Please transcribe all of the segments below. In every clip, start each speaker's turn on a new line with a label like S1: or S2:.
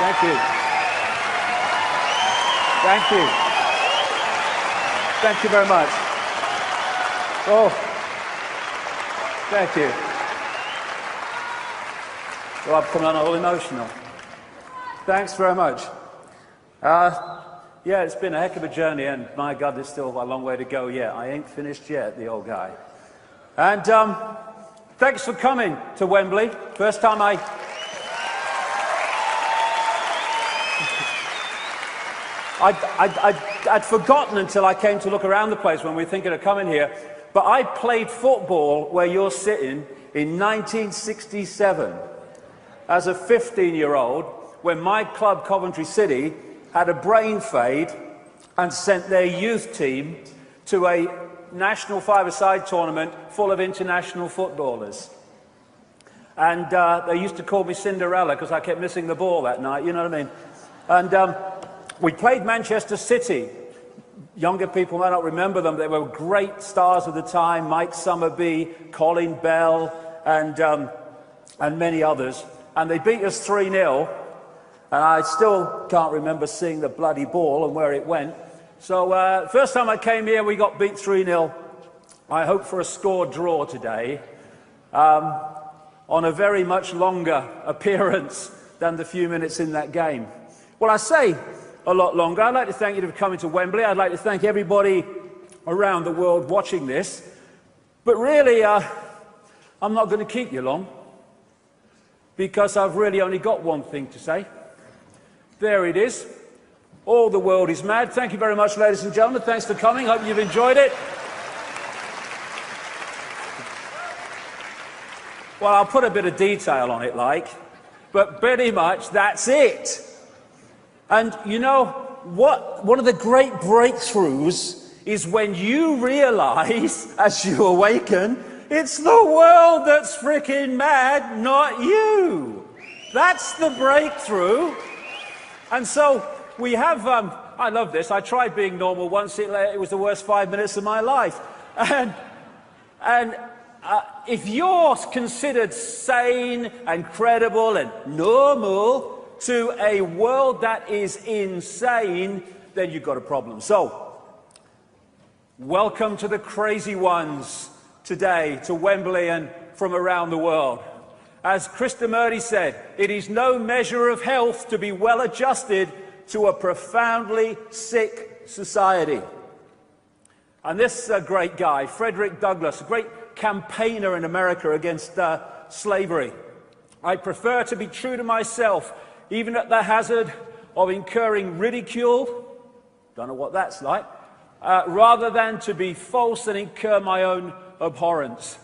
S1: Thank you. Thank you. Thank you very much. Oh, thank you. Well, I'm coming on all emotional. Thanks very much. Yeah, it's been a heck of a journey, and my God, there's still a long way to go yet. I ain't finished yet, the old guy. And thanks for coming to Wembley. First time I'd forgotten until I came to look around the place when we were thinking of coming here, but I played football where you're sitting in 1967 as a 15-year-old when my club, Coventry City, had a brain fade and sent their youth team to a national five-a-side tournament full of international footballers. And they used to call me Cinderella because I kept missing the ball that night, you know what I mean? And we played Manchester City. Younger people might not remember them. They were great stars of the time, Mike Summerbee, Colin Bell, and many others. And they beat us 3-0. And I still can't remember seeing the bloody ball and where it went. So first time I came here, we got beat 3-0. I hope for a score draw today on a very much longer appearance than the few minutes in that game. Well, I say a lot longer. I'd like to thank you for coming to Wembley. I'd like to thank everybody around the world watching this. But really, I'm not going to keep you long because I've really only got one thing to say. There it is. All the world is mad. Thank you very much, ladies and gentlemen. Thanks for coming. Hope you've enjoyed it. Well, I'll put a bit of detail on it, but pretty much that's it. And you know what? One of the great breakthroughs is when you realize, as you awaken, it's the world that's freaking mad, not you. That's the breakthrough. And so we have, I love this, I tried being normal once, it was the worst 5 minutes of my life. And if you're considered sane and credible and normal to a world that is insane, then you've got a problem. So, welcome to the crazy ones today, to Wembley and from around the world. As Krishnamurti said, it is no measure of health to be well adjusted to a profoundly sick society. And this great guy, Frederick Douglass, a great campaigner in America against slavery. I prefer to be true to myself, even at the hazard of incurring ridicule, don't know what that's like, rather than to be false and incur my own abhorrence.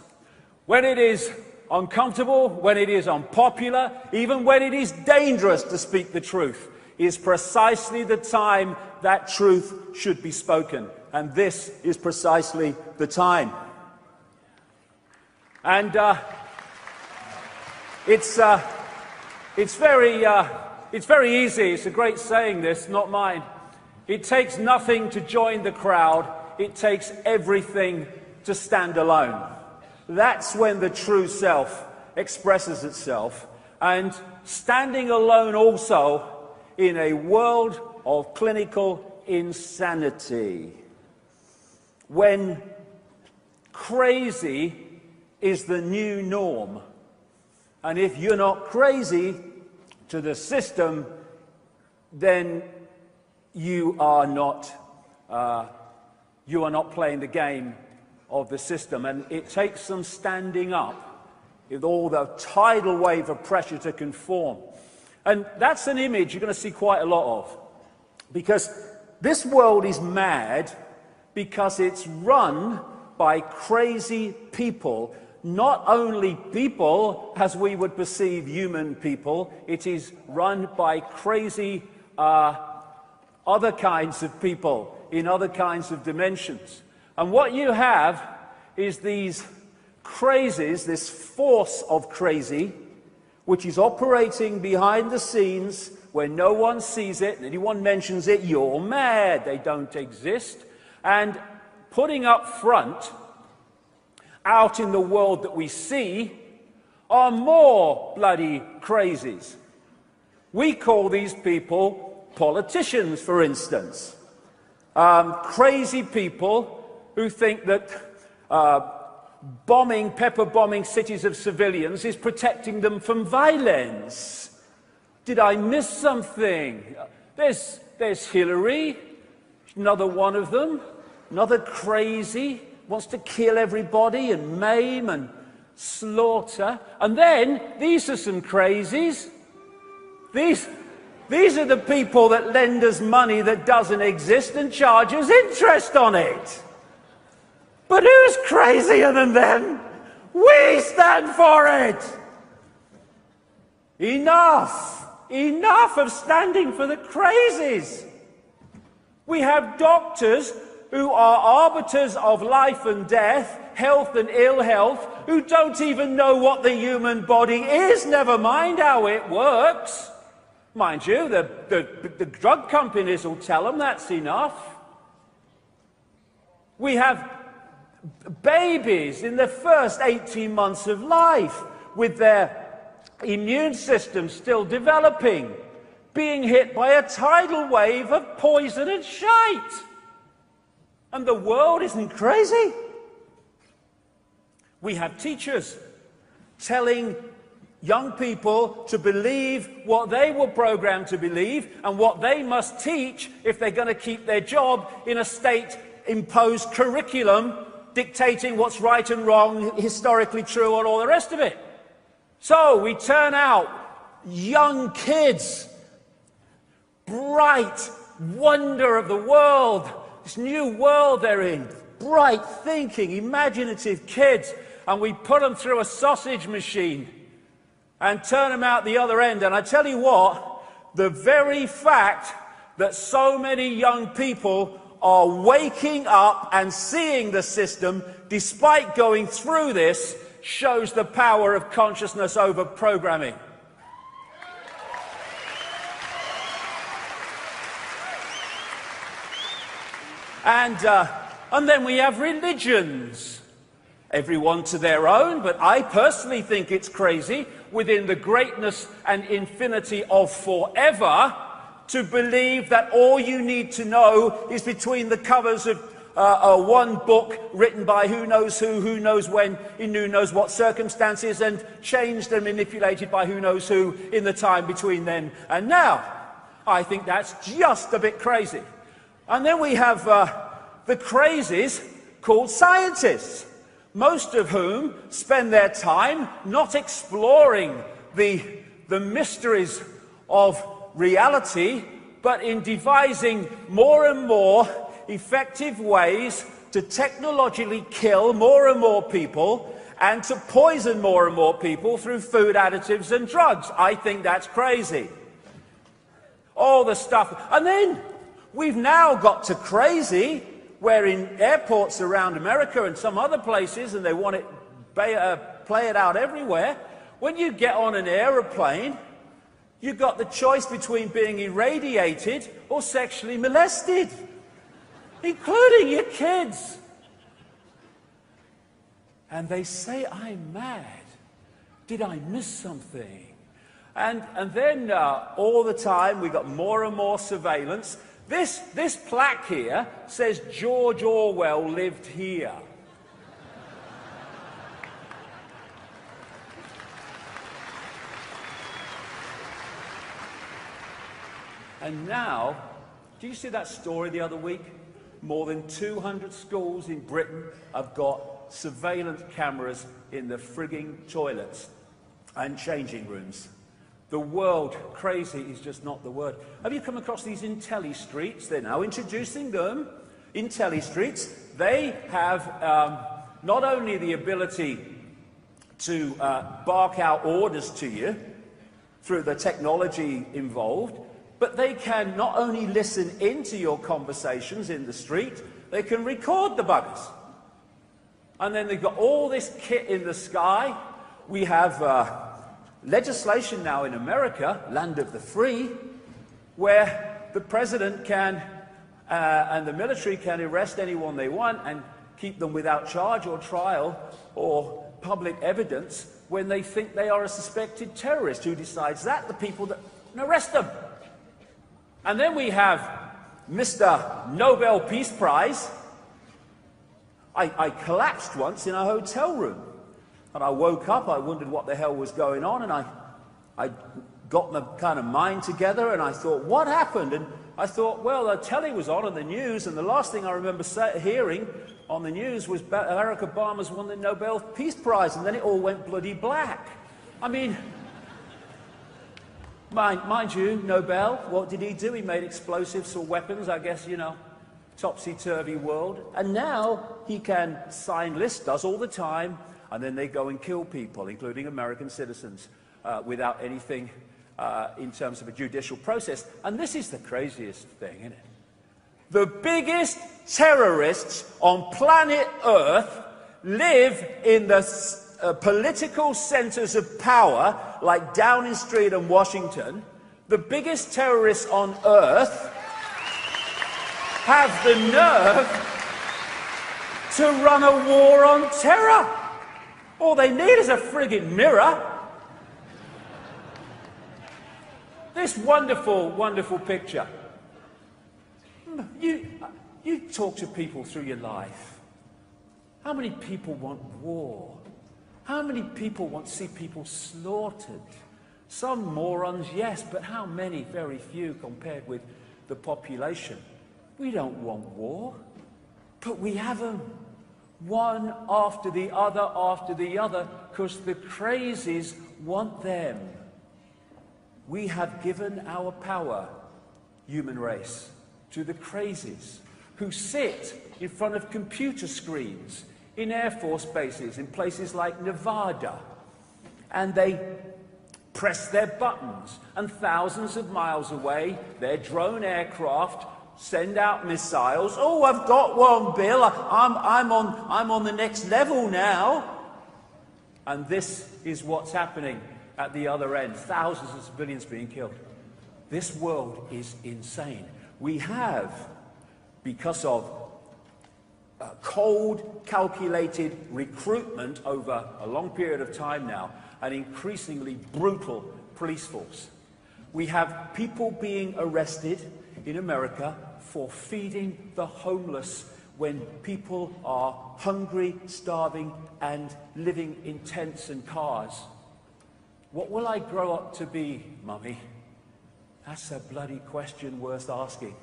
S1: When it is uncomfortable, when it is unpopular, even when it is dangerous to speak the truth, is precisely the time that truth should be spoken. And this is precisely the time. And it's very easy. It's a great saying, this, not mine. It takes nothing to join the crowd. It takes everything to stand alone. That's when the true self expresses itself. And standing alone also in a world of clinical insanity. When crazy is the new norm. And if you're not crazy to the system, then you are not playing the game of the system. And it takes some standing up with all the tidal wave of pressure to conform. And that's an image you're going to see quite a lot of. Because this world is mad because it's run by crazy people. Not only people as we would perceive human people, it is run by crazy other kinds of people in other kinds of dimensions. And what you have is these crazies, this force of crazy, which is operating behind the scenes where no one sees it, and anyone mentions it, you're mad, they don't exist, and putting up front, out in the world that we see, are more bloody crazies. We call these people politicians, for instance. Crazy people who think that pepper bombing cities of civilians is protecting them from violence. Did I miss something? There's Hillary, another one of them, another crazy, wants to kill everybody and maim and slaughter. And then, these are some crazies. These are the people that lend us money that doesn't exist and charge us interest on it. But who's crazier than them? We stand for it! Enough! Enough of standing for the crazies! We have doctors who are arbiters of life and death, health and ill health, who don't even know what the human body is, never mind how it works. Mind you, the drug companies will tell them that's enough. We have babies in their first 18 months of life with their immune system still developing, being hit by a tidal wave of poison and shite. And the world isn't crazy. We have teachers telling young people to believe what they were programmed to believe and what they must teach if they're going to keep their job in a state-imposed curriculum dictating what's right and wrong, historically true, and all the rest of it. So we turn out young kids, bright wonder of the world, this new world they're in, bright thinking, imaginative kids, and we put them through a sausage machine and turn them out the other end. And I tell you what, the very fact that so many young people are waking up and seeing the system, despite going through this, shows the power of consciousness over programming. And then we have religions. Everyone to their own, but I personally think it's crazy, within the greatness and infinity of forever, to believe that all you need to know is between the covers of one book written by who knows when, in who knows what circumstances, and changed and manipulated by who knows who in the time between then and now. I think that's just a bit crazy. And then we have the crazies called scientists, most of whom spend their time not exploring the mysteries of reality, but in devising more and more effective ways to technologically kill more and more people and to poison more and more people through food additives and drugs. I think that's crazy. All the stuff. And then we've now got to crazy, where in airports around America and some other places, and they want it play it out everywhere, when you get on an aeroplane, you've got the choice between being irradiated or sexually molested, including your kids. And they say I'm mad. Did I miss something? And then all the time we've got more and more surveillance. This plaque here says George Orwell lived here. And now, did you see that story the other week? More than 200 schools in Britain have got surveillance cameras in the frigging toilets and changing rooms. The world, crazy is just not the word. Have you come across these Intelli streets? They're now introducing them. Intelli streets. They have not only the ability to bark out orders to you through the technology involved, but they can not only listen into your conversations in the street, they can record the buggers. And then they've got all this kit in the sky. We have legislation now in America, land of the free, where the president can and the military can arrest anyone they want and keep them without charge or trial or public evidence when they think they are a suspected terrorist. Who decides that? The people that and arrest them. And then we have Mr. Nobel Peace Prize. I collapsed once in a hotel room, and I woke up, I wondered what the hell was going on, and I got my kind of mind together, and I thought, what happened? And I thought, well, the telly was on the news, and the last thing I remember hearing on the news was Barack Obama's won the Nobel Peace Prize, and then it all went bloody black. I mean, mind you, Nobel, what did he do? He made explosives or weapons, I guess, you know, topsy-turvy world. And now he can sign lists, does all the time, and then they go and kill people, including American citizens, without anything in terms of a judicial process. And this is the craziest thing, isn't it? The biggest terrorists on planet Earth live in the political centers of power, like Downing Street and Washington. The biggest terrorists on Earth have the nerve to run a war on terror. All they need is a friggin' mirror. This wonderful, wonderful picture. You talk to people through your life. How many people want war? How many people want to see people slaughtered? Some morons, yes, but how many? Very few compared with the population. We don't want war, but we have them. One after the other, because the crazies want them. We have given our power, human race, to the crazies who sit in front of computer screens in Air Force bases, in places like Nevada, and they press their buttons, and thousands of miles away, their drone aircraft send out missiles. Oh, I've got one, Bill. I'm on the next level now. And this is what's happening at the other end. Thousands of civilians being killed. This world is insane. We have, because of cold, calculated recruitment over a long period of time now, an increasingly brutal police force. We have people being arrested in America for feeding the homeless when people are hungry, starving, and living in tents and cars. What will I grow up to be, Mummy? That's a bloody question worth asking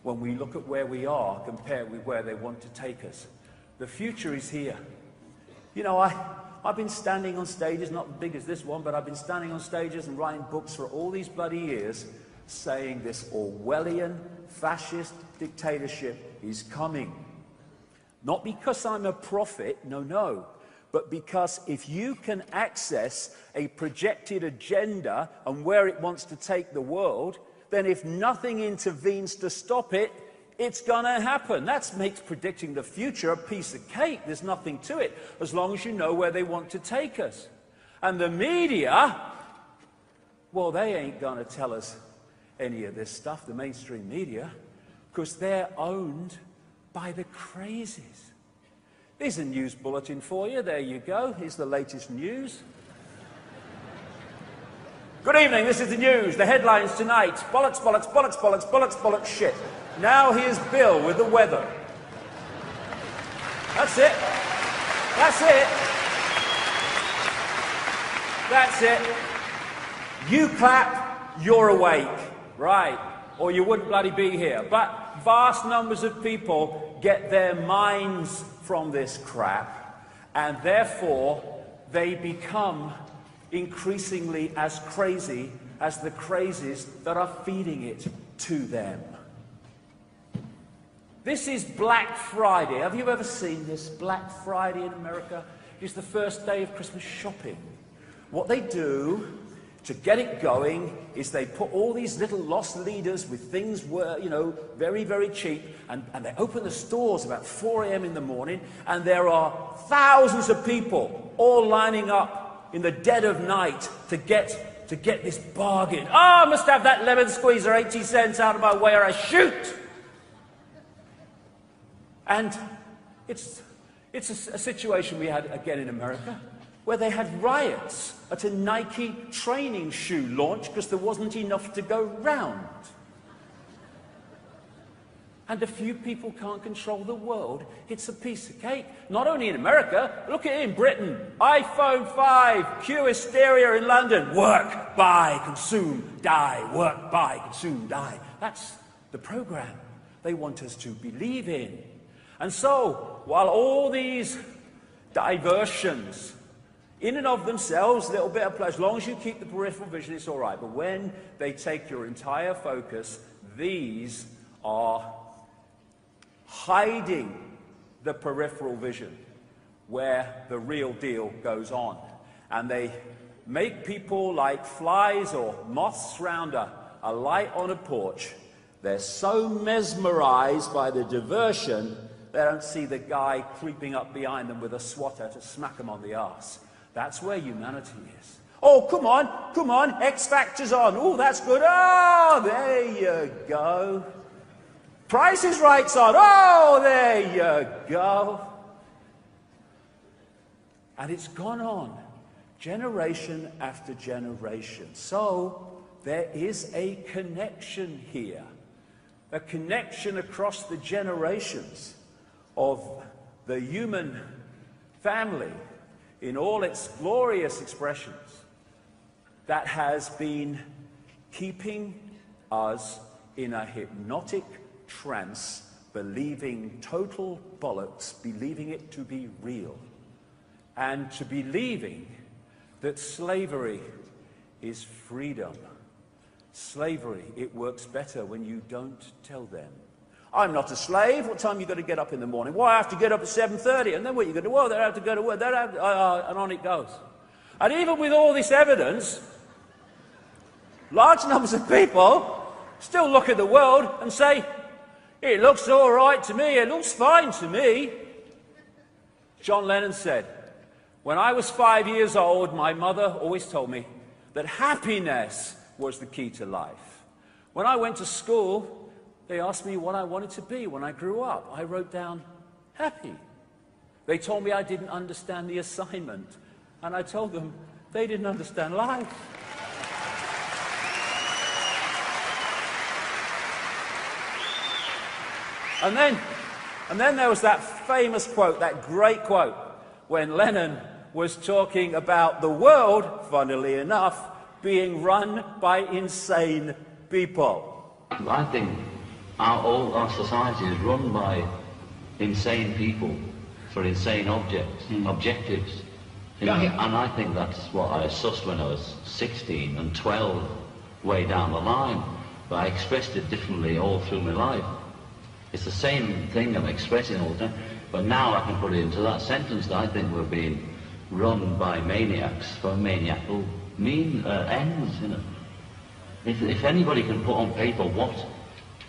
S1: when we look at where we are compared with where they want to take us. The future is here. You know, I've been standing on stages, not as big as this one, but I've been standing on stages and writing books for all these bloody years saying this Orwellian fascist dictatorship is coming. Not because I'm a prophet, no, but because if you can access a projected agenda and where it wants to take the world, then if nothing intervenes to stop it, it's gonna happen. That makes predicting the future a piece of cake. There's nothing to it, as long as you know where they want to take us. And the media, well, they ain't gonna tell us any of this stuff, the mainstream media, because they're owned by the crazies. Here's a news bulletin for you. There you go. Here's the latest news. Good evening, this is the news. The headlines tonight. Bollocks, bollocks, bollocks, bollocks, bollocks, bollocks, shit. Now here's Bill with the weather. That's it. That's it. That's it. You clap, you're awake. Right. Or you wouldn't bloody be here. But vast numbers of people get their minds from this crap, and therefore they become increasingly as crazy as the crazies that are feeding it to them. This is Black Friday. Have you ever seen this? Black Friday in America is the first day of Christmas shopping. What they do to get it going is they put all these little lost leaders with things, you know, very, very cheap, and they open the stores about 4 a.m. in the morning, and there are thousands of people all lining up in the dead of night to get this bargain. Oh, I must have that lemon squeezer, 80 cents, out of my way or I shoot. And it's a situation we had again in America. where they had riots at a Nike training shoe launch because there wasn't enough to go round. And a few people can't control the world. It's a piece of cake. Not only in America, look at it in Britain. iPhone 5, Q hysteria in London. Work, buy, consume, die. Work, buy, consume, die. That's the program they want us to believe in. And so, while all these diversions, in and of themselves, a little bit of pleasure, as long as you keep the peripheral vision, it's all right. But when they take your entire focus, these are hiding the peripheral vision where the real deal goes on. And they make people like flies or moths round a light on a porch. They're so mesmerized by the diversion, they don't see the guy creeping up behind them with a swatter to smack them on the arse. That's where humanity is. Oh, come on, X Factor's on. Oh, that's good. Oh, there you go. Price is Right's on. Oh, there you go. And it's gone on, generation after generation. So there is a connection here, a connection across the generations of the human family in all its glorious expressions that has been keeping us in a hypnotic trance, believing total bollocks, believing it to be real, and to believing that slavery is freedom. Slavery, it works better when you don't tell them. I'm not a slave. What time you got to get up in the morning? Well, I have to get up at 7:30. And then what are you going to do? Well, they have to go to work. And on it goes. And even with all this evidence, large numbers of people still look at the world and say, it looks all right to me. It looks fine to me. John Lennon said, when I was 5 years old, my mother always told me that happiness was the key to life. When I went to school, they asked me what I wanted to be when I grew up. I wrote down, happy. They told me I didn't understand the assignment. And I told them they didn't understand life. And then there was that famous quote, that great quote, when Lennon was talking about the world, funnily enough, being run by insane people.
S2: I think all our society is run by insane people for insane objectives. You know, and I think that's what I sussed when I was 16 and 12, way down the line. But I expressed it differently all through my life. It's the same thing I'm expressing all the time, but now I can put it into that sentence that I think we're being run by maniacs for maniacal ends, you know. If anybody can put on paper what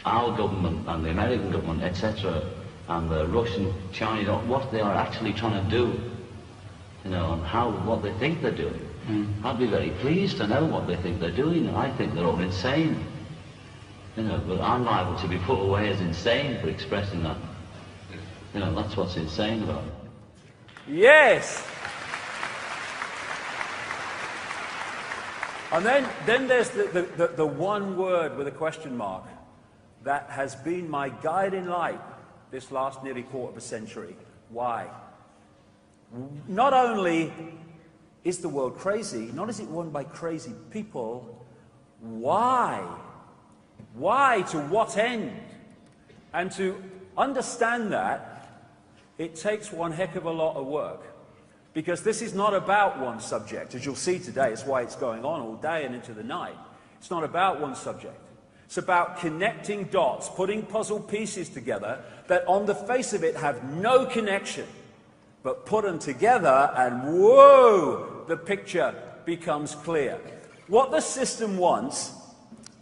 S2: our government and the American government, etc., and the Russian, Chinese, what they are actually trying to do, you know, and what they think they're doing, I'd be very pleased to know what they think they're doing. I think they're all insane. You know, but I'm liable to be put away as insane for expressing that. You know, that's what's insane about it.
S1: Yes! And then there's the one word with a question mark that has been my guiding light this last nearly quarter of a century. Why? Not only is the world crazy, not is it run by crazy people, why? Why? To what end? And to understand that, it takes one heck of a lot of work. Because this is not about one subject. As you'll see today, it's why it's going on all day and into the night. It's not about one subject. It's about connecting dots, putting puzzle pieces together that on the face of it have no connection. But put them together and whoa, the picture becomes clear. What the system wants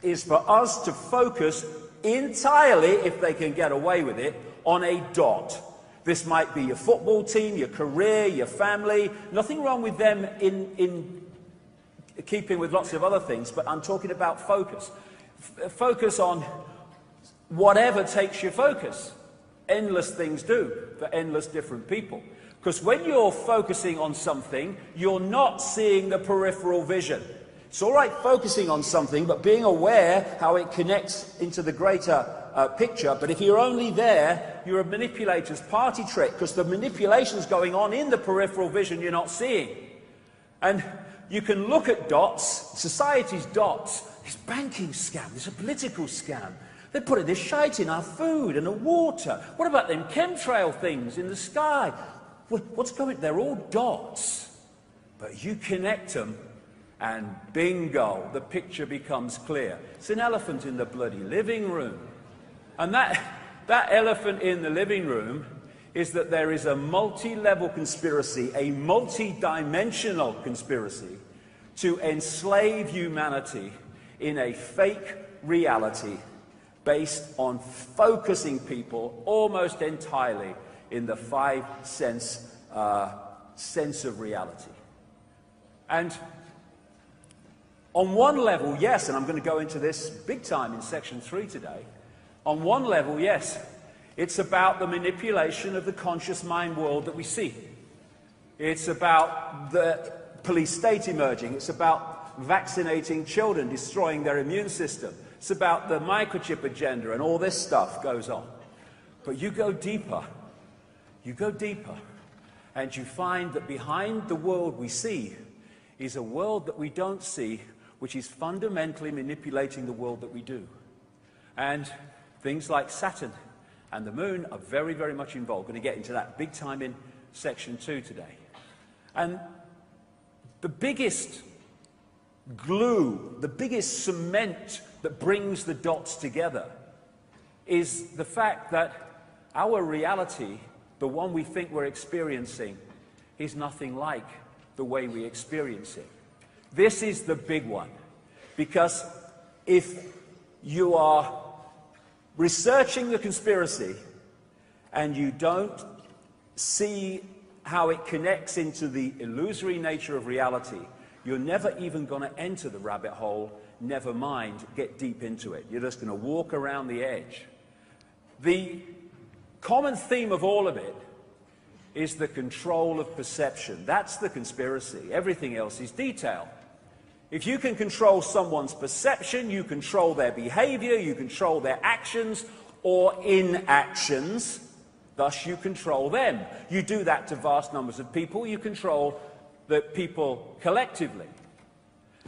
S1: is for us to focus entirely, if they can get away with it, on a dot. This might be your football team, your career, your family. Nothing wrong with them in keeping with lots of other things, but I'm talking about focus. Focus on whatever takes your focus. Endless things do for endless different people. Because when you're focusing on something, you're not seeing the peripheral vision. It's all right focusing on something, but being aware how it connects into the greater picture. But if you're only there, you're a manipulator's party trick, because the manipulation's going on in the peripheral vision you're not seeing. And you can look at dots, society's dots, this banking scam, this political scam. They're putting this shite in our food and the water. What about them chemtrail things in the sky? What's going on? They're all dots. But you connect them and bingo, the picture becomes clear. It's an elephant in the bloody living room. And that elephant in the living room is that there is a multi-level conspiracy, a multi-dimensional conspiracy to enslave humanity in a fake reality based on focusing people almost entirely in the five sense of reality. And on one level, yes, and I'm going to go into this big time in section 3 today. On one level, yes, it's about the manipulation of the conscious mind world that we see. It's about the police state emerging. It's about vaccinating children, destroying their immune system. It's about the microchip agenda, and all this stuff goes on. But you go deeper, and you find that behind the world we see is a world that we don't see, which is fundamentally manipulating the world that we do. And things like Saturn and the moon are very, very much involved. We're going to get into that big time in section 2 today. And the biggest glue, the biggest cement that brings the dots together is the fact that our reality, the one we think we're experiencing, is nothing like the way we experience it. This is the big one, because if you are researching the conspiracy and you don't see how it connects into the illusory nature of reality, you're never even going to enter the rabbit hole, never mind get deep into it. You're just going to walk around the edge. The common theme of all of it is the control of perception. That's the conspiracy. Everything else is detail. If you can control someone's perception, you control their behavior, you control their actions or inactions, thus you control them. You do that to vast numbers of people, you control the people collectively.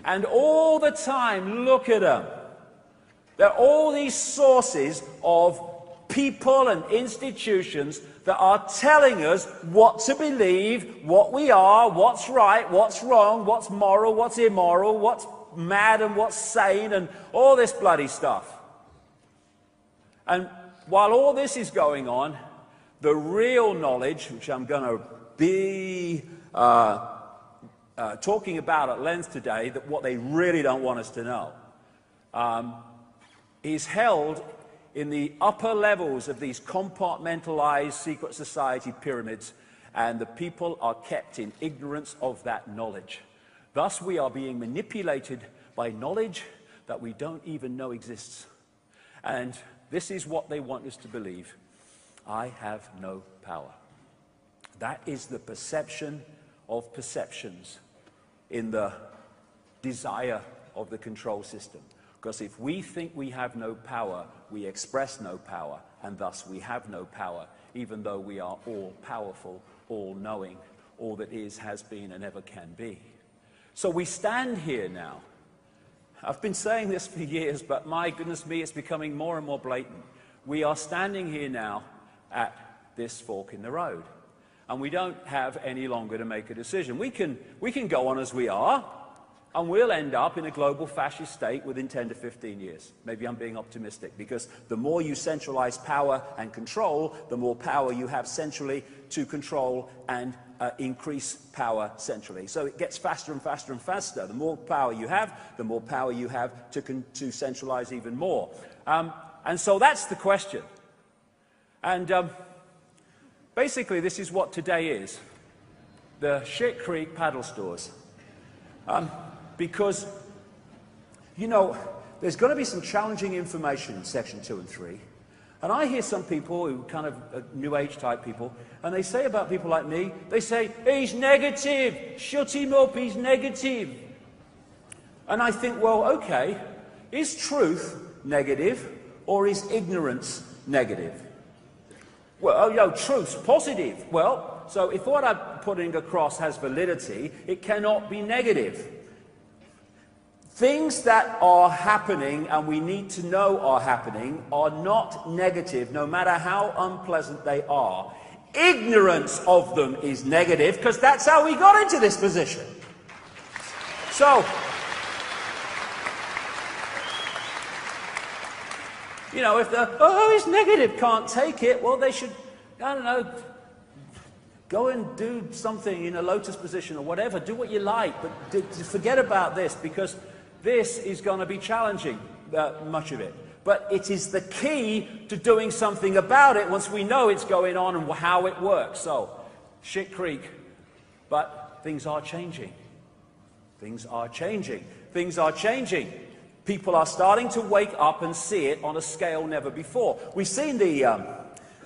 S1: And all the time, look at them. There are all these sources of people and institutions that are telling us what to believe, what we are, what's right, what's wrong, what's moral, what's immoral, what's mad and what's sane, and all this bloody stuff. And while all this is going on, the real knowledge, which I'm going to be talking about at length today, that what they really don't want us to know, is held in the upper levels of these compartmentalized secret society pyramids, and the people are kept in ignorance of that knowledge. Thus, we are being manipulated by knowledge that we don't even know exists. And this is what they want us to believe. I have no power. That is the perception of perceptions in the desire of the control system. Because if we think we have no power, we express no power, and thus we have no power, even though we are all powerful, all knowing, all that is, has been, and ever can be. So we stand here now. I've been saying this for years, but my goodness me, it's becoming more and more blatant. We are standing here now at this fork in the road, and we don't have any longer to make a decision. We can go on as we are, and we'll end up in a global fascist state within 10 to 15 years. Maybe I'm being optimistic, because the more you centralize power and control, the more power you have centrally to control and increase power centrally. So it gets faster and faster and faster. The more power you have, the more power you have to centralize even more. And so that's the question. And basically, this is what today is. The Shit Creek paddle stores. Because, you know, there's going to be some challenging information in section 2 and 3. And I hear some people who kind of New Age type people, and they say about people like me, they say, he's negative, shut him up, he's negative. And I think, well, okay, is truth negative or is ignorance negative? Well, you know, truth's positive. Well, so if what I'm putting across has validity, it cannot be negative. Things that are happening and we need to know are happening are not negative, no matter how unpleasant they are. Ignorance of them is negative because that's how we got into this position. So, you know, if the, oh, it's negative, can't take it, well, they should, I don't know, go and do something in a lotus position or whatever. Do what you like, but forget about this because this is going to be challenging, much of it. But it is the key to doing something about it once we know it's going on and how it works. So, shit creek. But things are changing. Things are changing. Things are changing. People are starting to wake up and see it on a scale never before. We've seen the,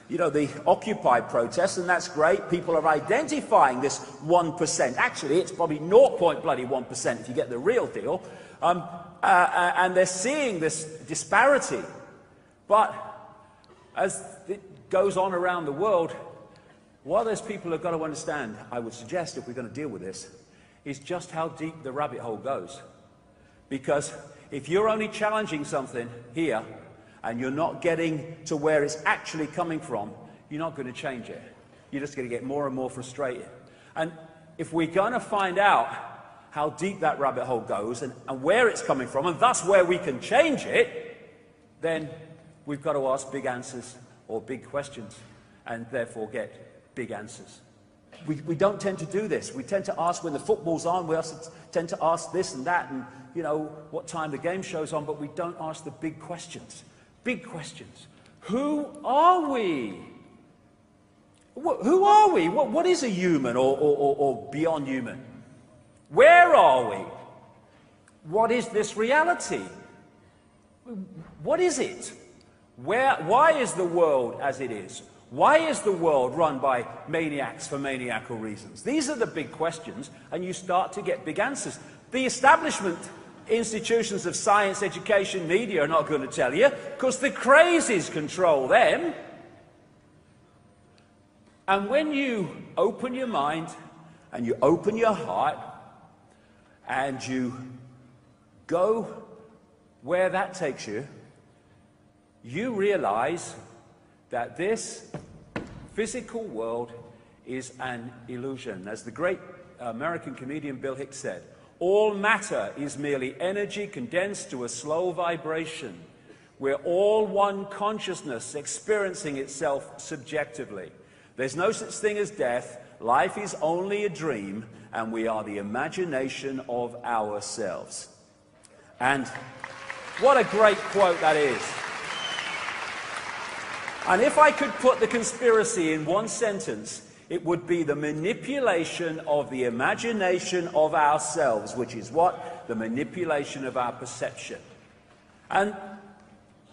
S1: you know, the Occupy protests, and that's great. People are identifying this 1%. Actually, it's probably 0.1% if you get the real deal. And they're seeing this disparity. But as it goes on around the world, what those people have got to understand, I would suggest, if we're going to deal with this, is just how deep the rabbit hole goes. Because if you're only challenging something here, and you're not getting to where it's actually coming from, you're not going to change it. You're just going to get more and more frustrated. And if we're going to find out how deep that rabbit hole goes and where it's coming from, and thus where we can change it, then we've got to ask big answers or big questions, and therefore get big answers. We don't tend to do this. We tend to ask when the football's on, we also tend to ask this and that, and, you know, what time the game show's on, but we don't ask the big questions. Big questions. Who are we? Who are we? What is a human or beyond human? Where are we? What is this reality? What is it? Why is the world as it is? Why is the world run by maniacs for maniacal reasons? These are the big questions, and you start to get big answers. The establishment institutions of science, education, media are not going to tell you, because the crazies control them. And when you open your mind, and you open your heart, and you go where that takes you, you realize that this physical world is an illusion. As the great American comedian Bill Hicks said, all matter is merely energy condensed to a slow vibration. We're all one consciousness experiencing itself subjectively. There's no such thing as death. Life is only a dream, and we are the imagination of ourselves. And what a great quote that is. And if I could put the conspiracy in one sentence, it would be the manipulation of the imagination of ourselves, which is what? The manipulation of our perception. And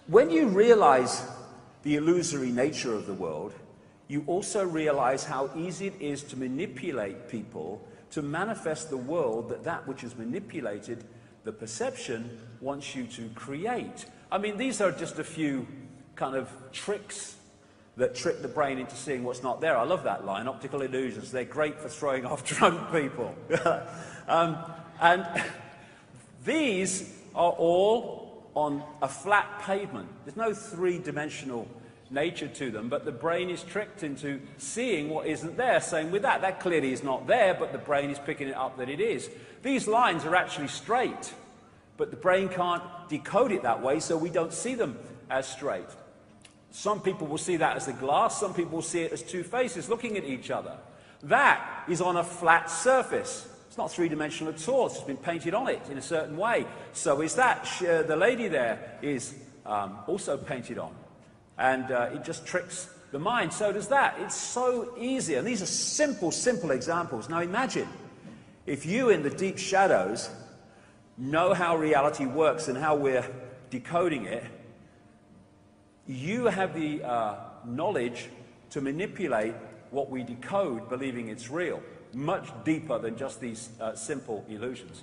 S1: when you realize the illusory nature of the world, you also realize how easy it is to manipulate people to manifest the world that which is manipulated, the perception, wants you to create. I mean, these are just a few kind of tricks that trick the brain into seeing what's not there. I love that line, optical illusions. They're great for throwing off drunk people. And these are all on a flat pavement. There's no three-dimensional nature to them, but the brain is tricked into seeing what isn't there. Same with that. That clearly is not there, but the brain is picking it up that it is. These lines are actually straight, but the brain can't decode it that way, so we don't see them as straight. Some people will see that as a glass, some people will see it as two faces looking at each other. That is on a flat surface. It's not three-dimensional at all, it's just been painted on it in a certain way. So is that. The lady there is also painted on. And it just tricks the mind. So does that. It's so easy. And these are simple, simple examples. Now imagine if you in the deep shadows know how reality works and how we're decoding it, you have the knowledge to manipulate what we decode, believing it's real, much deeper than just these simple illusions.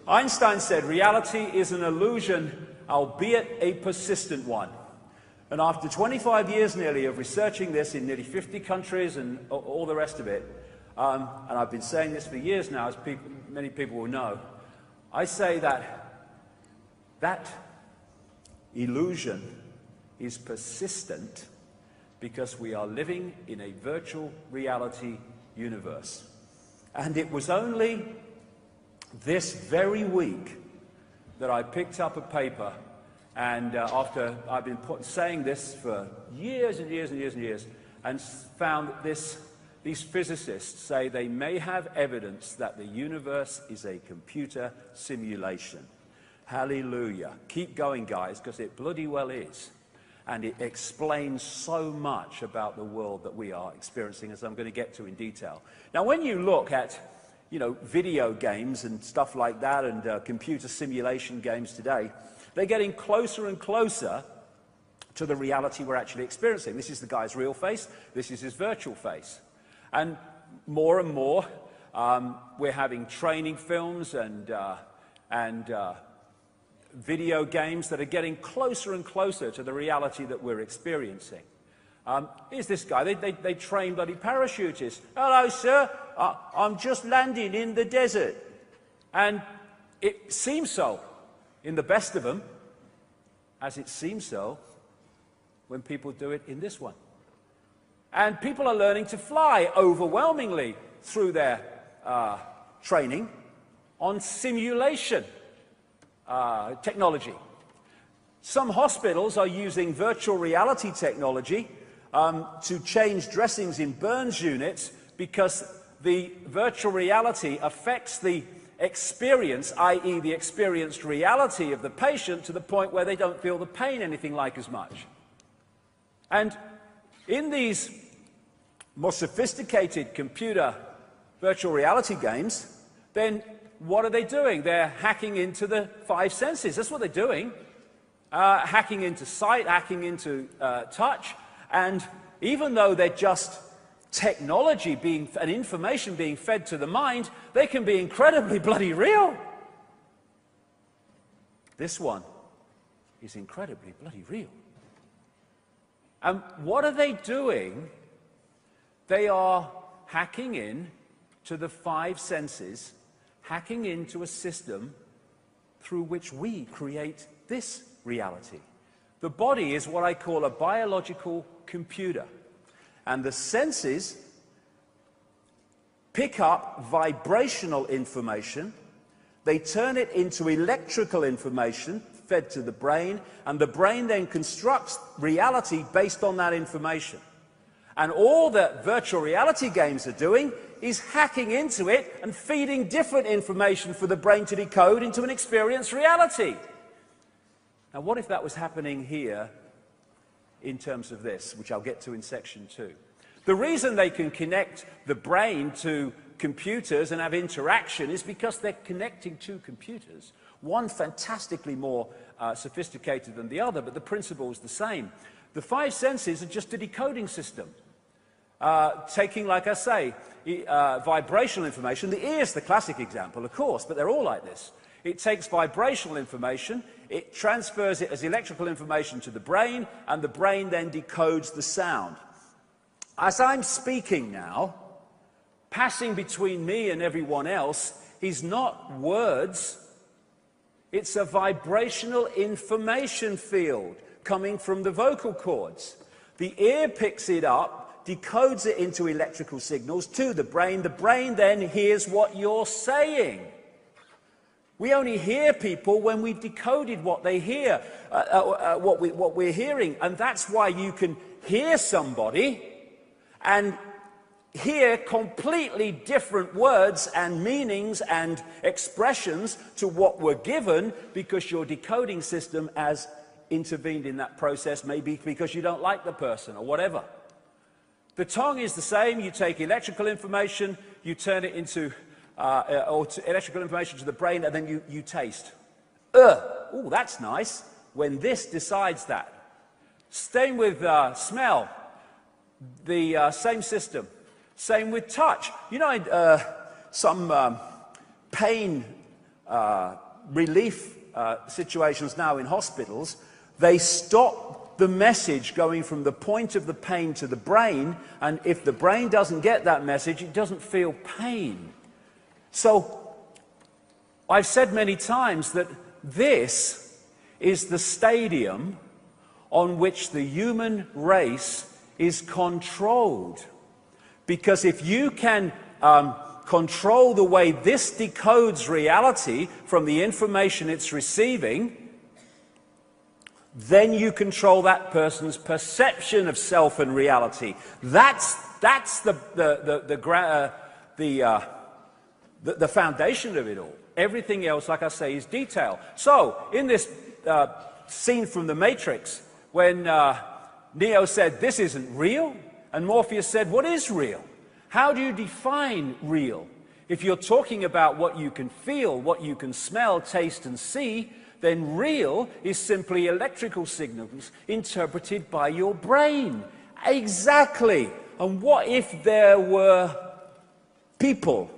S1: Einstein said reality is an illusion, albeit a persistent one. And after 25 years nearly of researching this in nearly 50 countries and all the rest of it, and I've been saying this for years now, as many people will know, I say that that illusion is persistent because we are living in a virtual reality universe. And it was only this very week that I picked up a paper, and after I've been saying this for years and years and years and years, and found that these physicists say they may have evidence that the universe is a computer simulation. Hallelujah. Keep going, guys, because it bloody well is. And it explains so much about the world that we are experiencing, as I'm going to get to in detail. Now, when you look at, video games and stuff like that, and computer simulation games today, they're getting closer and closer to the reality we're actually experiencing. This is the guy's real face. This is his virtual face. And more, we're having training films and video games that are getting closer and closer to the reality that we're experiencing. Here's this guy. They train bloody parachutists. Hello, sir. I'm just landing in the desert. And it seems so in the best of them, as it seems so when people do it in this one. And people are learning to fly overwhelmingly through their training on simulation technology. Some hospitals are using virtual reality technology to change dressings in burns units because the virtual reality affects the experience, i.e. the experienced reality of the patient, to the point where they don't feel the pain anything like as much. And in these more sophisticated computer virtual reality games, then what are they doing? They're hacking into the five senses. That's what they're doing. Hacking into sight, hacking into touch. And even though they're just technology and information being fed to the mind, they can be incredibly bloody real. This one is incredibly bloody real. And what are they doing? They are hacking in to the five senses, hacking into a system through which we create this reality. The body is what I call a biological computer, and the senses pick up vibrational information, they turn it into electrical information fed to the brain, and the brain then constructs reality based on that information. And all that virtual reality games are doing is hacking into it and feeding different information for the brain to decode into an experienced reality. Now, what if that was happening here in terms of this, which I'll get to in section 2? The reason they can connect the brain to computers and have interaction is because they're connecting two computers, one fantastically more sophisticated than the other, but the principle is the same. The five senses are just a decoding system. Taking, like I say, vibrational information. The ear is the classic example, of course, but they're all like this. It takes vibrational information, it transfers it as electrical information to the brain, and the brain then decodes the sound. As I'm speaking now, passing between me and everyone else is not words, it's a vibrational information field coming from the vocal cords. The ear picks it up, decodes it into electrical signals to the brain then hears what you're saying. We only hear people when we've decoded what they hear, what we're hearing, and that's why you can hear somebody and hear completely different words and meanings and expressions to what were given, because your decoding system has intervened in that process, maybe because you don't like the person or whatever. The tongue is the same. You take electrical information, you turn it into electrical information to the brain, and then you taste. Oh, that's nice, when this decides that. Same with smell, the same system. Same with touch. You know, some pain relief situations now in hospitals, they stop the message going from the point of the pain to the brain, and if the brain doesn't get that message, it doesn't feel pain. So I've said many times that this is the stadium on which the human race is controlled. Because if you can control the way this decodes reality from the information it's receiving, then you control that person's perception of self and reality. That's the foundation of it all. Everything else, like I say, is detail. So, in this scene from The Matrix, when Neo said, "This isn't real," and Morpheus said, "What is real?" How do you define real? If you're talking about what you can feel, what you can smell, taste, and see, then real is simply electrical signals interpreted by your brain. Exactly. And what if there were people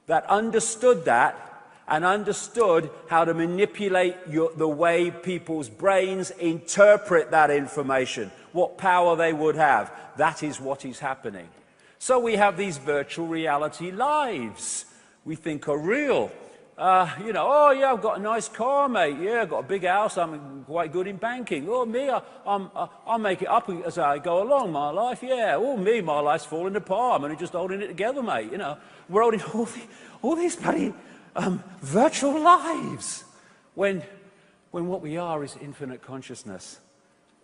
S1: that understood that and understood how to manipulate the way people's brains interpret that information? What power they would have. That is what is happening. So we have these virtual reality lives we think are real. You know, oh yeah, I've got a nice car, mate. Yeah, I've got a big house. I'm quite good in banking. Oh, me, I'll make it up as I go along, my life. Yeah, oh, me, my life's falling apart. I'm only just holding it together, mate. You know, we're holding all these bloody virtual lives. When what we are is infinite consciousness,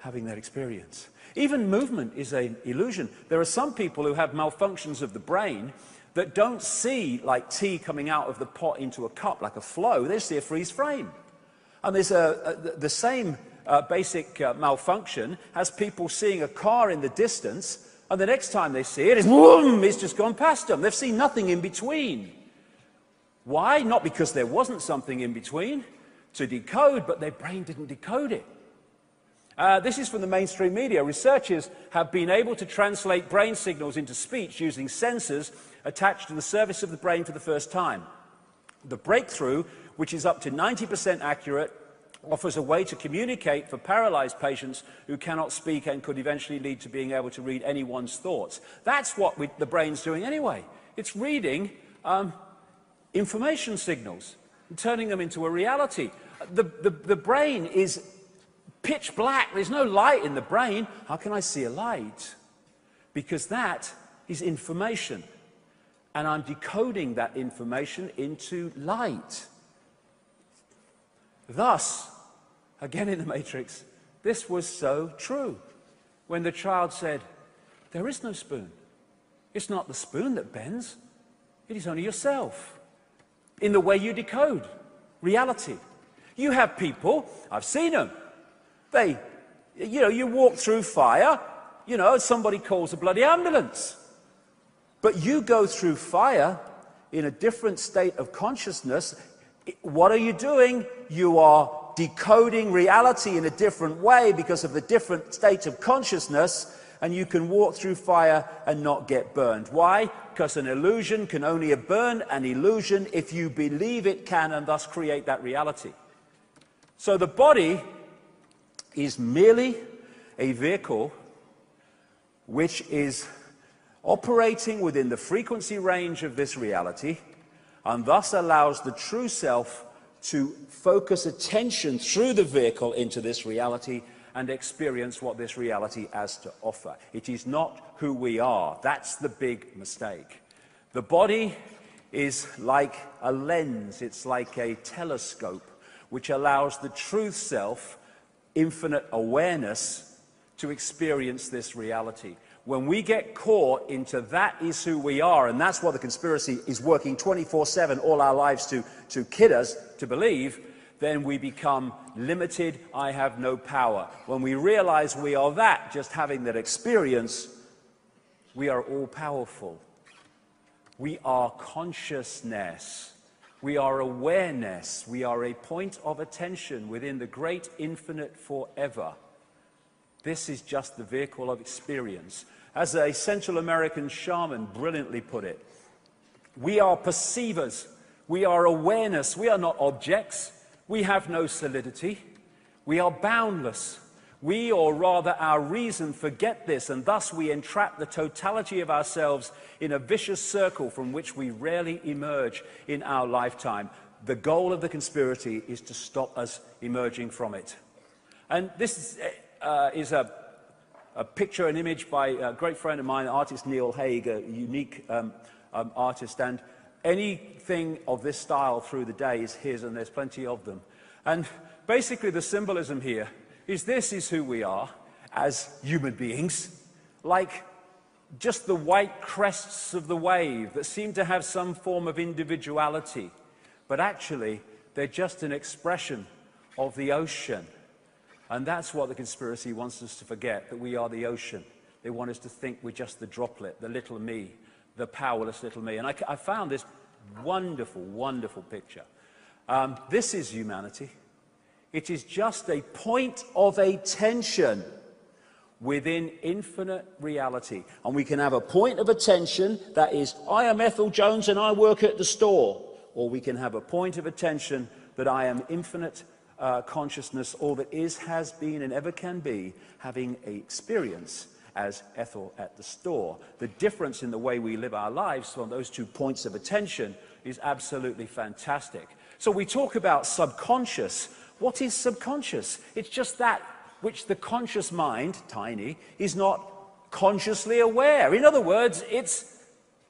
S1: having that experience. Even movement is an illusion. There are some people who have malfunctions of the brain that don't see like tea coming out of the pot into a cup like a flow. They see a freeze frame. And there's the same basic malfunction as people seeing a car in the distance, and the next time they see it, it's just gone past them. They've seen nothing in between. Why? Not because there wasn't something in between to decode, but their brain didn't decode it. This is from the mainstream media. Researchers have been able to translate brain signals into speech using sensors attached to the surface of the brain for the first time. The breakthrough, which is up to 90% accurate, offers a way to communicate for paralyzed patients who cannot speak and could eventually lead to being able to read anyone's thoughts. That's what the brain's doing anyway. It's reading information signals and turning them into a reality. The brain is pitch black. There's no light in the brain. How can I see a light? Because that is information. And I'm decoding that information into light. Thus, again in the Matrix, this was so true. When the child said, "There is no spoon. It's not the spoon that bends. It is only yourself." In the way you decode reality. You have people, I've seen them, you walk through fire, somebody calls a bloody ambulance. But you go through fire in a different state of consciousness. What are you doing? You are decoding reality in a different way because of the different state of consciousness, and you can walk through fire and not get burned. Why? Because an illusion can only burn an illusion if you believe it can, and thus create that reality. So the body is merely a vehicle which is operating within the frequency range of this reality, and thus allows the true self to focus attention through the vehicle into this reality and experience what this reality has to offer. It is not who we are. That's the big mistake. The body is like a lens. It's like a telescope which allows the truth self, infinite awareness, to experience this reality. When we get caught into that is who we are, and that's what the conspiracy is working 24/7 all our lives to kid us to believe, then we become limited. I have no power. When we realize we are that, just having that experience, we are all powerful. We are consciousness. We are awareness. We are a point of attention within the great infinite forever. This is just the vehicle of experience. As a Central American shaman brilliantly put it, we are perceivers, we are awareness, we are not objects, we have no solidity, we are boundless. We, or rather our reason, forget this, and thus we entrap the totality of ourselves in a vicious circle from which we rarely emerge in our lifetime. The goal of the conspiracy is to stop us emerging from it. And this is a picture, an image by a great friend of mine, artist Neil Haig, a unique artist, and anything of this style through the day is his, and there's plenty of them. And basically the symbolism here is this is who we are as human beings, like just the white crests of the wave that seem to have some form of individuality, but actually they're just an expression of the ocean. And that's what the conspiracy wants us to forget, that we are the ocean. They want us to think we're just the droplet, the little me, the powerless little me. And I found this wonderful, wonderful picture. This is humanity. It is just a point of attention within infinite reality. And we can have a point of attention that is, I am Ethel Jones and I work at the store. Or we can have a point of attention that I am infinite consciousness, all that is, has been, and ever can be, having an experience as Ethel at the store. The difference in the way we live our lives on those 2 points of attention is absolutely fantastic. So we talk about subconscious. What is subconscious? It's just that which the conscious mind, tiny, is not consciously aware. In other words, it's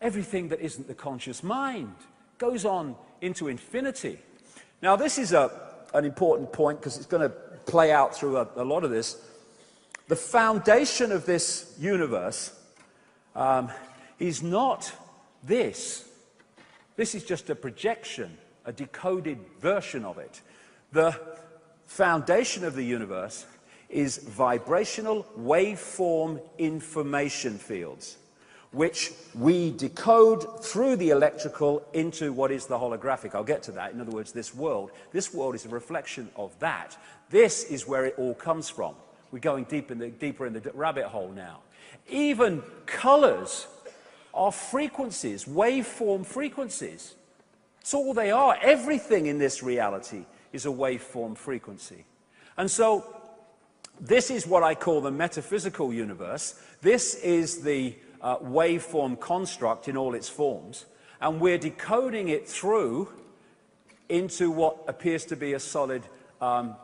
S1: everything that isn't the conscious mind. Goes on into infinity. Now this is an important point because it's going to play out through a lot of this. The foundation of this universe is not this. This is just a projection, a decoded version of it. The foundation of the universe is vibrational waveform information fields, which we decode through the electrical into what is the holographic. I'll get to that. In other words, this world is a reflection of that. This is where it all comes from. We're going deeper in the rabbit hole now. Even colors are frequencies, waveform frequencies. It's all they are. Everything in this reality is a waveform frequency. And so this is what I call the metaphysical universe. This is the waveform construct in all its forms, and we're decoding it through into what appears to be a solid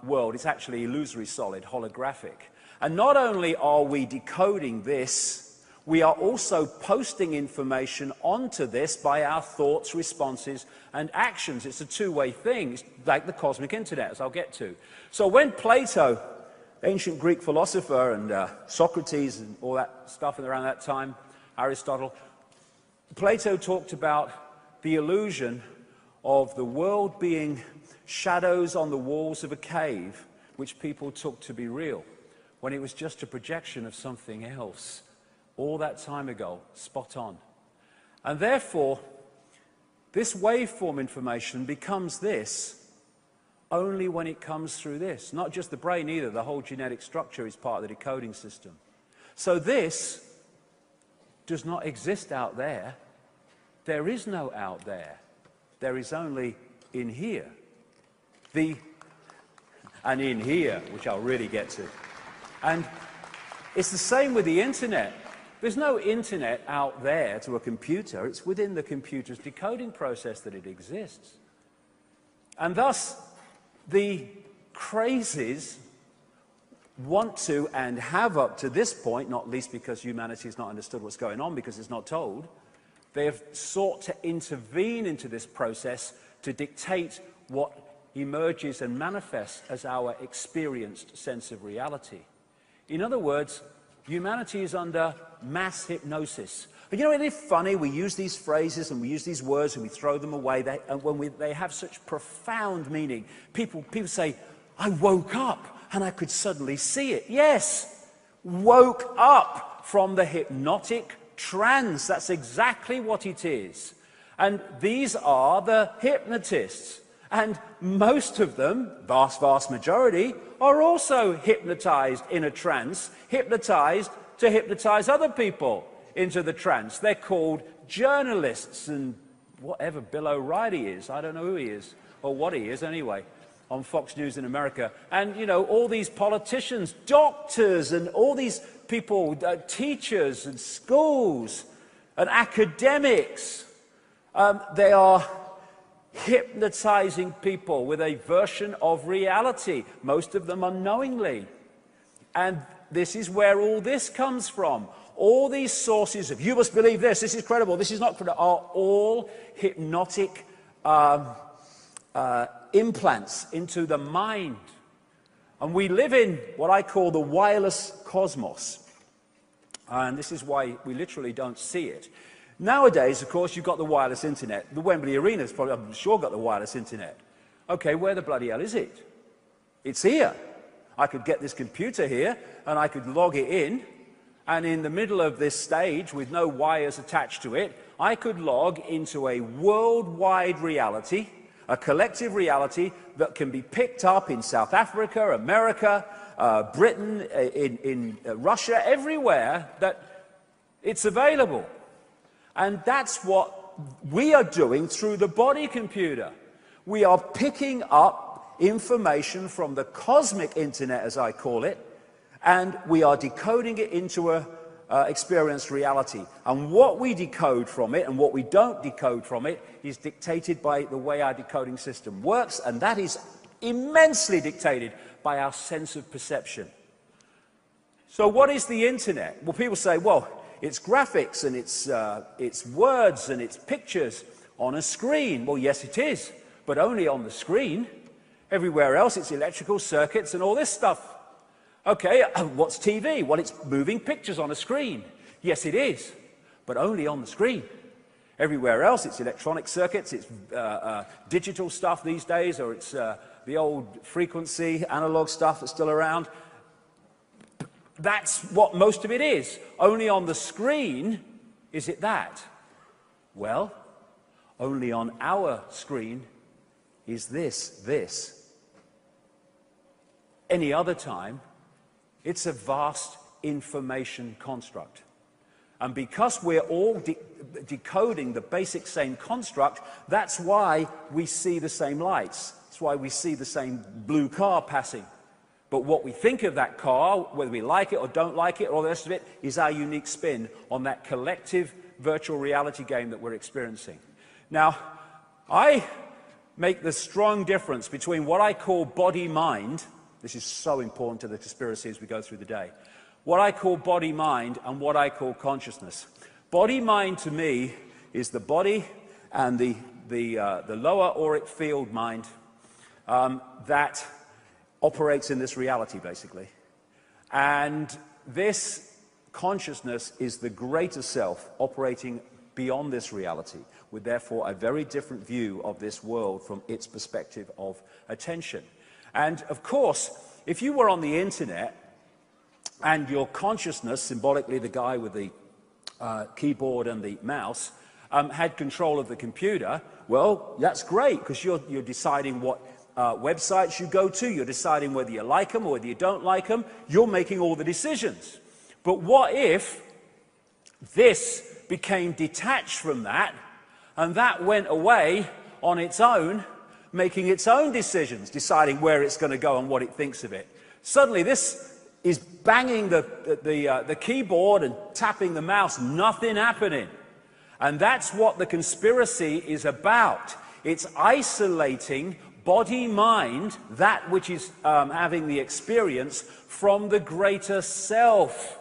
S1: world. It's actually illusory solid, holographic. And not only are we decoding this, we are also posting information onto this by our thoughts, responses, and actions. It's a two-way thing. It's like the cosmic internet, as I'll get to. So when Plato, ancient Greek philosopher, and Socrates and all that stuff around that time, Aristotle, Plato talked about the illusion of the world being shadows on the walls of a cave, which people took to be real, when it was just a projection of something else. All that time ago, spot on. And therefore, this waveform information becomes this only when it comes through this. Not just the brain either, the whole genetic structure is part of the decoding system. So this does not exist out there. There is no out there. There is only in here. And in here, which I'll really get to. And it's the same with the internet. There's no internet out there to a computer. It's within the computer's decoding process that it exists. And thus, the crazies want to, and have up to this point, not least because humanity has not understood what's going on because it's not told, they have sought to intervene into this process to dictate what emerges and manifests as our experienced sense of reality. In other words, humanity is under mass hypnosis. But you know, isn't it funny? We use these phrases and we use these words and we throw them away. They have such profound meaning. People say, I woke up and I could suddenly see it. Yes, woke up from the hypnotic trance. That's exactly what it is. And these are the hypnotists. And most of them, vast majority, are also hypnotized in a trance, hypnotized to hypnotize other people into the trance. They're called journalists, and whatever Bill O'Reilly is, I don't know who he is, or what he is anyway, on Fox News in America. And, you know, all these politicians, doctors, and all these people, teachers and schools and academics, they are hypnotizing people with a version of reality, most of them unknowingly. And this is where all this comes from. All these sources of, you must believe this is credible, this is not credible, are all hypnotic implants into the mind. And we live in what I call the wireless cosmos. And this is why we literally don't see it. Nowadays, of course, you've got the wireless internet. The Wembley Arena's probably, I'm sure, got the wireless internet. Okay, where the bloody hell is it? It's here. I could get this computer here, and I could log it in, and in the middle of this stage, with no wires attached to it, I could log into a worldwide reality, a collective reality that can be picked up in South Africa, America, Britain, in Russia, everywhere that it's available. And that's what we are doing through the body computer. We are picking up information from the cosmic internet, as I call it, and we are decoding it into a experienced reality. And what we decode from it and what we don't decode from it is dictated by the way our decoding system works, and that is immensely dictated by our sense of perception. So what is the internet? Well, people say, well, it's graphics and it's words and it's pictures on a screen. Well, yes, it is, but only on the screen. Everywhere else, it's electrical circuits and all this stuff. Okay, what's TV? Well, it's moving pictures on a screen. Yes, it is, but only on the screen. Everywhere else, it's electronic circuits, it's digital stuff these days, or it's the old frequency, analog stuff that's still around. That's what most of it is. Only on the screen is it that. Well, only on our screen is this. Any other time, it's a vast information construct. And because we're all decoding the basic same construct, that's why we see the same lights. That's why we see the same blue car passing. But what we think of that car, whether we like it or don't like it, or the rest of it, is our unique spin on that collective virtual reality game that we're experiencing. Now, I make the strong difference between what I call body-mind. This is so important to the conspiracy as we go through the day. What I call body-mind and what I call consciousness. Body-mind to me is the body and the lower auric field mind that operates in this reality, basically. And this consciousness is the greater self operating beyond this reality, with therefore a very different view of this world from its perspective of attention. And of course, if you were on the internet and your consciousness, symbolically the guy with the keyboard and the mouse, had control of the computer, well, that's great, because you're deciding what websites you go to, you're deciding whether you like them or whether you don't like them, you're making all the decisions. But what if this became detached from that, and that went away on its own, making its own decisions, deciding where it's going to go and what it thinks of it? Suddenly this is banging the keyboard and tapping the mouse, nothing happening. And that's what the conspiracy is about. It's isolating body-mind, that which is having the experience, from the greater self.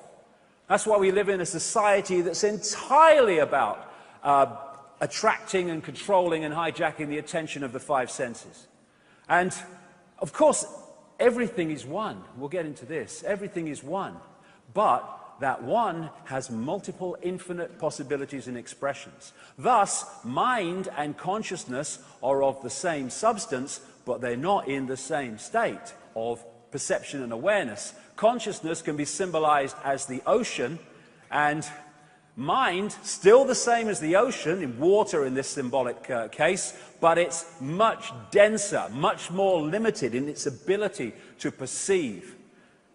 S1: That's why we live in a society that's entirely about attracting and controlling and hijacking the attention of the five senses. And, of course, everything is one. We'll get into this. Everything is one. But that one has multiple infinite possibilities and expressions. Thus, mind and consciousness are of the same substance, but they're not in the same state of perception and awareness. Consciousness can be symbolized as the ocean, and Mind, still the same as the ocean, in water in this symbolic case, but it's much denser, much more limited in its ability to perceive.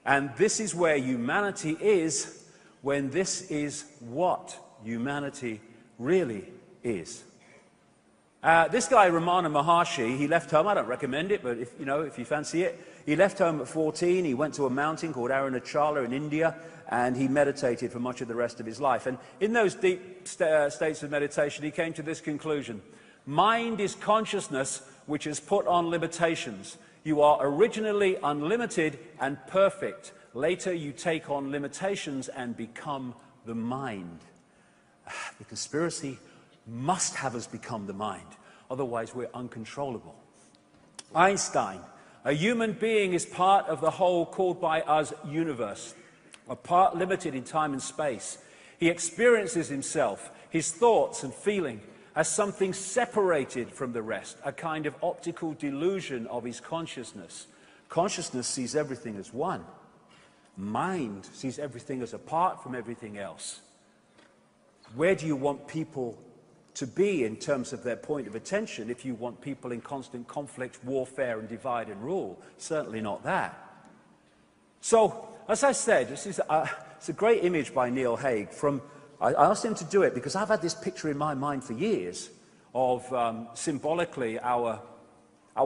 S1: And this is where humanity is when this is what humanity really is. This guy, Ramana Maharshi, he left home. I don't recommend it, but if you fancy it, he left home at 14. He went to a mountain called Arunachala in India, and he meditated for much of the rest of his life. And in those deep states of meditation, he came to this conclusion: mind is consciousness which is put on limitations. You are originally unlimited and perfect. Later you take on limitations and become the mind. The conspiracy must have us become the mind. Otherwise we're uncontrollable. Einstein: a human being is part of the whole called by us universe, a part limited in time and space. He experiences himself, his thoughts and feeling, as something separated from the rest, a kind of optical delusion of his consciousness. Consciousness sees everything as one. Mind sees everything as apart from everything else. Where do you want people to be in terms of their point of attention if you want people in constant conflict, warfare, and divide and rule? Certainly not that. So, as I said, it's a great image by Neil Haig. I asked him to do it because I've had this picture in my mind for years of symbolically our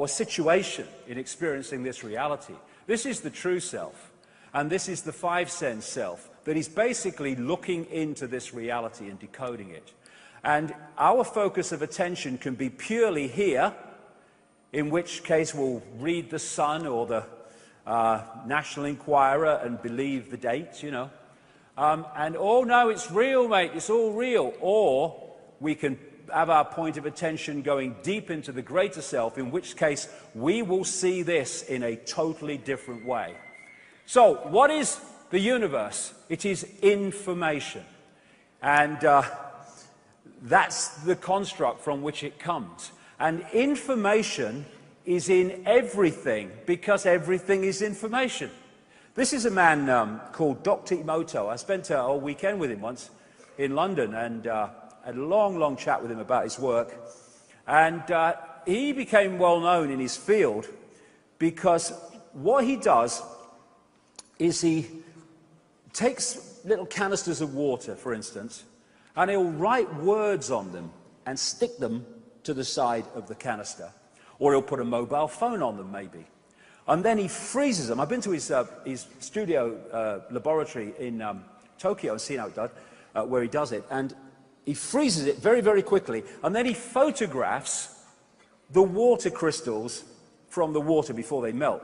S1: situation in experiencing this reality. This is the true self, and this is the five-sense self that is basically looking into this reality and decoding it. And our focus of attention can be purely here, in which case we'll read the Sun or the National Enquirer and believe the dates, and, oh no, it's real, mate, it's all real. Or we can have our point of attention going deep into the greater self, in which case we will see this in a totally different way. So, what is the universe? It is information. And that's the construct from which it comes. And information is in everything, because everything is information. This is a man called Dr. Emoto. I spent a whole weekend with him once in London and had a long, long chat with him about his work. And he became well known in his field because what he does is he takes little canisters of water, for instance, and he'll write words on them and stick them to the side of the canister. Or he'll put a mobile phone on them, maybe. And then he freezes them. I've been to his studio laboratory in Tokyo and seen how it does, where he does it. And he freezes it very, very quickly. And then he photographs the water crystals from the water before they melt.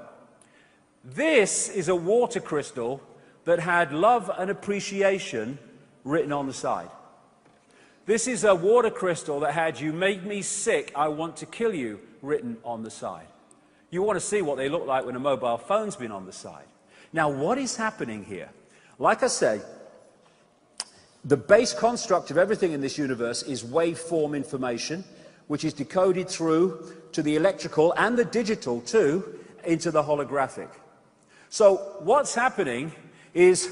S1: This is a water crystal that had love and appreciation written on the side. This is a water crystal that had "You make me sick, I want to kill you" written on the side. You want to see what they look like when a mobile phone's been on the side. Now, what is happening here? Like I say, the base construct of everything in this universe is waveform information, which is decoded through to the electrical and the digital too, into the holographic. So what's happening is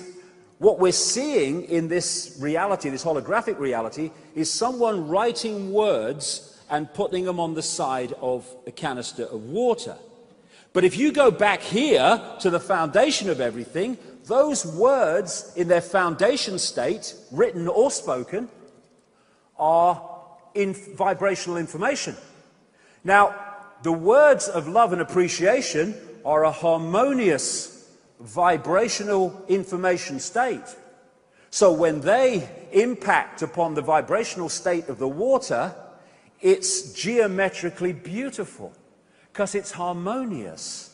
S1: what we're seeing in this reality, this holographic reality, is someone writing words and putting them on the side of a canister of water. But if you go back here to the foundation of everything, those words in their foundation state, written or spoken, are in vibrational information. Now, the words of love and appreciation are a harmonious vibrational information state. So when they impact upon the vibrational state of the water, it's geometrically beautiful because it's harmonious.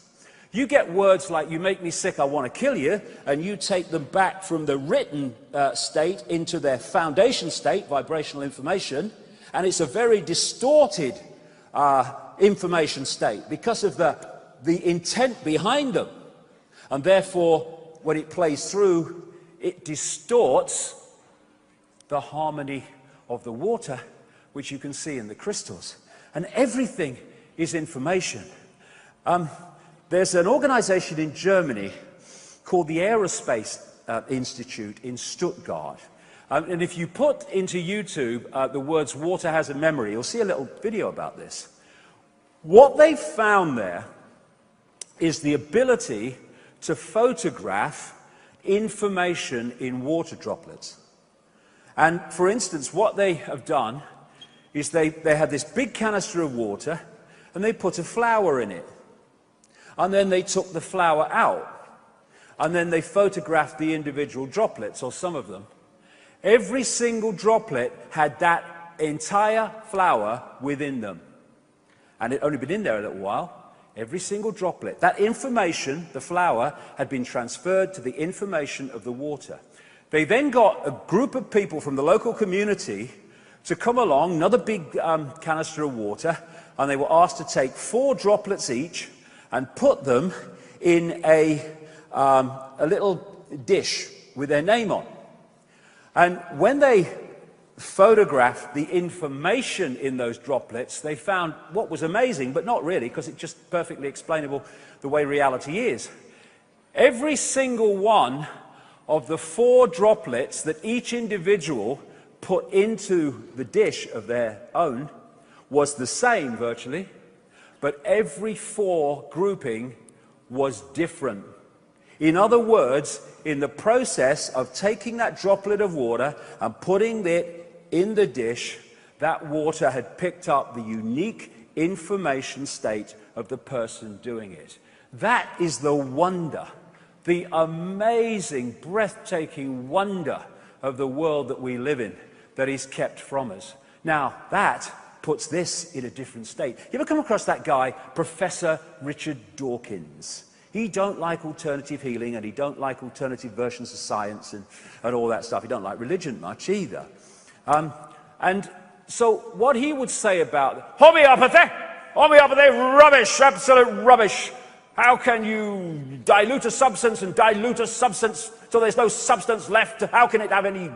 S1: You get words like "You make me sick, I want to kill you," and you take them back from the written state into their foundation state, vibrational information, and it's a very distorted information state because of the intent behind them. And therefore, when it plays through, it distorts the harmony of the water, which you can see in the crystals. And everything is information. There's an organization in Germany called the Aerospace Institute in Stuttgart. And if you put into YouTube the words "water has a memory," you'll see a little video about this. What they found there is the ability to photograph information in water droplets. And for instance, what they have done is they had this big canister of water and they put a flower in it. And then they took the flower out. And then they photographed the individual droplets, or some of them. Every single droplet had that entire flower within them. And it had only been in there a little while. Every single droplet. That information, the flower, had been transferred to the information of the water. They then got a group of people from the local community to come along, another big canister of water, and they were asked to take 4 droplets each and put them in a little dish with their name on. And when they photographed the information in those droplets, they found what was amazing, but not really, because it's just perfectly explainable the way reality is. Every single one of the 4 droplets that each individual put into the dish of their own was the same virtually, but every 4 grouping was different. In other words, in the process of taking that droplet of water and putting it in the dish, that water had picked up the unique information state of the person doing it. That is the wonder, the amazing, breathtaking wonder of the world that we live in, that is kept from us. Now, that puts this in a different state. You ever come across that guy, Professor Richard Dawkins? He don't like alternative healing, and he don't like alternative versions of science and all that stuff. He don't like religion much either. And so what he would say about homeopathy, rubbish, absolute rubbish. How can you dilute a substance and dilute a substance so there's no substance left? How can it have any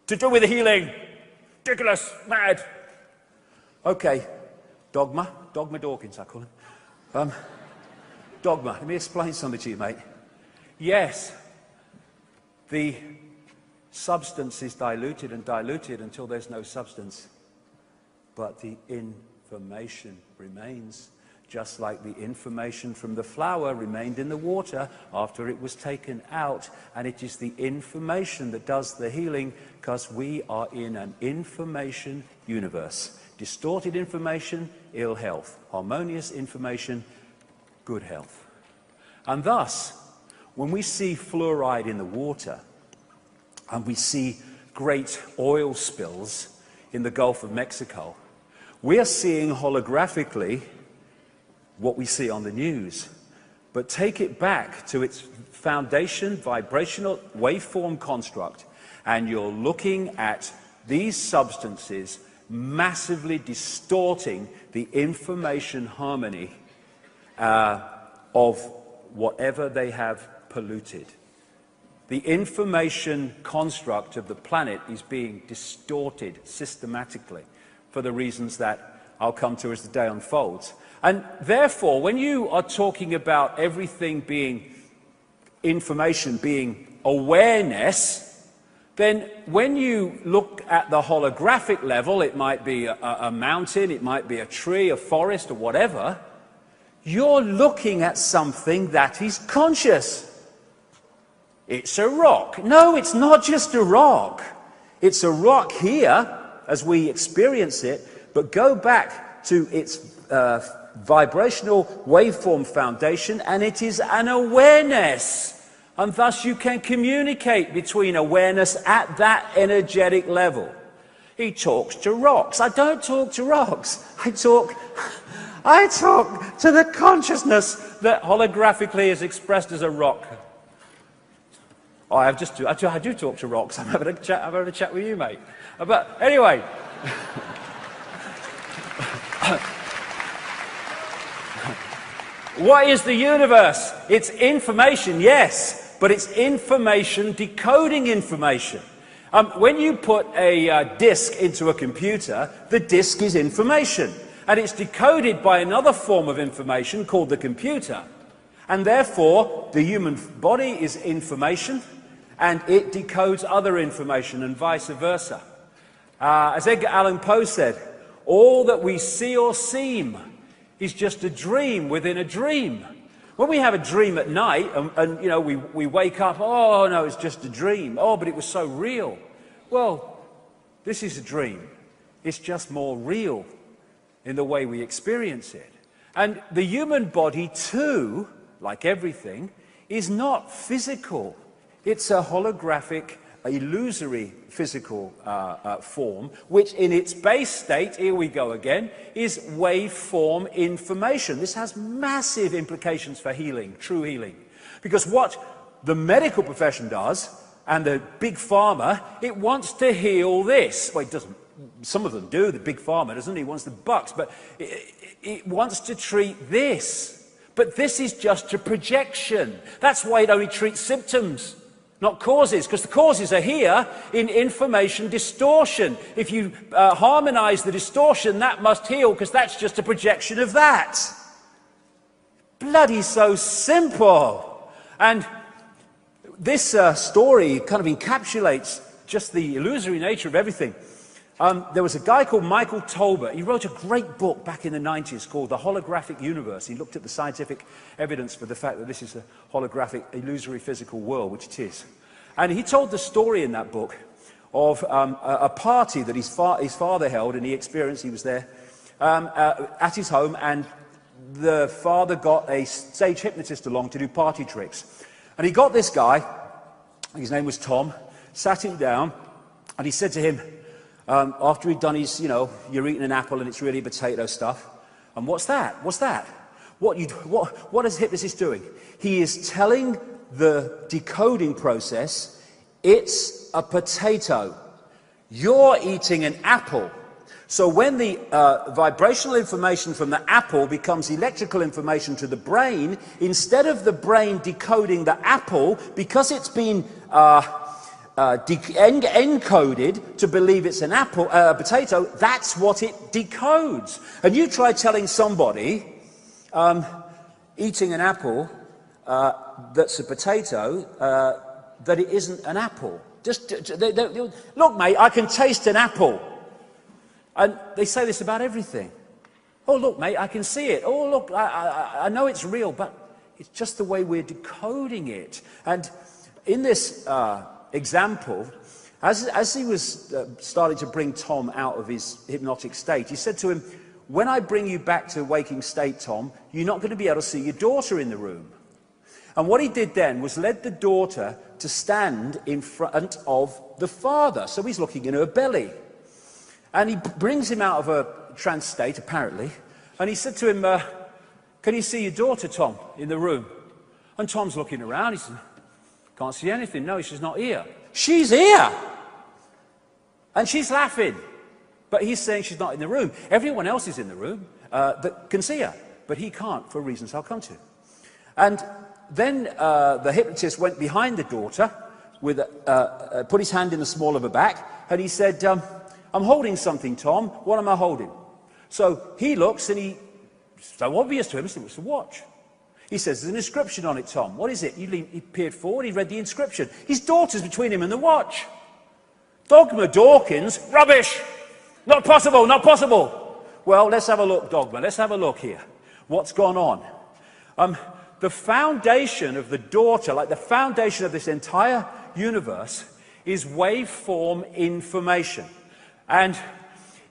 S1: to do with healing? Ridiculous, mad. Okay, Dogma Dawkins, I call him. Dogma, let me explain something to you, mate. Yes, the substance is diluted and diluted until there's no substance. But the information remains, just like the information from the flower remained in the water after it was taken out. And it is the information that does the healing, because we are in an information universe. Distorted information, ill health. Harmonious information, good health. And thus, when we see fluoride in the water, and we see great oil spills in the Gulf of Mexico, we are seeing holographically what we see on the news. But take it back to its foundation, vibrational waveform construct, and you're looking at these substances massively distorting the information harmony of whatever they have polluted. The information construct of the planet is being distorted systematically for the reasons that I'll come to as the day unfolds. And therefore, when you are talking about everything being information, being awareness, then when you look at the holographic level, it might be a mountain, it might be a tree, a forest, or whatever, you're looking at something that is conscious. It's a rock. No, it's not just a rock. It's a rock here, as we experience it, but go back to its vibrational waveform foundation, and it is an awareness. And thus you can communicate between awareness at that energetic level. He talks to rocks. I don't talk to rocks. I talk to the consciousness that holographically is expressed as a rock. Oh, I do talk to rocks. I'm having a chat with you, mate. But anyway, what is the universe? It's information, yes, but it's information decoding information. When you put a disk into a computer, the disk is information, and it's decoded by another form of information called the computer. And therefore, the human body is information, and it decodes other information and vice versa. As Edgar Allan Poe said, all that we see or seem is just a dream within a dream. When we have a dream at night and you know, we wake up, oh no, it's just a dream. Oh, but it was so real. Well, this is a dream. It's just more real in the way we experience it. And the human body too, like everything, is not physical. It's a holographic, illusory physical form, which in its base state, here we go again, is waveform information. This has massive implications for healing, true healing. Because what the medical profession does, and the big pharma, it wants to heal this. Well, it doesn't. Some of them do. The big pharma doesn't. He wants the bucks, but it wants to treat this. But this is just a projection. That's why it only treats symptoms, not causes, because the causes are here in information distortion. If you harmonize the distortion, that must heal, because that's just a projection of that. Bloody so simple. And this story kind of encapsulates just the illusory nature of everything. There was a guy called Michael Tolbert. He wrote a great book back in the 90s called The Holographic Universe. He looked at the scientific evidence for the fact that this is a holographic, illusory physical world, which it is. And he told the story in that book of a party that his father held, and he experienced, he was there, at his home, and the father got a stage hypnotist along to do party tricks. And he got this guy, his name was Tom, sat him down, and he said to him, after he'd done his, you know, you're eating an apple and it's really potato stuff. And what's that? What's that? What is the hypnotist doing? He is telling the decoding process, it's a potato. You're eating an apple. So when the vibrational information from the apple becomes electrical information to the brain, instead of the brain decoding the apple, because it's been encoded to believe it's an apple, potato, that's what it decodes. And you try telling somebody eating an apple that's a potato that it isn't an apple. Look, mate, I can taste an apple. And they say this about everything. Oh, look, mate, I can see it. Oh, look, I know it's real, but it's just the way we're decoding it. And in this example, as he was starting to bring Tom out of his hypnotic state, he said to him, when I bring you back to waking state, Tom, you're not going to be able to see your daughter in the room. And what he did then was led the daughter to stand in front of the father. So he's looking in her belly. And he brings him out of a trance state, apparently, and he said to him, can you see your daughter, Tom, in the room? And Tom's looking around, he said, can't see anything. No, she's not here. She's here! And she's laughing. But he's saying she's not in the room. Everyone else is in the room that can see her, but he can't, for reasons I'll come to. And then the hypnotist went behind the daughter, with put his hand in the small of her back, and he said, I'm holding something, Tom. What am I holding? So he looks, and it's so obvious to him, it's a watch. He says, there's an inscription on it, Tom. What is it? He peered forward, he read the inscription. His daughter's between him and the watch. Dogma Dawkins, rubbish! Not possible, not possible! Well, let's have a look, Dogma. Let's have a look here. What's gone on? The foundation of the daughter, like the foundation of this entire universe, is waveform information. And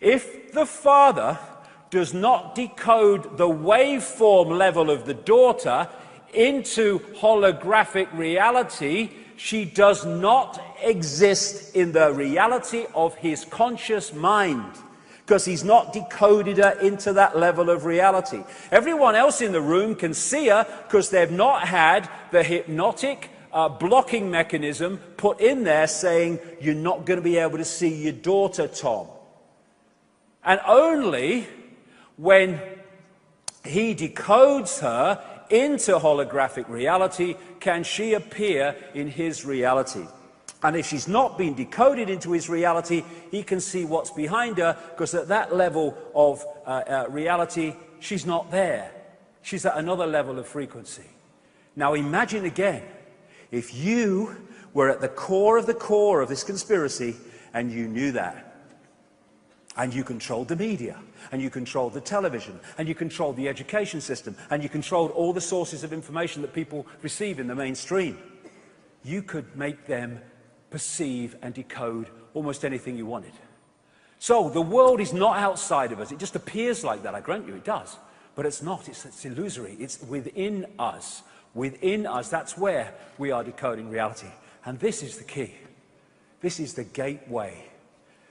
S1: if the father does not decode the waveform level of the daughter into holographic reality, she does not exist in the reality of his conscious mind, because he's not decoded her into that level of reality. Everyone else in the room can see her because they've not had the hypnotic blocking mechanism put in there saying, you're not going to be able to see your daughter, Tom. And only when he decodes her into holographic reality can she appear in his reality. And if she's not been decoded into his reality, he can see what's behind her, because at that level of reality, she's not there. She's at another level of frequency. Now imagine again, If you were at the core of this conspiracy, and you knew that, and you controlled the media, and you controlled the television, and you controlled the education system, and you controlled all the sources of information that people receive in the mainstream, you could make them perceive and decode almost anything you wanted. So the world is not outside of us. It just appears like that. I grant you it does. But it's not. It's illusory. It's within us. Within us, that's where we are decoding reality. And this is the key. This is the gateway.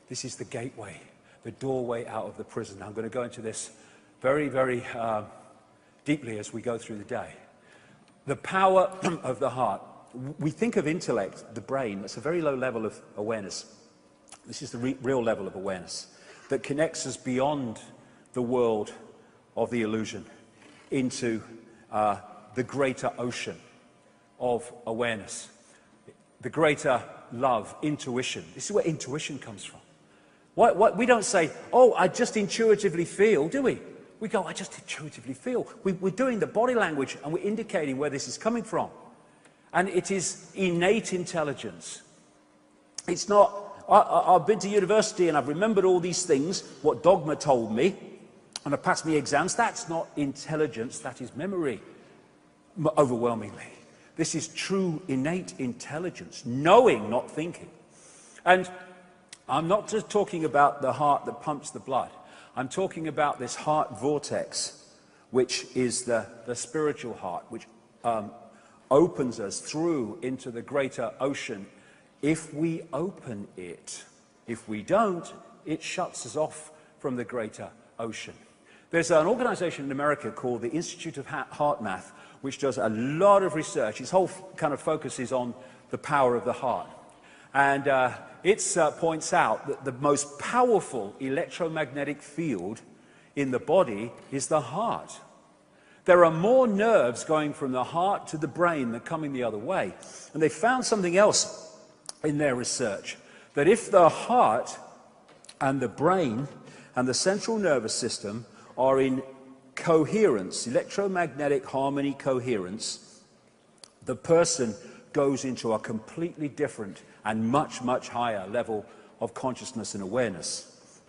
S1: This is the gateway, the doorway out of the prison. I'm going to go into this very, very deeply as we go through the day. The power of the heart. We think of intellect, the brain, that's a very low level of awareness. This is the real level of awareness that connects us beyond the world of the illusion into the greater ocean of awareness, the greater love, intuition. This is where intuition comes from. We don't say, oh, I just intuitively feel, do we? We go, I just intuitively feel. We're doing the body language and we're indicating where this is coming from. And it is innate intelligence. It's not, I've been to university and I've remembered all these things, what dogma told me, and I've passed my exams. That's not intelligence, that is memory, overwhelmingly. This is true innate intelligence, knowing, not thinking. And I'm not just talking about the heart that pumps the blood. I'm talking about this heart vortex, which is the spiritual heart, which opens us through into the greater ocean if we open it. If we don't, it shuts us off from the greater ocean. There's an organization in America called the Institute of Heart Math, which does a lot of research. Its whole kind of focus is on the power of the heart. And it points out that the most powerful electromagnetic field in the body is the heart. There are more nerves going from the heart to the brain than coming the other way. And they found something else in their research, that if the heart and the brain and the central nervous system are in coherence, electromagnetic harmony coherence, the person goes into a completely different and much, much higher level of consciousness and awareness.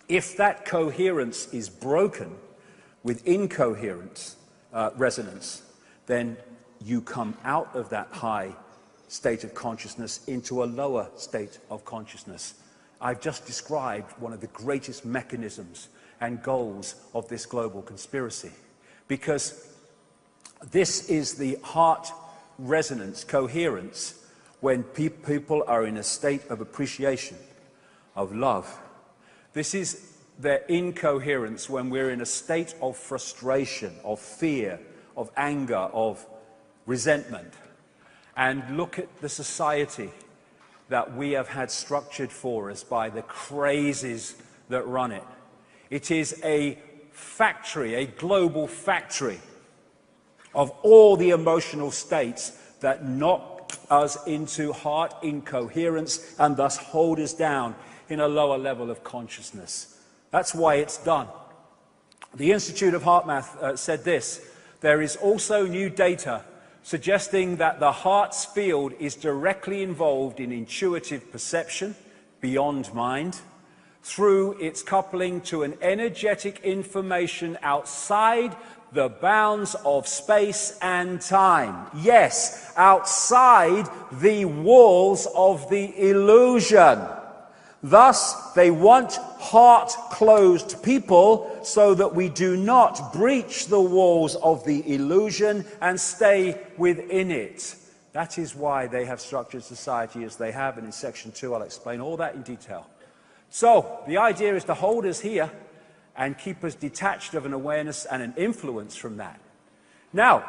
S1: If that coherence is broken with incoherent resonance, then you come out of that high state of consciousness into a lower state of consciousness. I've just described one of the greatest mechanisms and goals of this global conspiracy, because this is the heart resonance, coherence, when people are in a state of appreciation, of love. This is their incoherence when we're in a state of frustration, of fear, of anger, of resentment. And look at the society that we have had structured for us by the crazes that run it. It is a factory, a global factory of all the emotional states that knock us into heart incoherence and thus hold us down in a lower level of consciousness. That's why it's done. The Institute of Heart Math said this: there is also new data suggesting that the heart's field is directly involved in intuitive perception beyond mind through its coupling to an energetic information outside the bounds of space and time. Yes, outside the walls of the illusion. Thus, they want heart-closed people so that we do not breach the walls of the illusion and stay within it. That is why they have structured society as they have, and in section 2 I'll explain all that in detail. So, the idea is to hold us here and keep us detached of an awareness and an influence from that. Now,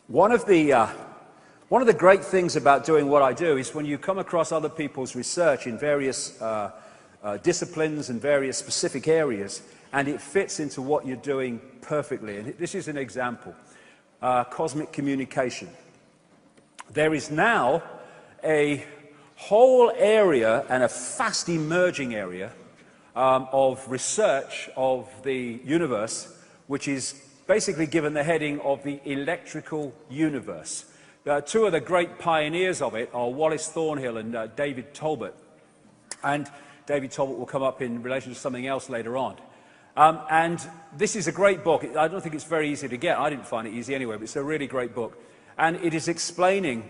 S1: one of the great things about doing what I do is when you come across other people's research in various disciplines and various specific areas, and it fits into what you're doing perfectly. And this is an example. Cosmic communication. There is now a whole area, and a fast emerging area, of research of the universe, which is basically given the heading of the electrical universe. Two of the great pioneers of it are Wallace Thornhill and David Talbot. And David Talbot will come up in relation to something else later on. And this is a great book. I don't think it's very easy to get. I didn't find it easy anyway, but it's a really great book. And it is explaining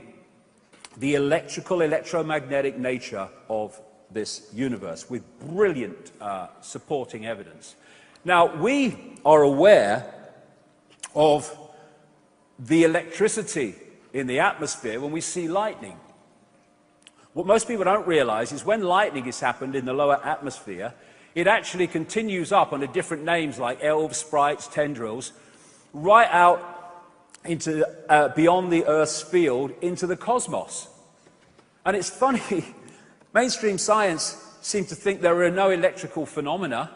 S1: the electromagnetic nature of this universe with brilliant supporting evidence. Now, we are aware of the electricity in the atmosphere when we see lightning. What most people don't realize is when lightning has happened in the lower atmosphere, it actually continues up under different names like elves, sprites, tendrils, right out into beyond the Earth's field into the cosmos. And it's funny, mainstream science seems to think there are no electrical phenomena,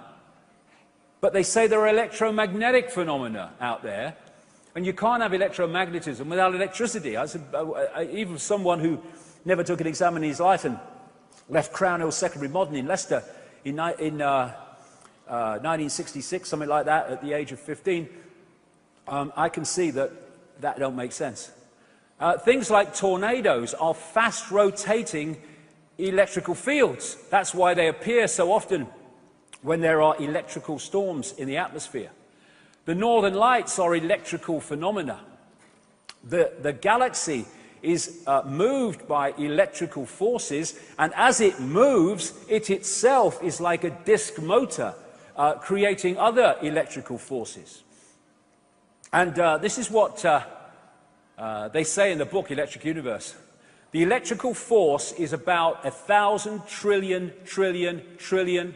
S1: but they say there are electromagnetic phenomena out there, and you can't have electromagnetism without electricity. Even someone who never took an exam in his life and left Crown Hill Secondary Modern in Leicester in 1966, something like that, at the age of 15, I can see that don't make sense. Things like tornadoes are fast-rotating electrical fields. That's why they appear so often when there are electrical storms in the atmosphere. The northern lights are electrical phenomena. The galaxy is moved by electrical forces, and as it moves, it itself is like a disk motor, creating other electrical forces. And this is what they say in the book, Electric Universe. The electrical force is about 1,000 trillion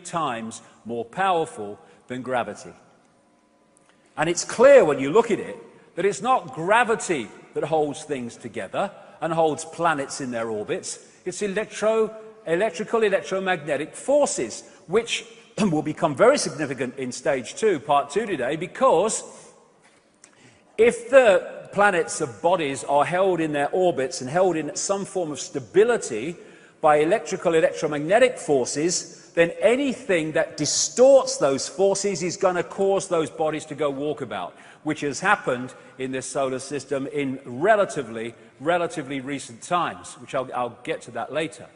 S1: times more powerful than gravity. And it's clear when you look at it that it's not gravity that holds things together and holds planets in their orbits. It's electromagnetic forces, which will become very significant in stage 2, part 2 today, because if the planets of bodies are held in their orbits and held in some form of stability by electromagnetic forces, then anything that distorts those forces is going to cause those bodies to go walkabout, which has happened in this solar system in relatively recent times, which I'll get to that later.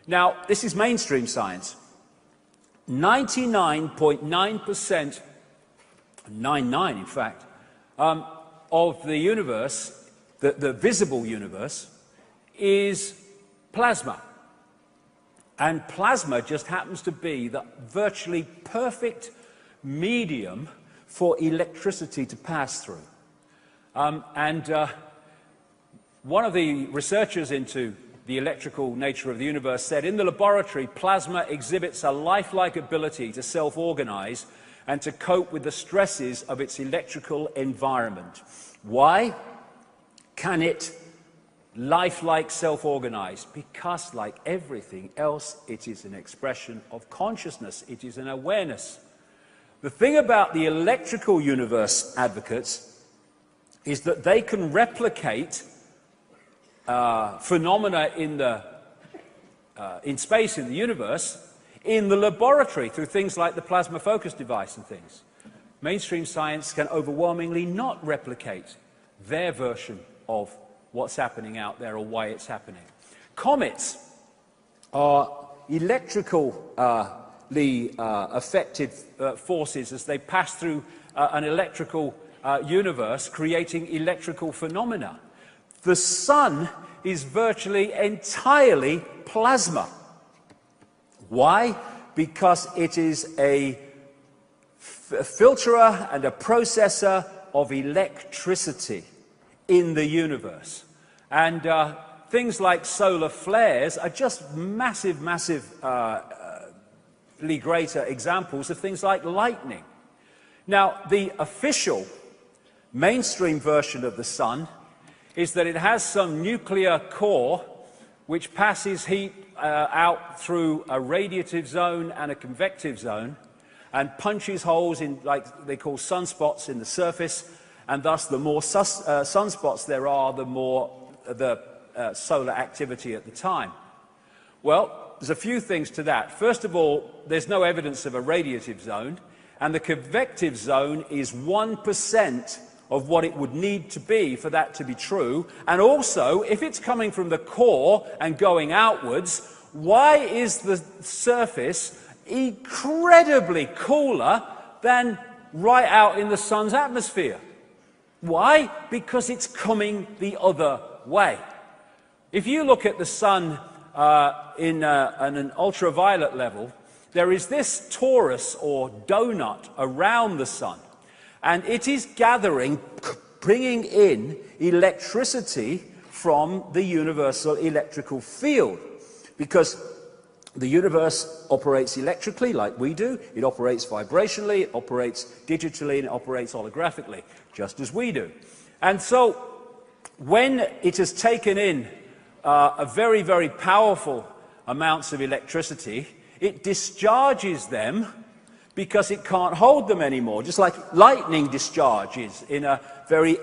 S1: Now, this is mainstream science. 99.9%, 99 in fact, of the universe, the visible universe, is plasma. And plasma just happens to be the virtually perfect medium for electricity to pass through. One of the researchers into the electrical nature of the universe said, in the laboratory, plasma exhibits a lifelike ability to self-organize and to cope with the stresses of its electrical environment. Why can it lifelike self-organize? Because, like everything else, it is an expression of consciousness. It is an awareness. The thing about the electrical universe advocates is that they can replicate phenomena in space, in the universe, in the laboratory through things like the plasma focus device and things. Mainstream science can overwhelmingly not replicate their version of what's happening out there or why it's happening. Comets are electrically affected forces as they pass through an electrical universe, creating electrical phenomena. The sun is virtually entirely plasma. Why? Because it is a filterer and a processor of electricity in the universe. And things like solar flares are just massively greater examples of things like lightning. Now, the official mainstream version of the sun is that it has some nuclear core which passes heat out through a radiative zone and a convective zone and punches holes in, like they call sunspots, in the surface, and thus the more sunspots there are, the more the solar activity at the time. Well, there's a few things to that. First of all, there's no evidence of a radiative zone, and the convective zone is 1% of what it would need to be for that to be true? And also, if it's coming from the core and going outwards, why is the surface incredibly cooler than right out in the sun's atmosphere? Why? Because it's coming the other way. If you look at the sun in an ultraviolet level, there is this torus or donut around the sun, and it is gathering, bringing in electricity from the universal electrical field, because the universe operates electrically like we do, it operates vibrationally, it operates digitally, and it operates holographically, just as we do. And so, when it has taken in a very, very powerful amounts of electricity, it discharges them because it can't hold them anymore, just like lightning discharges in a very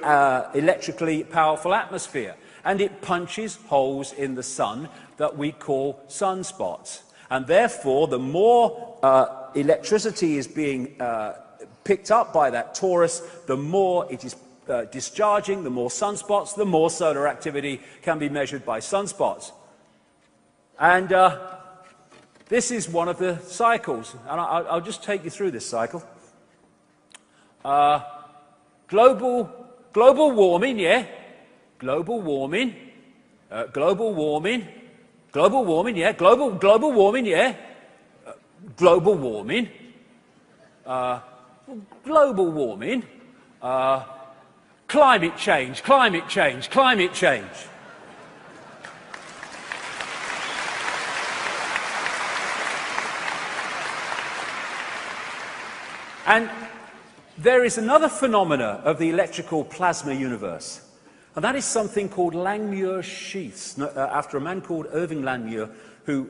S1: electrically powerful atmosphere. And it punches holes in the sun that we call sunspots. And therefore, the more electricity is being picked up by that torus, the more it is discharging, the more sunspots, the more solar activity can be measured by sunspots. And this is one of the cycles, and I'll just take you through this cycle. Global warming, yeah. Global warming, global warming, global warming, yeah. Global warming, yeah. Global warming, global warming. Climate change, climate change, climate change. And there is another phenomena of the electrical plasma universe, and that is something called Langmuir sheaths, after a man called Irving Langmuir, who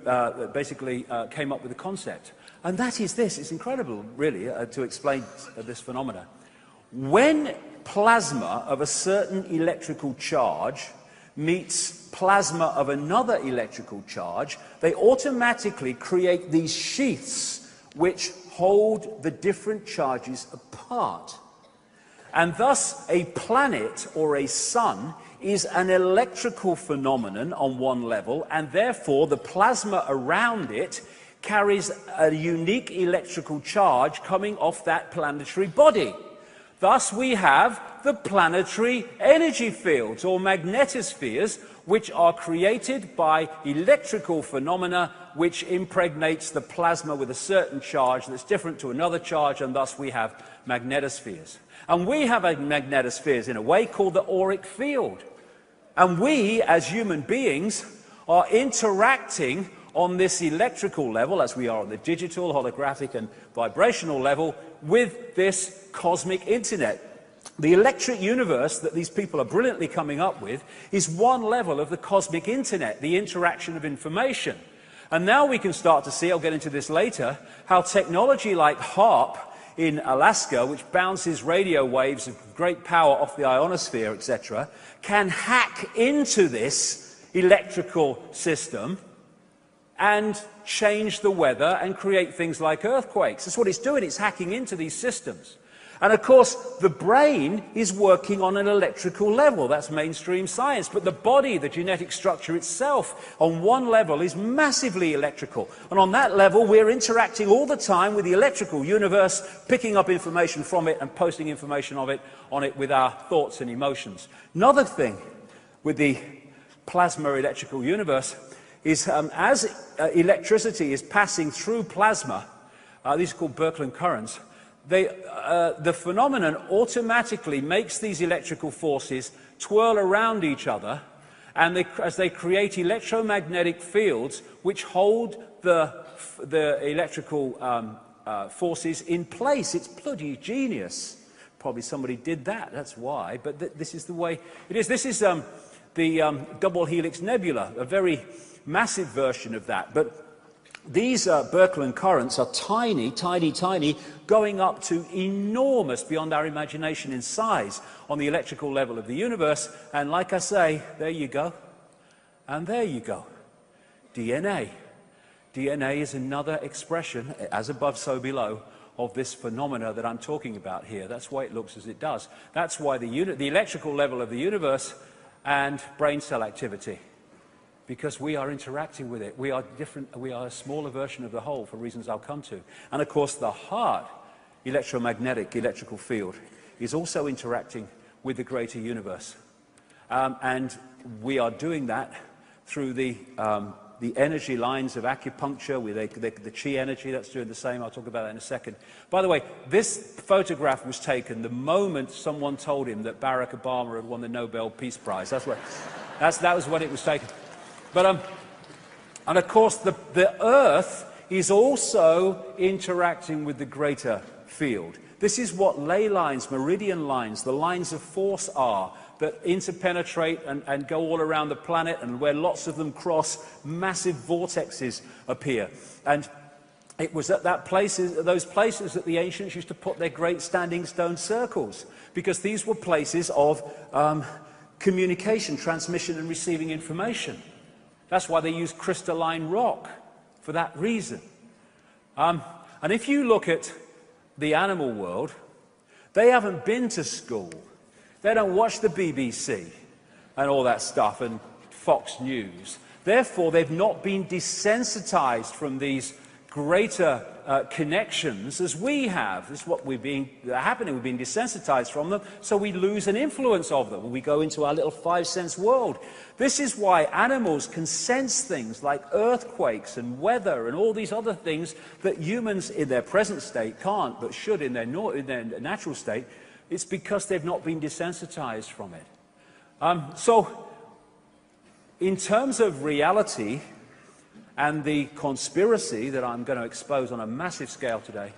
S1: basically came up with the concept. And that is this. It's incredible, really, to explain this phenomena. When plasma of a certain electrical charge meets plasma of another electrical charge, they automatically create these sheaths which hold the different charges apart. And thus, a planet or a sun is an electrical phenomenon on one level, and therefore the plasma around it carries a unique electrical charge coming off that planetary body. Thus, we have the planetary energy fields, or magnetospheres, which are created by electrical phenomena which impregnates the plasma with a certain charge that's different to another charge, and thus we have magnetospheres. And we have magnetospheres in a way called the auric field. And we, as human beings, are interacting on this electrical level, as we are on the digital, holographic, and vibrational level, with this cosmic internet. The electric universe that these people are brilliantly coming up with is one level of the cosmic internet, the interaction of information. And now we can start to see, I'll get into this later, how technology like HAARP in Alaska, which bounces radio waves of great power off the ionosphere, etc., can hack into this electrical system and change the weather and create things like earthquakes. That's what it's doing. It's hacking into these systems. And of course, the brain is working on an electrical level. That's mainstream science. But the body, the genetic structure itself, on one level is massively electrical. And on that level, we're interacting all the time with the electrical universe, picking up information from it and posting information on it with our thoughts and emotions. Another thing with the plasma electrical universe is as electricity is passing through plasma, these are called Birkeland currents, the phenomenon automatically makes these electrical forces twirl around each other, and as they create electromagnetic fields which hold the electrical forces in place. It's bloody genius. Probably somebody did that, that's why, but this is the way it is. This is the double helix nebula, a very massive version of that. But these Birkeland currents are tiny, tiny, tiny, going up to enormous, beyond our imagination in size, on the electrical level of the universe. And like I say, there you go. And there you go. DNA. DNA is another expression, as above, so below, of this phenomena that I'm talking about here. That's why it looks as it does. That's why the electrical level of the universe and brain cell activity, because we are interacting with it. We are different. We are a smaller version of the whole for reasons I'll come to. And of course, the heart electromagnetic electrical field is also interacting with the greater universe. And we are doing that through the energy lines of acupuncture, with the chi energy, that's doing the same. I'll talk about that in a second. By the way, this photograph was taken the moment someone told him that Barack Obama had won the Nobel Peace Prize. That was when it was taken. But, and of course, the Earth is also interacting with the greater field. This is what ley lines, meridian lines, the lines of force are that interpenetrate and go all around the planet, and where lots of them cross, massive vortexes appear. And it was at those places that the ancients used to put their great standing stone circles, because these were places of communication, transmission and receiving information. That's why they used crystalline rock, for that reason. And if you look at the animal world, they haven't been to school. They don't watch the BBC and all that stuff and Fox News. Therefore, they've not been desensitized from these greater connections as we have. This is what we've been happening. We've been desensitized from them, so we lose an influence of them when we go into our little five-sense world. This is why animals can sense things like earthquakes and weather and all these other things that humans in their present state can't, but should in their natural state. It's because they've not been desensitized from it. So, in terms of reality and the conspiracy that I'm going to expose on a massive scale today,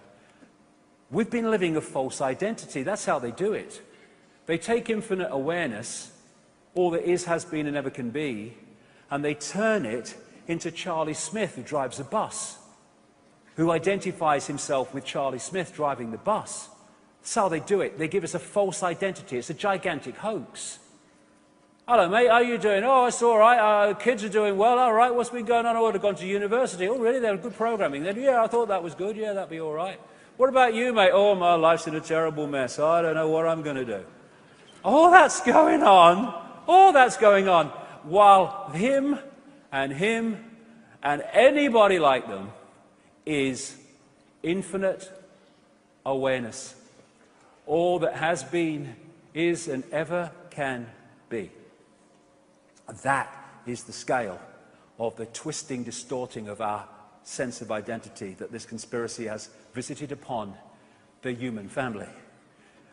S1: we've been living a false identity. That's how they do it. They take infinite awareness, all that is, has been, and ever can be, and they turn it into Charlie Smith, who drives a bus, who identifies himself with Charlie Smith driving the bus. That's how they do it. They give us a false identity. It's a gigantic hoax. Hello, mate, how are you doing? Oh, it's all right. Kids are doing well. All right, what's been going on? Oh, they've gone to university. Oh, really? They're good programming. Then, yeah, I thought that was good. Yeah, that'd be all right. What about you, mate? Oh, my life's in a terrible mess. I don't know what I'm going to do. All that's going on. All that's going on. While him and anybody like them is infinite awareness. All that has been, is, and ever can be. That is the scale of the twisting, distorting of our sense of identity that this conspiracy has visited upon the human family.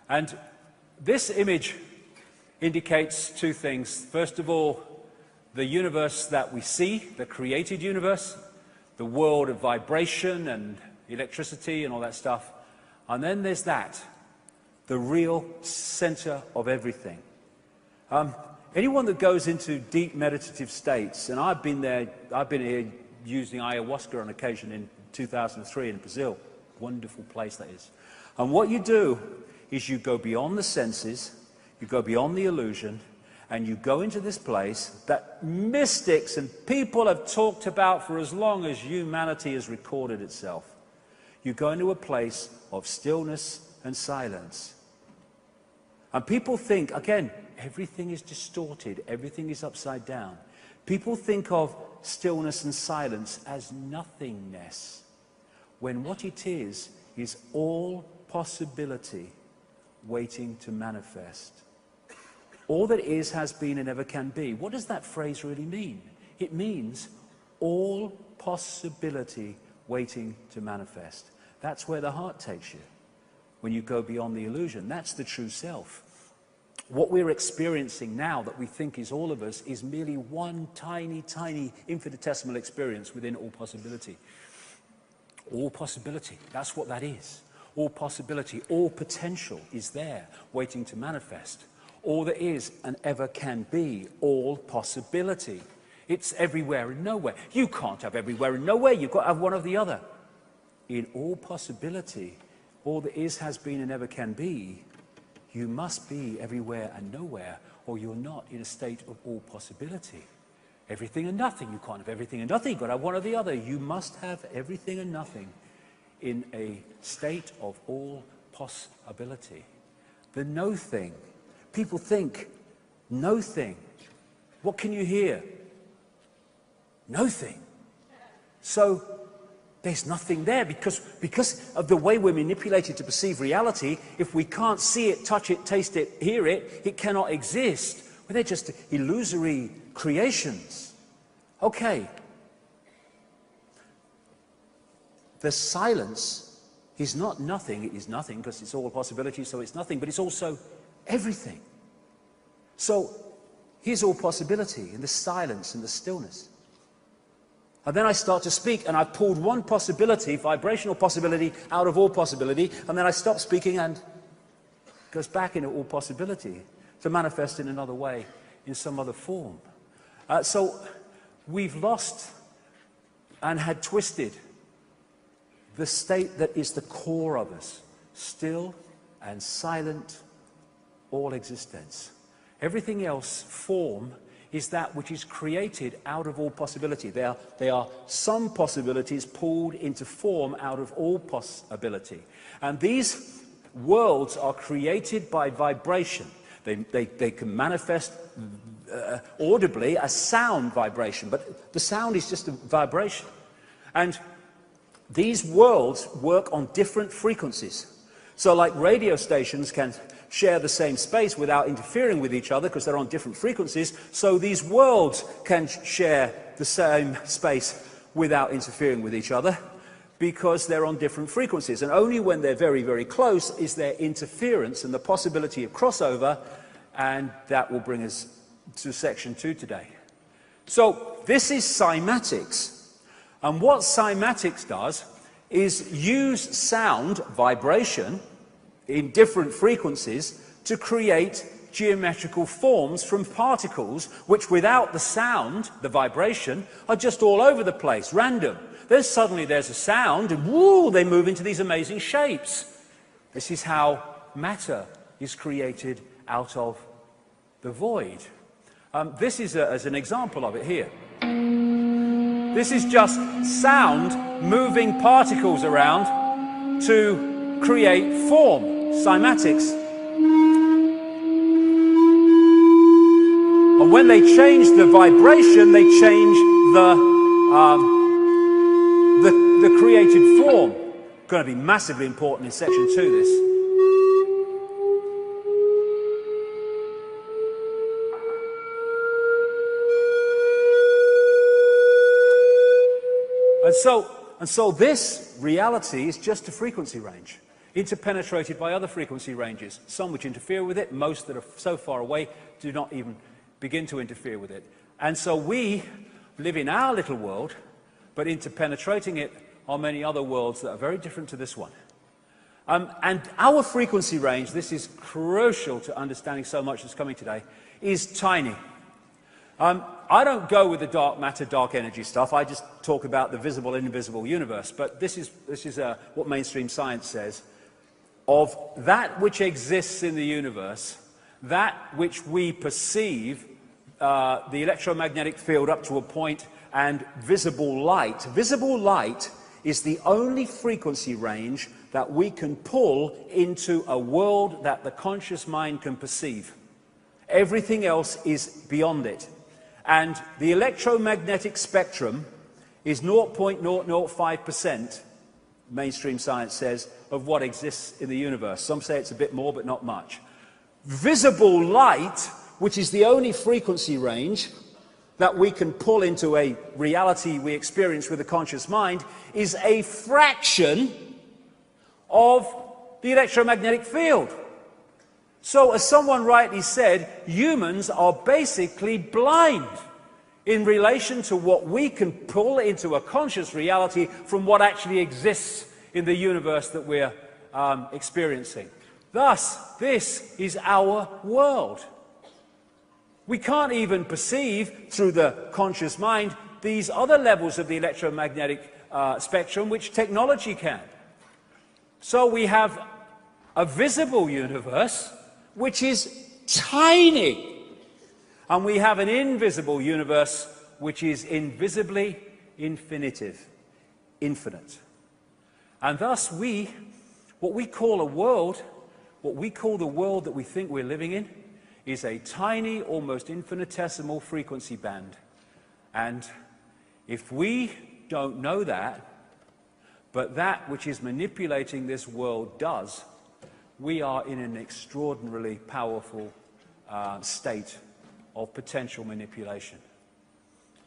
S1: And this image indicates two things. First of all, the universe that we see, the created universe, the world of vibration and electricity and all that stuff. And then there's that, the real center of everything. Anyone that goes into deep meditative states, and I've been here using ayahuasca on occasion in 2003 in Brazil. Wonderful place that is. And what you do is you go beyond the senses, you go beyond the illusion, and you go into this place that mystics and people have talked about for as long as humanity has recorded itself. You go into a place of stillness and silence. And people think, again, everything is distorted, everything is upside down. People think of stillness and silence as nothingness, when what it is all possibility waiting to manifest. All that is, has been, and ever can be. What does that phrase really mean? It means all possibility waiting to manifest. That's where the heart takes you, when you go beyond the illusion. That's the true self. What we're experiencing now that we think is all of us is merely one tiny, tiny infinitesimal experience within all possibility. All possibility, that's what that is. All possibility, all potential is there, waiting to manifest. All that is and ever can be, all possibility. It's everywhere and nowhere. You can't have everywhere and nowhere, you've got to have one or the other. In all possibility, all that is, has been, and ever can be, you must be everywhere and nowhere, or you're not in a state of all possibility. Everything and nothing. You can't have everything and nothing. You've got to have one or the other. You must have everything and nothing in a state of all possibility. The no thing. People think, no thing. What can you hear? No thing. So there's nothing there because of the way we're manipulated to perceive reality. If we can't see it, touch it, taste it, hear it, it cannot exist. Well, they're just illusory creations. Okay. The silence is not nothing. It is nothing because it's all possibility, so it's nothing, but it's also everything. So here's all possibility in the silence and the stillness. And then I start to speak, and I've pulled one possibility, vibrational possibility, out of all possibility, and then I stop speaking and it goes back into all possibility to manifest in another way, in some other form. So we've lost and had twisted the state that is the core of us, still and silent, all existence. Everything else, form, is that which is created out of all possibility. There are some possibilities pulled into form out of all possibility. And these worlds are created by vibration. They can manifest audibly as sound vibration, but the sound is just a vibration. And these worlds work on different frequencies. So like radio stations can share the same space without interfering with each other because they're on different frequencies, so these worlds can share the same space without interfering with each other because they're on different frequencies. And only when they're very, very close is there interference and the possibility of crossover, and that will bring us to section 2 today. So this is cymatics. And what cymatics does is use sound, vibration, in different frequencies to create geometrical forms from particles which without the sound, the vibration, are just all over the place, random. Then suddenly there's a sound and woo, they move into these amazing shapes. This is how matter is created out of the void. This is as an example of it here. This is just sound moving particles around to create form, cymatics. And when they change the vibration, they change the created form. Going to be massively important in section 2, this. And so this reality is just a frequency range, interpenetrated by other frequency ranges, some which interfere with it, most that are so far away do not even begin to interfere with it. And so we live in our little world, but interpenetrating it are many other worlds that are very different to this one. And our frequency range, this is crucial to understanding so much that's coming today, is tiny. I don't go with the dark matter, dark energy stuff. I just talk about the visible and invisible universe. But this is what mainstream science says. Of that which exists in the universe, that which we perceive, the electromagnetic field up to a point, and visible light. Visible light is the only frequency range that we can pull into a world that the conscious mind can perceive. Everything else is beyond it. And the electromagnetic spectrum is 0.005%, mainstream science says, of what exists in the universe. Some say it's a bit more, but not much. Visible light, which is the only frequency range that we can pull into a reality we experience with the conscious mind, is a fraction of the electromagnetic field. So, as someone rightly said, humans are basically blind in relation to what we can pull into a conscious reality from what actually exists in the universe that we're experiencing. Thus, this is our world. We can't even perceive through the conscious mind these other levels of the electromagnetic spectrum which technology can. So we have a visible universe which is tiny. And we have an invisible universe which is invisibly infinitive, infinite. And thus what we call a world, what we call the world that we think we're living in, is a tiny, almost infinitesimal frequency band. And if we don't know that, but that which is manipulating this world does, we are in an extraordinarily powerful state of potential manipulation.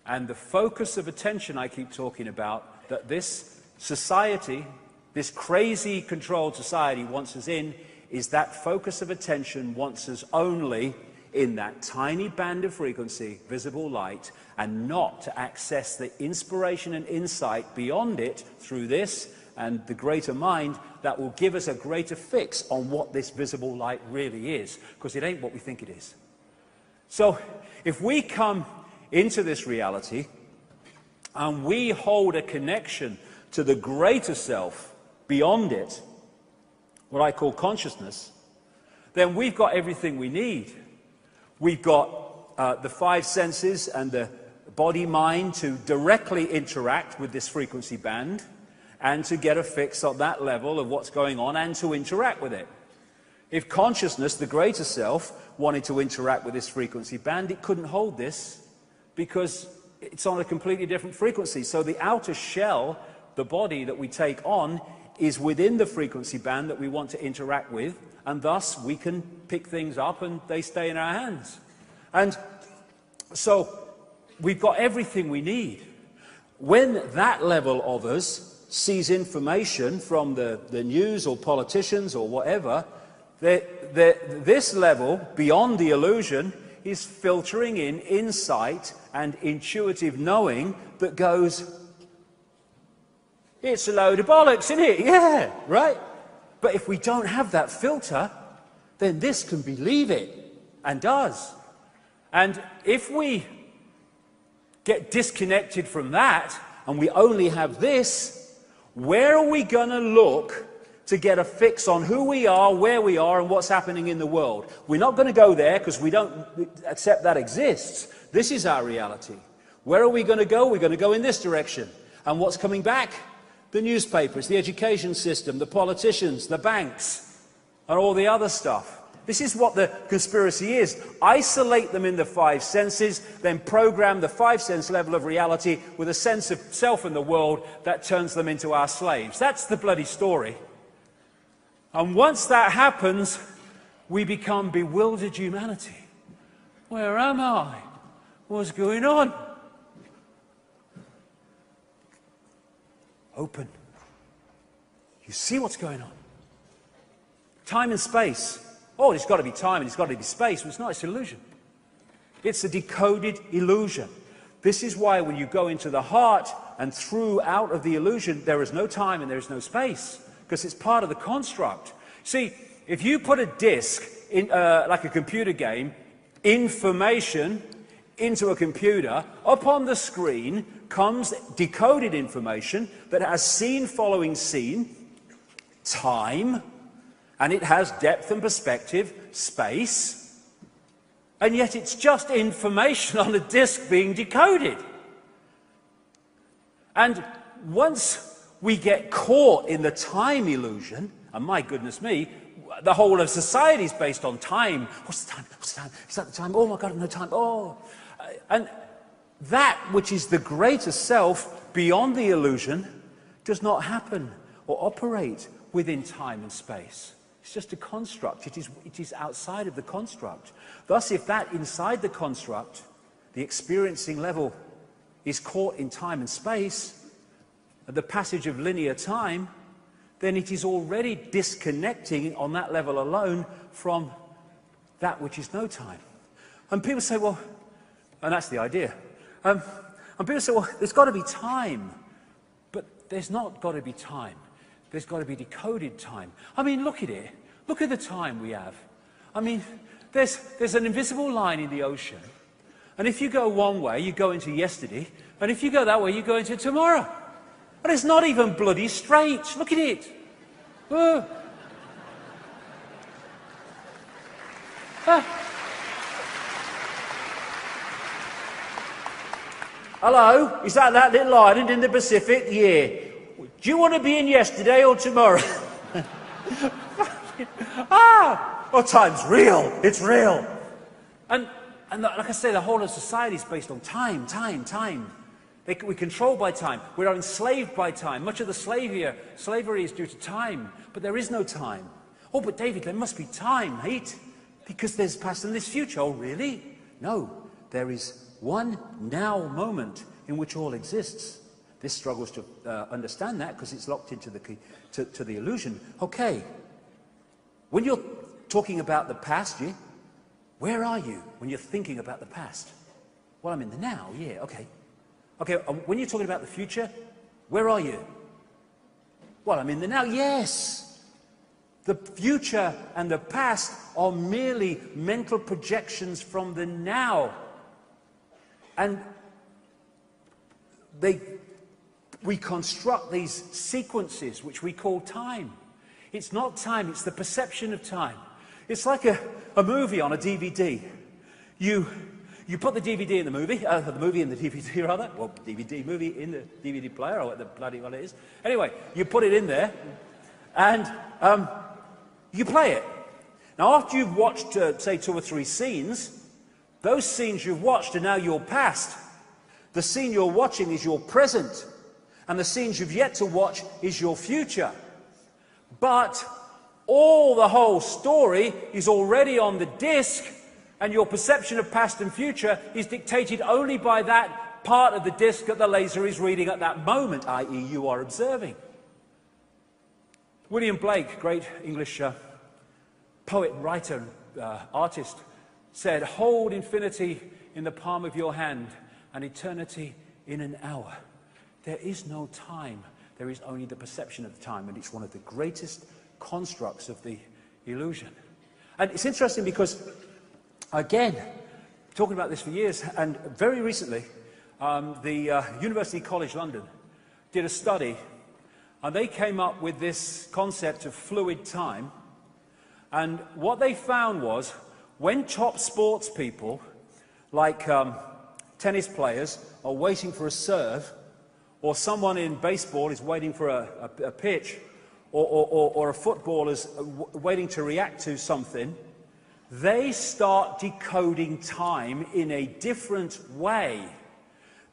S1: And the focus of attention I keep talking about, that this society, this crazy controlled society wants us in, is that focus of attention wants us only in that tiny band of frequency, visible light, and not to access the inspiration and insight beyond it through this and the greater mind that will give us a greater fix on what this visible light really is, because it ain't what we think it is. So if we come into this reality and we hold a connection to the greater self beyond it, what I call consciousness, then we've got everything we need. We've got the five senses and the body-mind to directly interact with this frequency band and to get a fix on that level of what's going on and to interact with it. If consciousness, the greater self, wanted to interact with this frequency band, it couldn't hold this because it's on a completely different frequency. So the outer shell, the body that we take on, is within the frequency band that we want to interact with, and thus we can pick things up and they stay in our hands. And so we've got everything we need. When that level of us sees information from the news or politicians or whatever, this level, beyond the illusion, is filtering in insight and intuitive knowing that goes, it's a load of bollocks, isn't it? Yeah, right? But if we don't have that filter, then this can believe it, and does. And if we get disconnected from that, and we only have this, where are we going to look to get a fix on who we are, where we are, and what's happening in the world? We're not going to go there because we don't accept that exists. This is our reality. Where are we going to go? We're going to go in this direction. And what's coming back? The newspapers, the education system, the politicians, the banks, and all the other stuff. This is what the conspiracy is. Isolate them in the five senses, then program the five-sense level of reality with a sense of self in the world that turns them into our slaves. That's the bloody story. And once that happens, we become bewildered humanity. Where am I? What's going on? Open. You see what's going on. Time and space. Oh, it's got to be time and it's got to be space. Well, it's not, it's an illusion. It's a decoded illusion. This is why when you go into the heart and through out of the illusion, there is no time and there is no space, because it's part of the construct. See, if you put a disk, in, like a computer game, information into a computer, upon the screen comes decoded information that has scene following scene, time, and it has depth and perspective, space, and yet it's just information on a disk being decoded. And once we get caught in the time illusion, and my goodness me, the whole of society is based on time. What's the time? What's the time? Is that the time? Oh my God, no time. Oh. And that which is the greater self beyond the illusion does not happen or operate within time and space. It's just a construct. It is outside of the construct. Thus, if that inside the construct, the experiencing level, is caught in time and space, at the passage of linear time, then it is already disconnecting on that level alone from that which is no time. And people say, well, and that's the idea. And people say, well, there's got to be time. But there's not got to be time. There's got to be decoded time. I mean, look at it. Look at the time we have. I mean, there's an invisible line in the ocean. And if you go one way, you go into yesterday. And if you go that way, you go into tomorrow. But it's not even bloody straight. Look at it. Oh. Hello? Is that little island in the Pacific? Yeah. Do you want to be in yesterday or tomorrow? Time's real. It's real. And like I say, the whole of society is based on time. We're controlled by time. We're enslaved by time. Much of the slavery is due to time. But there is no time. Oh, but David, there must be time, mate. Because there's past and there's future. Oh, really? No. There is one now moment in which all exists. This struggles to understand that because it's locked into the illusion. Okay. When you're talking about the past, where are you when you're thinking about the past? Well, I'm in the now, yeah, okay. Okay, when you're talking about the future, where are you? Well, I'm in the now, yes. The future and the past are merely mental projections from the now. And we construct these sequences which we call time. It's not time, it's the perception of time. It's like a movie on a DVD. You put the DVD in the movie in the DVD rather, well, DVD movie in the DVD player, or what the bloody well it is. Anyway, you put it in there, and you play it. Now, after you've watched, say, 2 or 3 scenes, those scenes you've watched are now your past. The scene you're watching is your present, and the scenes you've yet to watch is your future. But the whole story is already on the disc, and your perception of past and future is dictated only by that part of the disc that the laser is reading at that moment, i.e. you are observing. William Blake, great English poet, writer, artist, said, "Hold infinity in the palm of your hand and eternity in an hour." There is no time. There is only the perception of time, and it's one of the greatest constructs of the illusion. And it's interesting because, again, talking about this for years, and very recently, the University College London did a study, and they came up with this concept of fluid time. And what they found was, when top sports people, like tennis players, are waiting for a serve, or someone in baseball is waiting for a pitch, or a footballer's waiting to react to something, they start decoding time in a different way.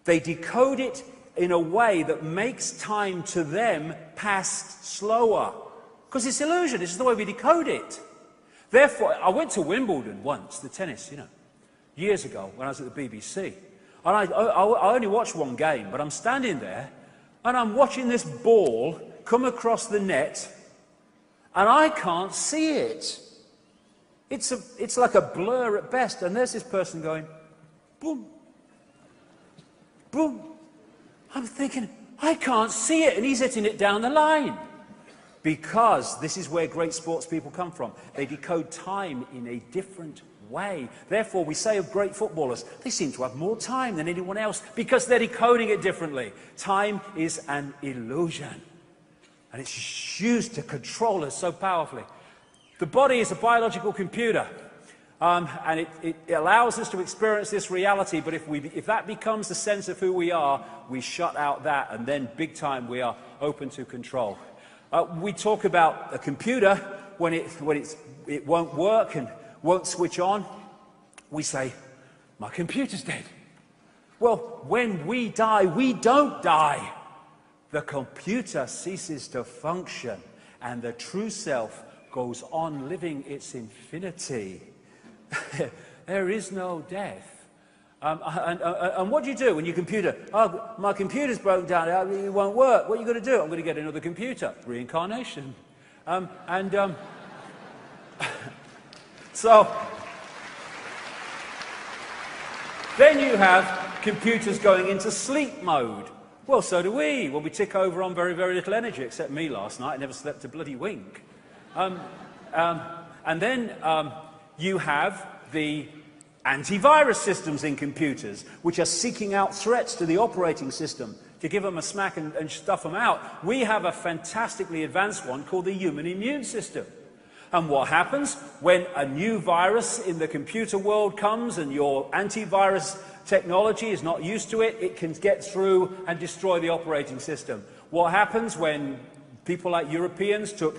S1: They decode it in a way that makes time to them pass slower. Because it's illusion, it's the way we decode it. Therefore, I went to Wimbledon once, the tennis, years ago when I was at the BBC. And I only watched one game, but I'm standing there and I'm watching this ball come across the net and I can't see it. It's like a blur at best, and there's this person going, boom, boom. I'm thinking, I can't see it, and he's hitting it down the line. Because this is where great sports people come from. They decode time in a different way. Therefore, we say of great footballers, they seem to have more time than anyone else because they're decoding it differently. Time is an illusion, and it's used to control us so powerfully. The body is a biological computer, and it allows us to experience this reality, but if that becomes the sense of who we are, we shut out that, and then big time we are open to control. We talk about a computer when it won't work and won't switch on. We say, my computer's dead. Well, when we die, we don't die. The computer ceases to function, and the true self goes on living its infinity. There is no death. And what do you do when your computer, oh, my computer's broken down, it won't work. What are you going to do? I'm going to get another computer. Reincarnation. So, then you have computers going into sleep mode. Well, so do we. Well, we tick over on very, very little energy, except me last night. I never slept a bloody wink. And then you have the antivirus systems in computers, which are seeking out threats to the operating system to give them a smack and stuff them out. We have a fantastically advanced one called the human immune system. And what happens when a new virus in the computer world comes and your antivirus technology is not used to it, it can get through and destroy the operating system. What happens when people like Europeans took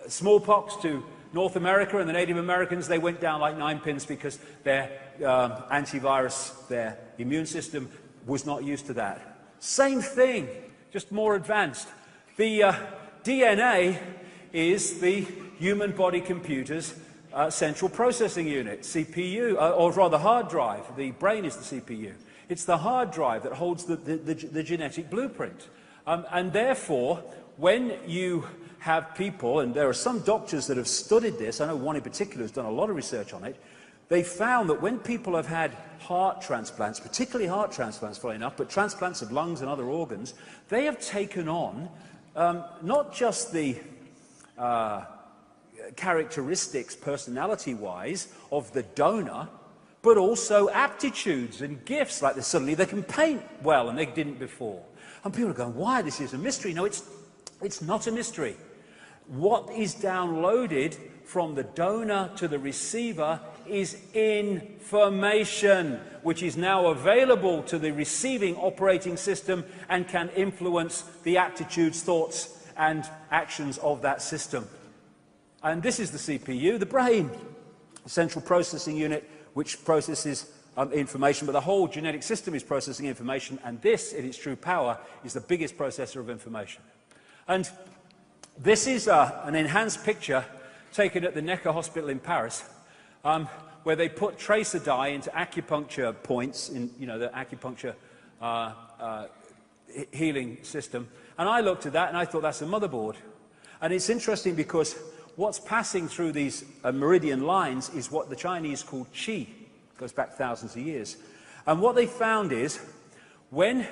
S1: smallpox to North America and the Native Americans, they went down like 9 pins because their antivirus, their immune system was not used to that. Same thing, just more advanced. The DNA is the human body computer's central processing unit, CPU, or rather hard drive. The brain is the CPU. It's the hard drive that holds the genetic blueprint. And therefore, when you have people, and there are some doctors that have studied this, I know one in particular has done a lot of research on it, they found that when people have had heart transplants, particularly heart transplants, funnily enough, but transplants of lungs and other organs, they have taken on not just the characteristics, personality-wise, of the donor, but also aptitudes and gifts, like suddenly they can paint well and they didn't before. And people are going, why? This is a mystery. No, it's not a mystery. What is downloaded from the donor to the receiver is information, which is now available to the receiving operating system and can influence the attitudes, thoughts, and actions of that system. And this is the CPU, the brain, the central processing unit, which processes information, but the whole genetic system is processing information, and this, in its true power, is the biggest processor of information. And this is an enhanced picture taken at the Necker Hospital in Paris, where they put tracer dye into acupuncture points in, the acupuncture healing system. And I looked at that and I thought, that's a motherboard. And it's interesting because what's passing through these meridian lines is what the Chinese call qi. It goes back thousands of years. And what they found is when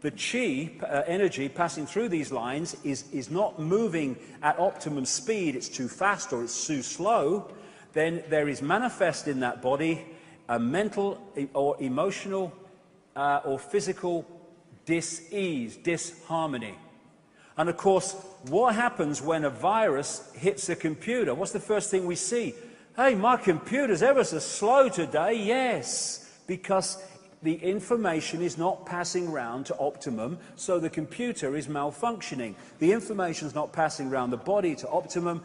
S1: the qi energy passing through these lines is not moving at optimum speed, it's too fast or it's too slow, then there is manifest in that body a mental or emotional or physical dis-ease, disharmony. And of course, what happens when a virus hits a computer? What's the first thing we see? Hey, my computer's ever so slow today. Yes, because the information is not passing round to optimum, so the computer is malfunctioning. The information is not passing round the body to optimum,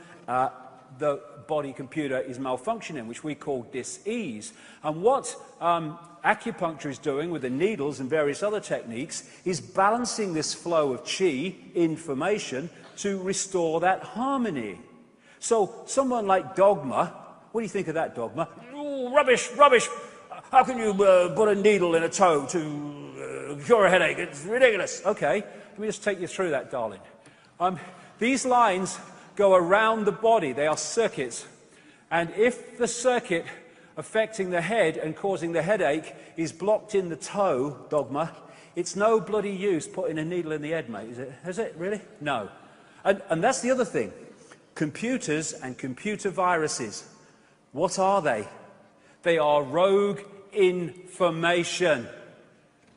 S1: the body computer is malfunctioning, which we call dis-ease. And what acupuncture is doing with the needles and various other techniques is balancing this flow of qi, information, to restore that harmony. So someone like Dogma, what do you think of that, Dogma? Oh, rubbish, rubbish! How can you put a needle in a toe to cure a headache? It's ridiculous. Okay, let me just take you through that, darling. These lines go around the body. They are circuits. And if the circuit affecting the head and causing the headache is blocked in the toe, Dogma, it's no bloody use putting a needle in the head, mate, is it? Is it, really? No. And that's the other thing. Computers and computer viruses, what are they? They are rogue information.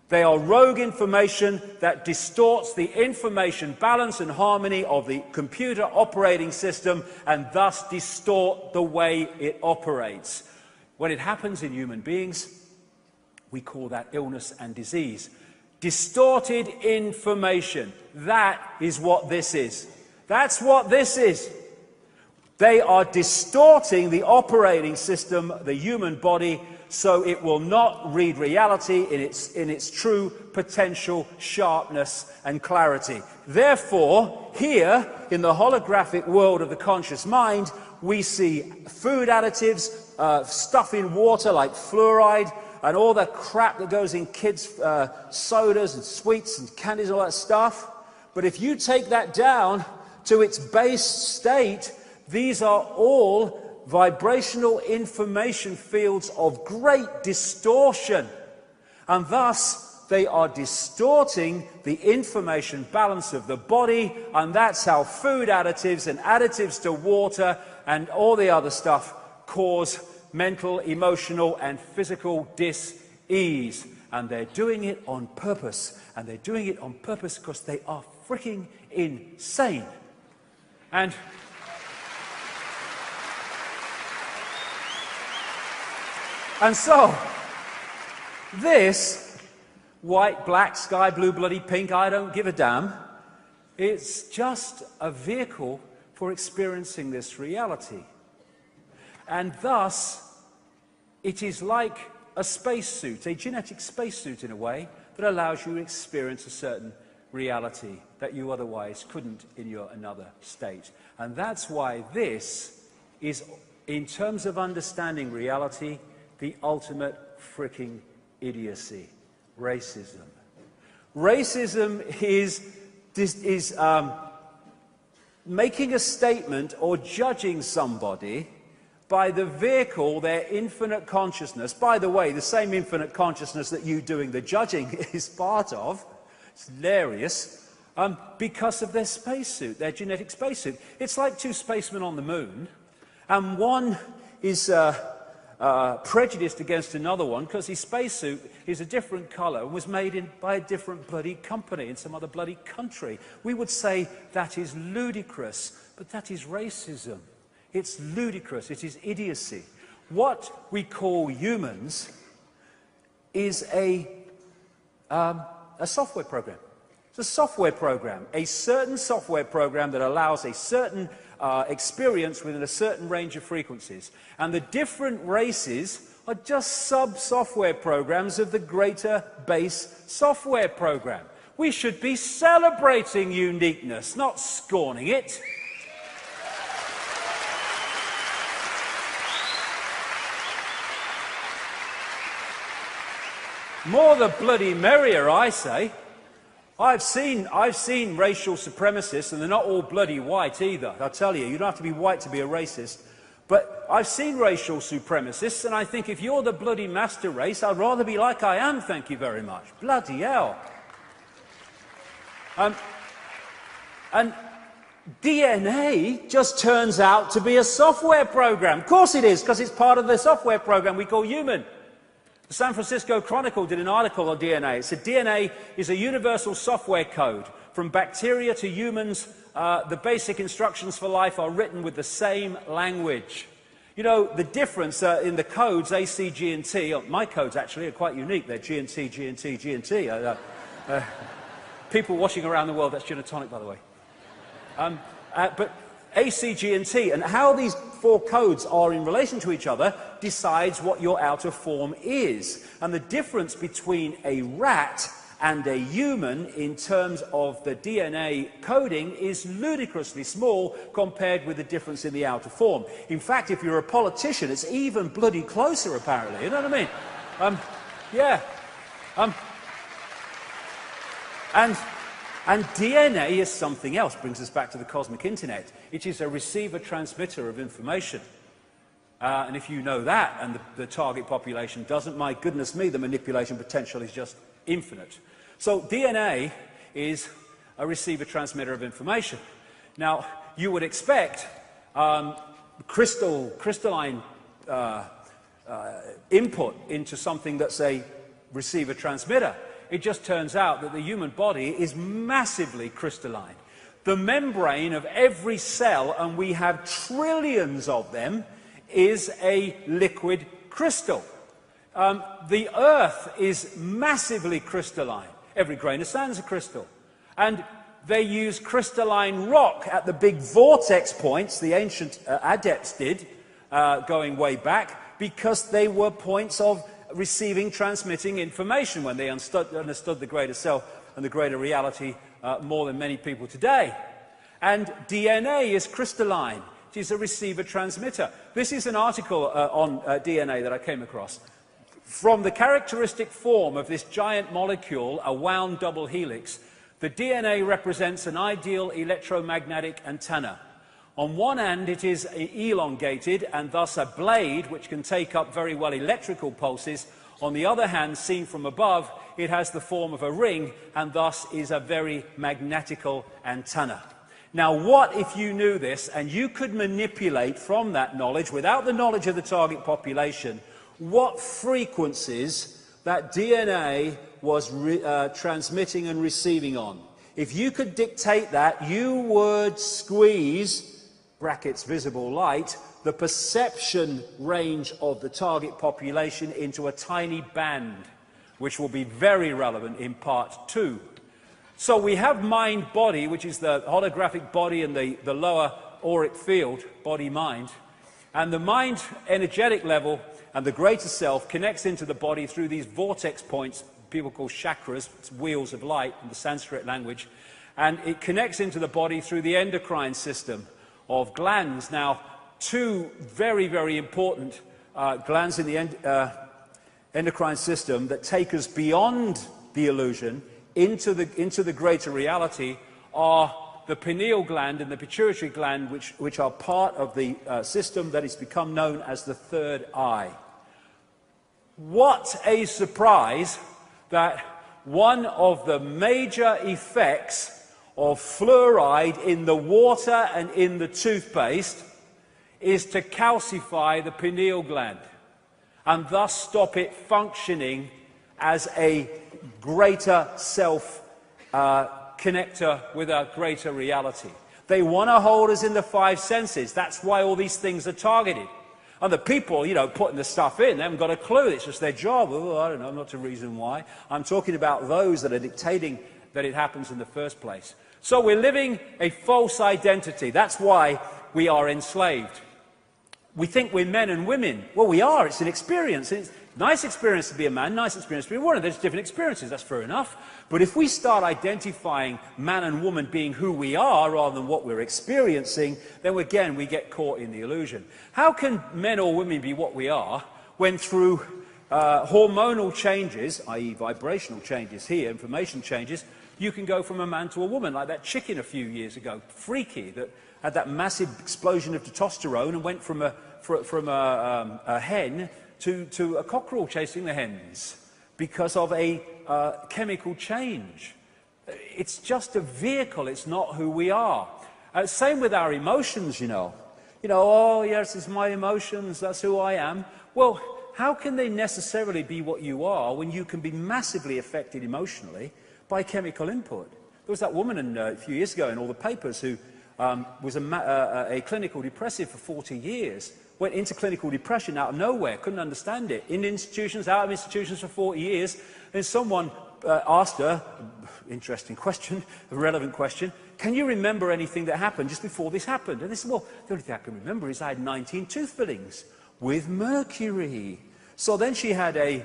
S1: They are rogue information that distorts the information balance and harmony of the computer operating system and thus distort the way it operates. When it happens in human beings, we call that illness and disease. Distorted information. That is what this is. That's what this is. They are distorting the operating system, the human body, so it will not read reality in its true potential sharpness and clarity. Therefore, here, in the holographic world of the conscious mind, we see food additives, stuff in water like fluoride, and all the crap that goes in kids' sodas and sweets and candies, all that stuff. But if you take that down to its base state, these are all vibrational information fields of great distortion, and thus they are distorting the information balance of the body, and that's how food additives and additives to water and all the other stuff cause mental, emotional and physical dis-ease. And they're doing it on purpose, and they're doing it on purpose because they are freaking insane. And so, this white, black, sky blue, bloody pink, I don't give a damn. It's just a vehicle for experiencing this reality. And thus, it is like a spacesuit, a genetic spacesuit in a way, that allows you to experience a certain reality that you otherwise couldn't in your another state. And that's why this is, in terms of understanding reality, the ultimate freaking idiocy. Racism. Racism is making a statement or judging somebody by the vehicle, their infinite consciousness. By the way, the same infinite consciousness that you doing the judging is part of. It's hilarious. Because of their spacesuit, their genetic spacesuit. It's like two spacemen on the moon, and one is prejudiced against another one because his spacesuit is a different colour and was made by a different bloody company in some other bloody country. We would say that is ludicrous, but that is racism. It's ludicrous. It is idiocy. What we call humans is a software program. It's a software program, a certain software program that allows a certain experience within a certain range of frequencies. And the different races are just sub-software programs of the greater base software program. We should be celebrating uniqueness, not scorning it. More the bloody merrier, I say. I've seen racial supremacists, and they're not all bloody white either. I'll tell you, you don't have to be white to be a racist. But I've seen racial supremacists, and I think if you're the bloody master race, I'd rather be like I am, thank you very much. Bloody hell. And DNA just turns out to be a software program. Of course it is, because it's part of the software program we call human. The San Francisco Chronicle did an article on DNA. It said DNA is a universal software code. From bacteria to humans, the basic instructions for life are written with the same language. You know, the difference in the codes, A, C, G, and T, my codes actually are quite unique. They're G and T, G and T, G and T. People watching around the world, that's gin and tonic, by the way. But A, C, G, and T, and how these four codes are in relation to each other decides what your outer form is. And the difference between a rat and a human in terms of the DNA coding is ludicrously small compared with the difference in the outer form. In fact, if you're a politician, it's even bloody closer, apparently. You know what I mean? Yeah. And DNA is something else. Brings us back to the cosmic internet. It is a receiver-transmitter of information. And if you know that, and the target population doesn't, my goodness me, the manipulation potential is just infinite. So DNA is a receiver-transmitter of information. Now, you would expect crystalline input into something that's a receiver-transmitter. It just turns out that the human body is massively crystalline. The membrane of every cell, and we have trillions of them, is a liquid crystal. The Earth is massively crystalline. Every grain of sand is a crystal. And they use crystalline rock at the big vortex points, the ancient adepts did, going way back, because they were points of receiving, transmitting information when they understood the greater self and the greater reality more than many people today. And DNA is crystalline. It is a receiver-transmitter. This is an article on DNA that I came across. From the characteristic form of this giant molecule, a wound double helix, the DNA represents an ideal electromagnetic antenna. On one end, it is elongated and thus a blade which can take up very well electrical pulses. On the other hand, seen from above, it has the form of a ring and thus is a very magnetical antenna. Now, what if you knew this and you could manipulate from that knowledge, without the knowledge of the target population, what frequencies that DNA was transmitting and receiving on? If you could dictate that, you would squeeze, brackets visible light, the perception range of the target population into a tiny band, which will be very relevant in part 2. So we have mind-body, which is the holographic body and the lower auric field, body-mind. And the mind energetic level and the greater self connects into the body through these vortex points, people call chakras, it's wheels of light in the Sanskrit language. And it connects into the body through the endocrine system of glands. Now, two very, very important glands in the endocrine system that take us beyond the illusion into the greater reality are the pineal gland and the pituitary gland, which are part of the system that has become known as the third eye. What a surprise that one of the major effects of fluoride in the water and in the toothpaste is to calcify the pineal gland and thus stop it functioning as a greater self connector with a greater reality. They want to hold us in the five senses. That's why all these things are targeted. And the people, you know, putting the stuff in, they haven't got a clue. It's just their job. Oh, I don't know, not a reason why. I'm talking about those that are dictating that it happens in the first place. So we're living a false identity. That's why we are enslaved. We think we're men and women. Well, we are. It's an experience. It's a nice experience to be a man, nice experience to be a woman. There's different experiences. That's fair enough. But if we start identifying man and woman being who we are rather than what we're experiencing, then again, we get caught in the illusion. How can men or women be what we are when through hormonal changes, i.e. vibrational changes here, information changes, you can go from a man to a woman, like that chicken a few years ago, Freaky, that had that massive explosion of testosterone and went from a hen to a cockerel chasing the hens because of a chemical change. It's just a vehicle, it's not who we are. Same with our emotions, you know. Oh yes, it's my emotions, that's who I am. Well, how can they necessarily be what you are when you can be massively affected emotionally by chemical input? There was that woman a few years ago in all the papers who was a clinical depressive for 40 years, went into clinical depression out of nowhere, couldn't understand it, in institutions, out of institutions for 40 years, and someone asked her, interesting question, a relevant question, can you remember anything that happened just before this happened? And they said, well, the only thing I can remember is I had 19 tooth fillings with mercury. So then she had a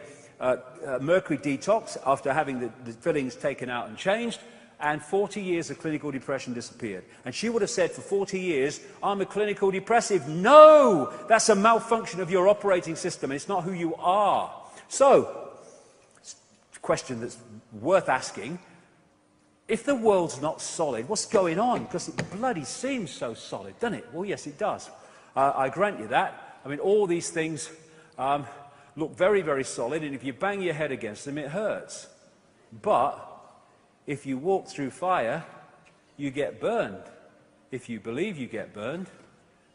S1: mercury detox after having the fillings taken out and changed, and 40 years of clinical depression disappeared. And she would have said for 40 years, I'm a clinical depressive. No! That's a malfunction of your operating system. It's not who you are. So, a question that's worth asking, if the world's not solid, what's going on? Because it bloody seems so solid, doesn't it? Well, yes, it does. I grant you that. I mean, all these things look very, very solid, and if you bang your head against them, it hurts. But if you walk through fire, you get burned. If you believe you get burned,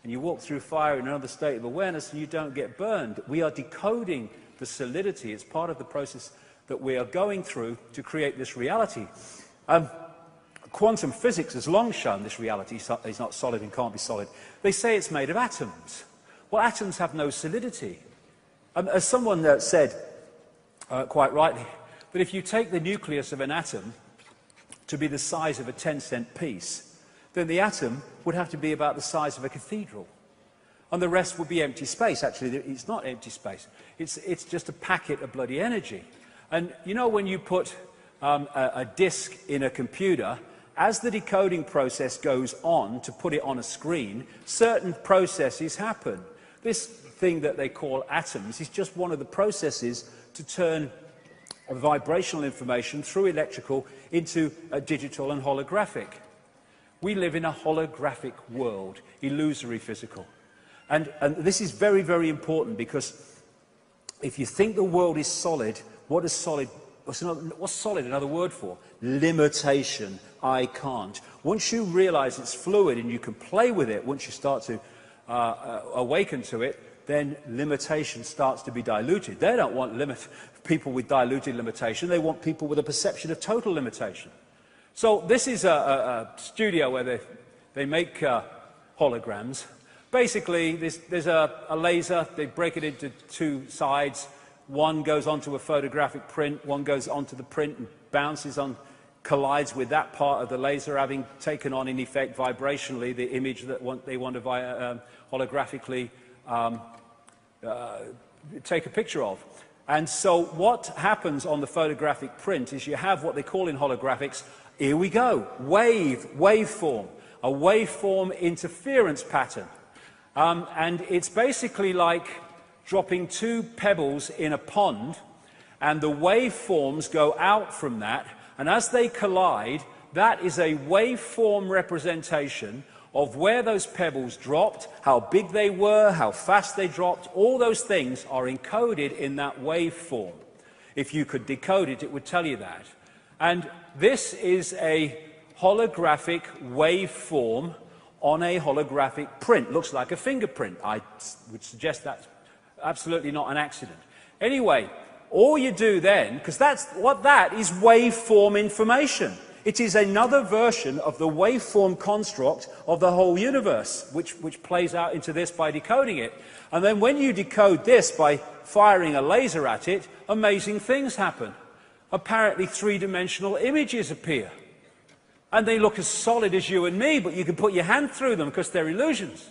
S1: and you walk through fire in another state of awareness and you don't get burned, we are decoding the solidity. It's part of the process that we are going through to create this reality. Quantum physics has long shown this reality is not solid and can't be solid. They say it's made of atoms. Well, atoms have no solidity. As someone said, quite rightly, that if you take the nucleus of an atom to be the size of a 10-cent piece, then the atom would have to be about the size of a cathedral. And the rest would be empty space. Actually, it's not empty space. It's just a packet of bloody energy. And you know when you put a disk in a computer, as the decoding process goes on to put it on a screen, certain processes happen. This thing that they call atoms is just one of the processes to turn vibrational information through electrical into digital and holographic. We live in a holographic world, illusory physical. And this is very, very important, because if you think the world is solid, what is solid? What's solid another word for? Limitation. I can't. Once you realize it's fluid and you can play with it, once you start to awaken to it, then limitation starts to be diluted. They don't want people with diluted limitation. They want people with a perception of total limitation. So this is a studio where they make holograms. Basically, there's a laser. They break it into two sides. One goes onto a photographic print, one goes onto the print and bounces on, collides with that part of the laser, having taken on, in effect, vibrationally, the image that they want to holographically take a picture of. And so what happens on the photographic print is you have what they call in holographics, here we go, waveform, a waveform interference pattern. And it's basically like dropping two pebbles in a pond, and the waveforms go out from that, and as they collide, that is a waveform representation of where those pebbles dropped, how big they were, how fast they dropped. All those things are encoded in that waveform. If you could decode it, it would tell you that. And this is a holographic waveform on a holographic print. Looks like a fingerprint. I would suggest that's absolutely not an accident. Anyway, all you do then, because that is waveform information. It is another version of the waveform construct of the whole universe, which plays out into this by decoding it. And then when you decode this by firing a laser at it, amazing things happen. Apparently three-dimensional images appear. And they look as solid as you and me, but you can put your hand through them because they're illusions.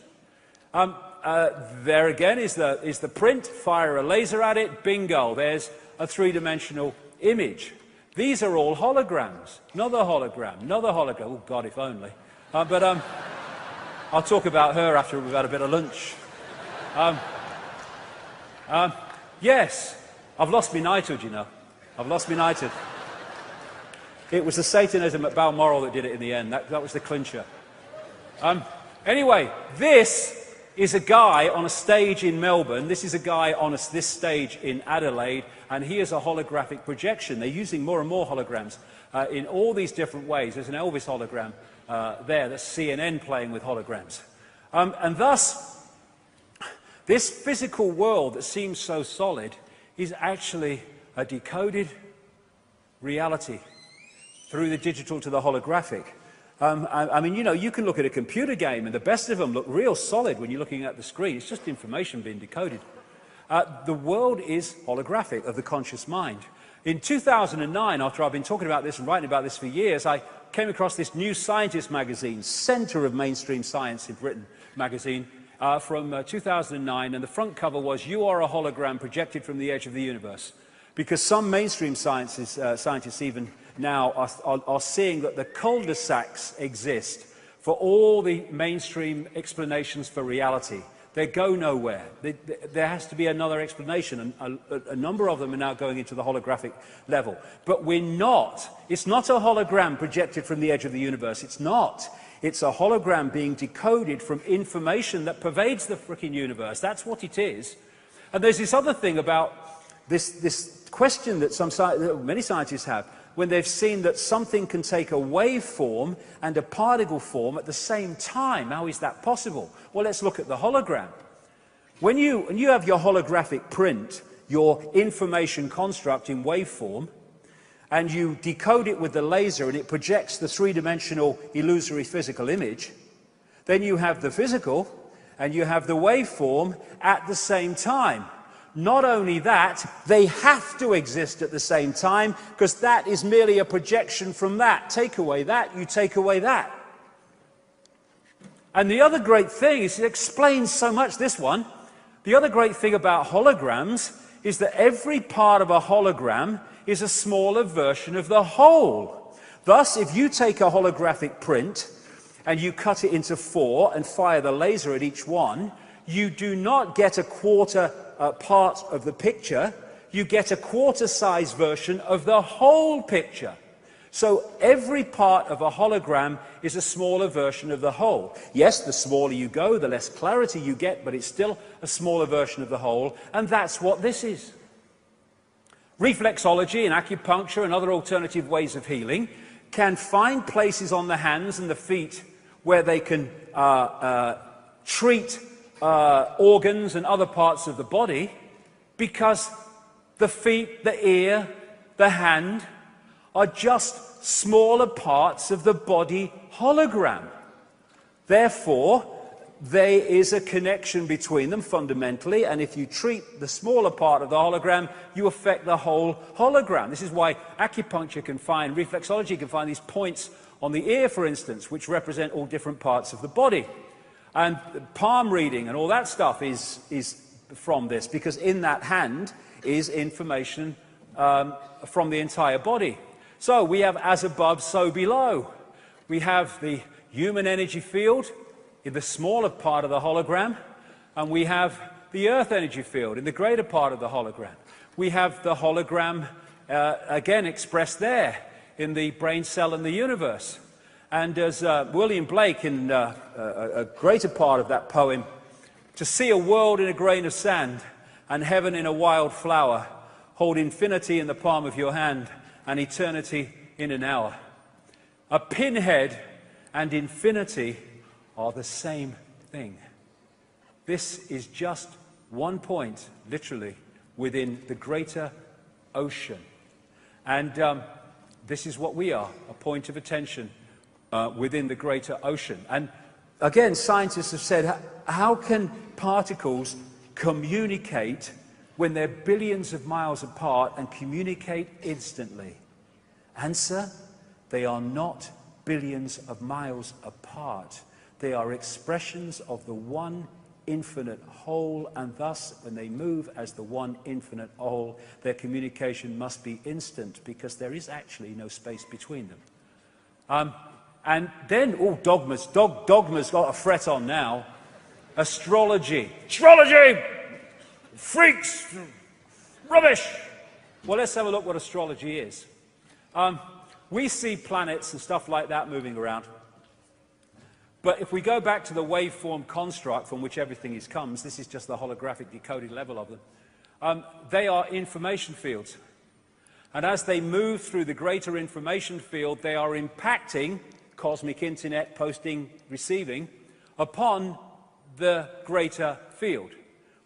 S1: There again is the print, fire a laser at it, bingo, there's a three-dimensional image. These are all holograms. Another hologram, another hologram. Oh, God, if only. But I'll talk about her after we've had a bit of lunch. Yes, I've lost my knighthood, you know. I've lost my knighthood. It was the Satanism at Balmoral that did it in the end. That was the clincher. Anyway, this is a guy on a stage in Melbourne. This is a guy on this stage in Adelaide, and he is a holographic projection. They're using more and more holograms in all these different ways. There's an Elvis hologram there. That's CNN playing with holograms. And thus, this physical world that seems so solid is actually a decoded reality through the digital to the holographic. I mean, you know, you can look at a computer game and the best of them look real solid when you're looking at the screen. It's just information being decoded. The world is holographic of the conscious mind. In 2009, after I've been talking about this and writing about this for years, I came across this New Scientist magazine, centre of mainstream science in Britain magazine, from 2009, and the front cover was, "You are a hologram projected from the edge of the universe." Because some mainstream scientists even now are seeing that the cul-de-sacs exist for all the mainstream explanations for reality. They go nowhere. There has to be another explanation, and a number of them are now going into the holographic level. But we're not. It's not a hologram projected from the edge of the universe. It's not. It's a hologram being decoded from information that pervades the frickin' universe. That's what it is. And there's this other thing about this question that many scientists have, when they've seen that something can take a waveform and a particle form at the same time. How is that possible? Well, let's look at the hologram. When you have your holographic print, your information construct in waveform, and you decode it with the laser and it projects the three-dimensional illusory physical image, then you have the physical and you have the waveform at the same time. Not only that, they have to exist at the same time, because that is merely a projection from that. Take away that, you take away that. And the other great thing is, it explains so much, this one. The other great thing about holograms is that every part of a hologram is a smaller version of the whole. Thus, if you take a holographic print and you cut it into 4 and fire the laser at each one, you do not get a quarter part of the picture, you get a quarter-size version of the whole picture. So every part of a hologram is a smaller version of the whole. Yes, the smaller you go, the less clarity you get, but it's still a smaller version of the whole, and that's what this is. Reflexology and acupuncture and other alternative ways of healing can find places on the hands and the feet where they can treat organs and other parts of the body, because the feet, the ear, the hand are just smaller parts of the body hologram. Therefore, there is a connection between them fundamentally, and if you treat the smaller part of the hologram, you affect the whole hologram. This is why acupuncture can find, reflexology can find these points on the ear, for instance, which represent all different parts of the body. And palm reading and all that stuff is from this, because in that hand is information from the entire body. So we have as above, so below. We have the human energy field in the smaller part of the hologram, and we have the earth energy field in the greater part of the hologram. We have the hologram, again, expressed there in the brain cell and the universe. And as William Blake, in a greater part of that poem, to see a world in a grain of sand and heaven in a wild flower, hold infinity in the palm of your hand and eternity in an hour. A pinhead and infinity are the same thing. This is just one point, literally, within the greater ocean. And this is what we are, a point of attention within the greater ocean. And again, scientists have said, how can particles communicate when they're billions of miles apart and communicate instantly? Answer, they are not billions of miles apart. They are expressions of the one infinite whole, and thus, when they move as the one infinite whole, their communication must be instant, because there is actually no space between them. And then, dogmas. Dogma's got a fret on now. Astrology. Astrology! Freaks! Rubbish! Well, let's have a look what astrology is. We see planets and stuff like that moving around. But if we go back to the waveform construct from which everything comes, this is just the holographic decoded level of them, they are information fields. And as they move through the greater information field, they are impacting cosmic internet, posting, receiving, upon the greater field.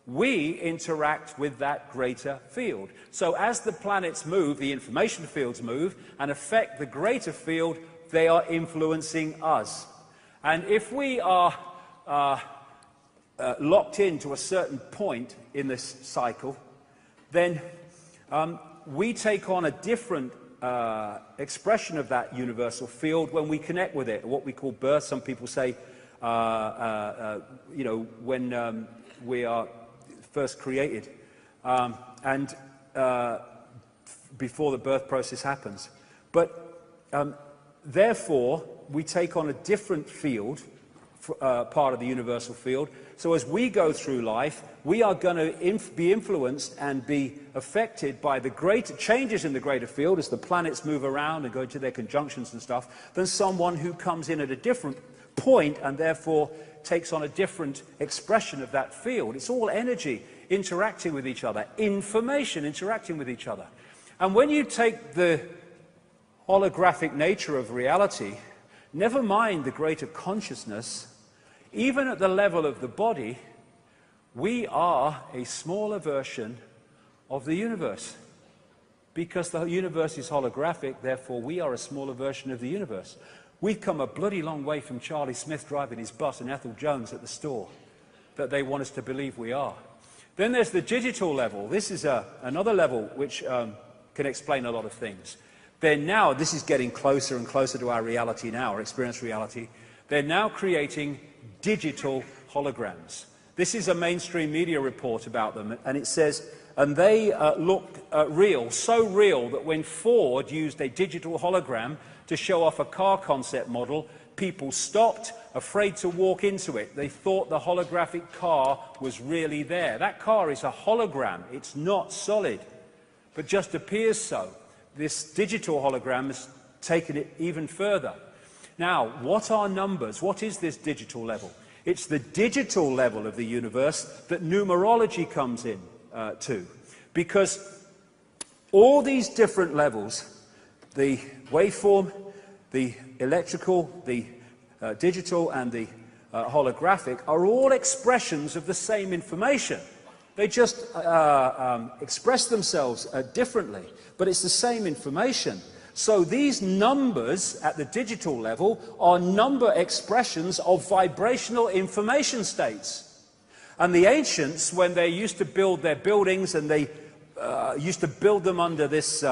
S1: We interact with that greater field. So as the planets move, the information fields move, and affect the greater field, they are influencing us. And if we are locked into a certain point in this cycle, then we take on a different expression of that universal field when we connect with it, what we call birth. Some people say, you know, when we are first created, and before the birth process happens. But therefore, we take on a different field, part of the universal field. So as we go through life, we are going to be influenced and be affected by the greater changes in the greater field as the planets move around and go into their conjunctions and stuff, than someone who comes in at a different point and therefore takes on a different expression of that field. It's all energy interacting with each other, information interacting with each other. And when you take the holographic nature of reality, never mind the greater consciousness, even at the level of the body, we are a smaller version of the universe. Because the universe is holographic, therefore we are a smaller version of the universe. We've come a bloody long way from Charlie Smith driving his bus and Ethel Jones at the store, that they want us to believe we are. Then there's the digital level. This is another level which can explain a lot of things. Then now, this is getting closer and closer to our reality now, our experienced reality. They're now creating digital holograms. This is a mainstream media report about them, and it says, and they look real, so real that when Ford used a digital hologram to show off a car concept model, people stopped, afraid to walk into it. They thought the holographic car was really there. That car is a hologram. It's not solid, but just appears so. This digital hologram has taken it even further. Now, what are numbers? What is this digital level? It's the digital level of the universe that numerology comes in to. Because all these different levels, the waveform, the electrical, the digital, and the holographic, are all expressions of the same information. They just express themselves differently, but it's the same information. So these numbers at the digital level are number expressions of vibrational information states. And the ancients, when they used to build their buildings, and they used to build them under this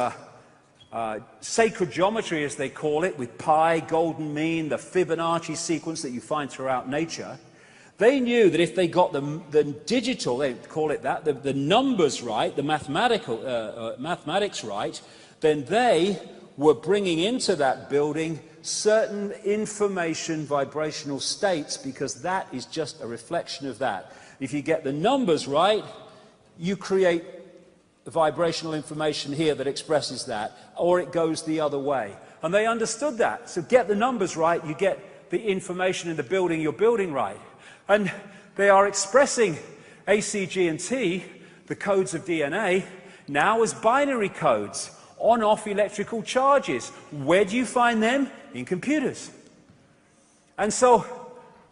S1: sacred geometry, as they call it, with pi, golden mean, the Fibonacci sequence that you find throughout nature, they knew that if they got the digital, they call it that, the numbers right, the mathematics right, then they were bringing into that building certain information vibrational states, because that is just a reflection of that. If you get the numbers right, you create the vibrational information here that expresses that, or it goes the other way. And they understood that. So get the numbers right, you get the information in the building you're building right. And they are expressing A, C, G, and T, the codes of DNA, now as binary codes, on-off electrical charges. Where do you find them? In computers. And so,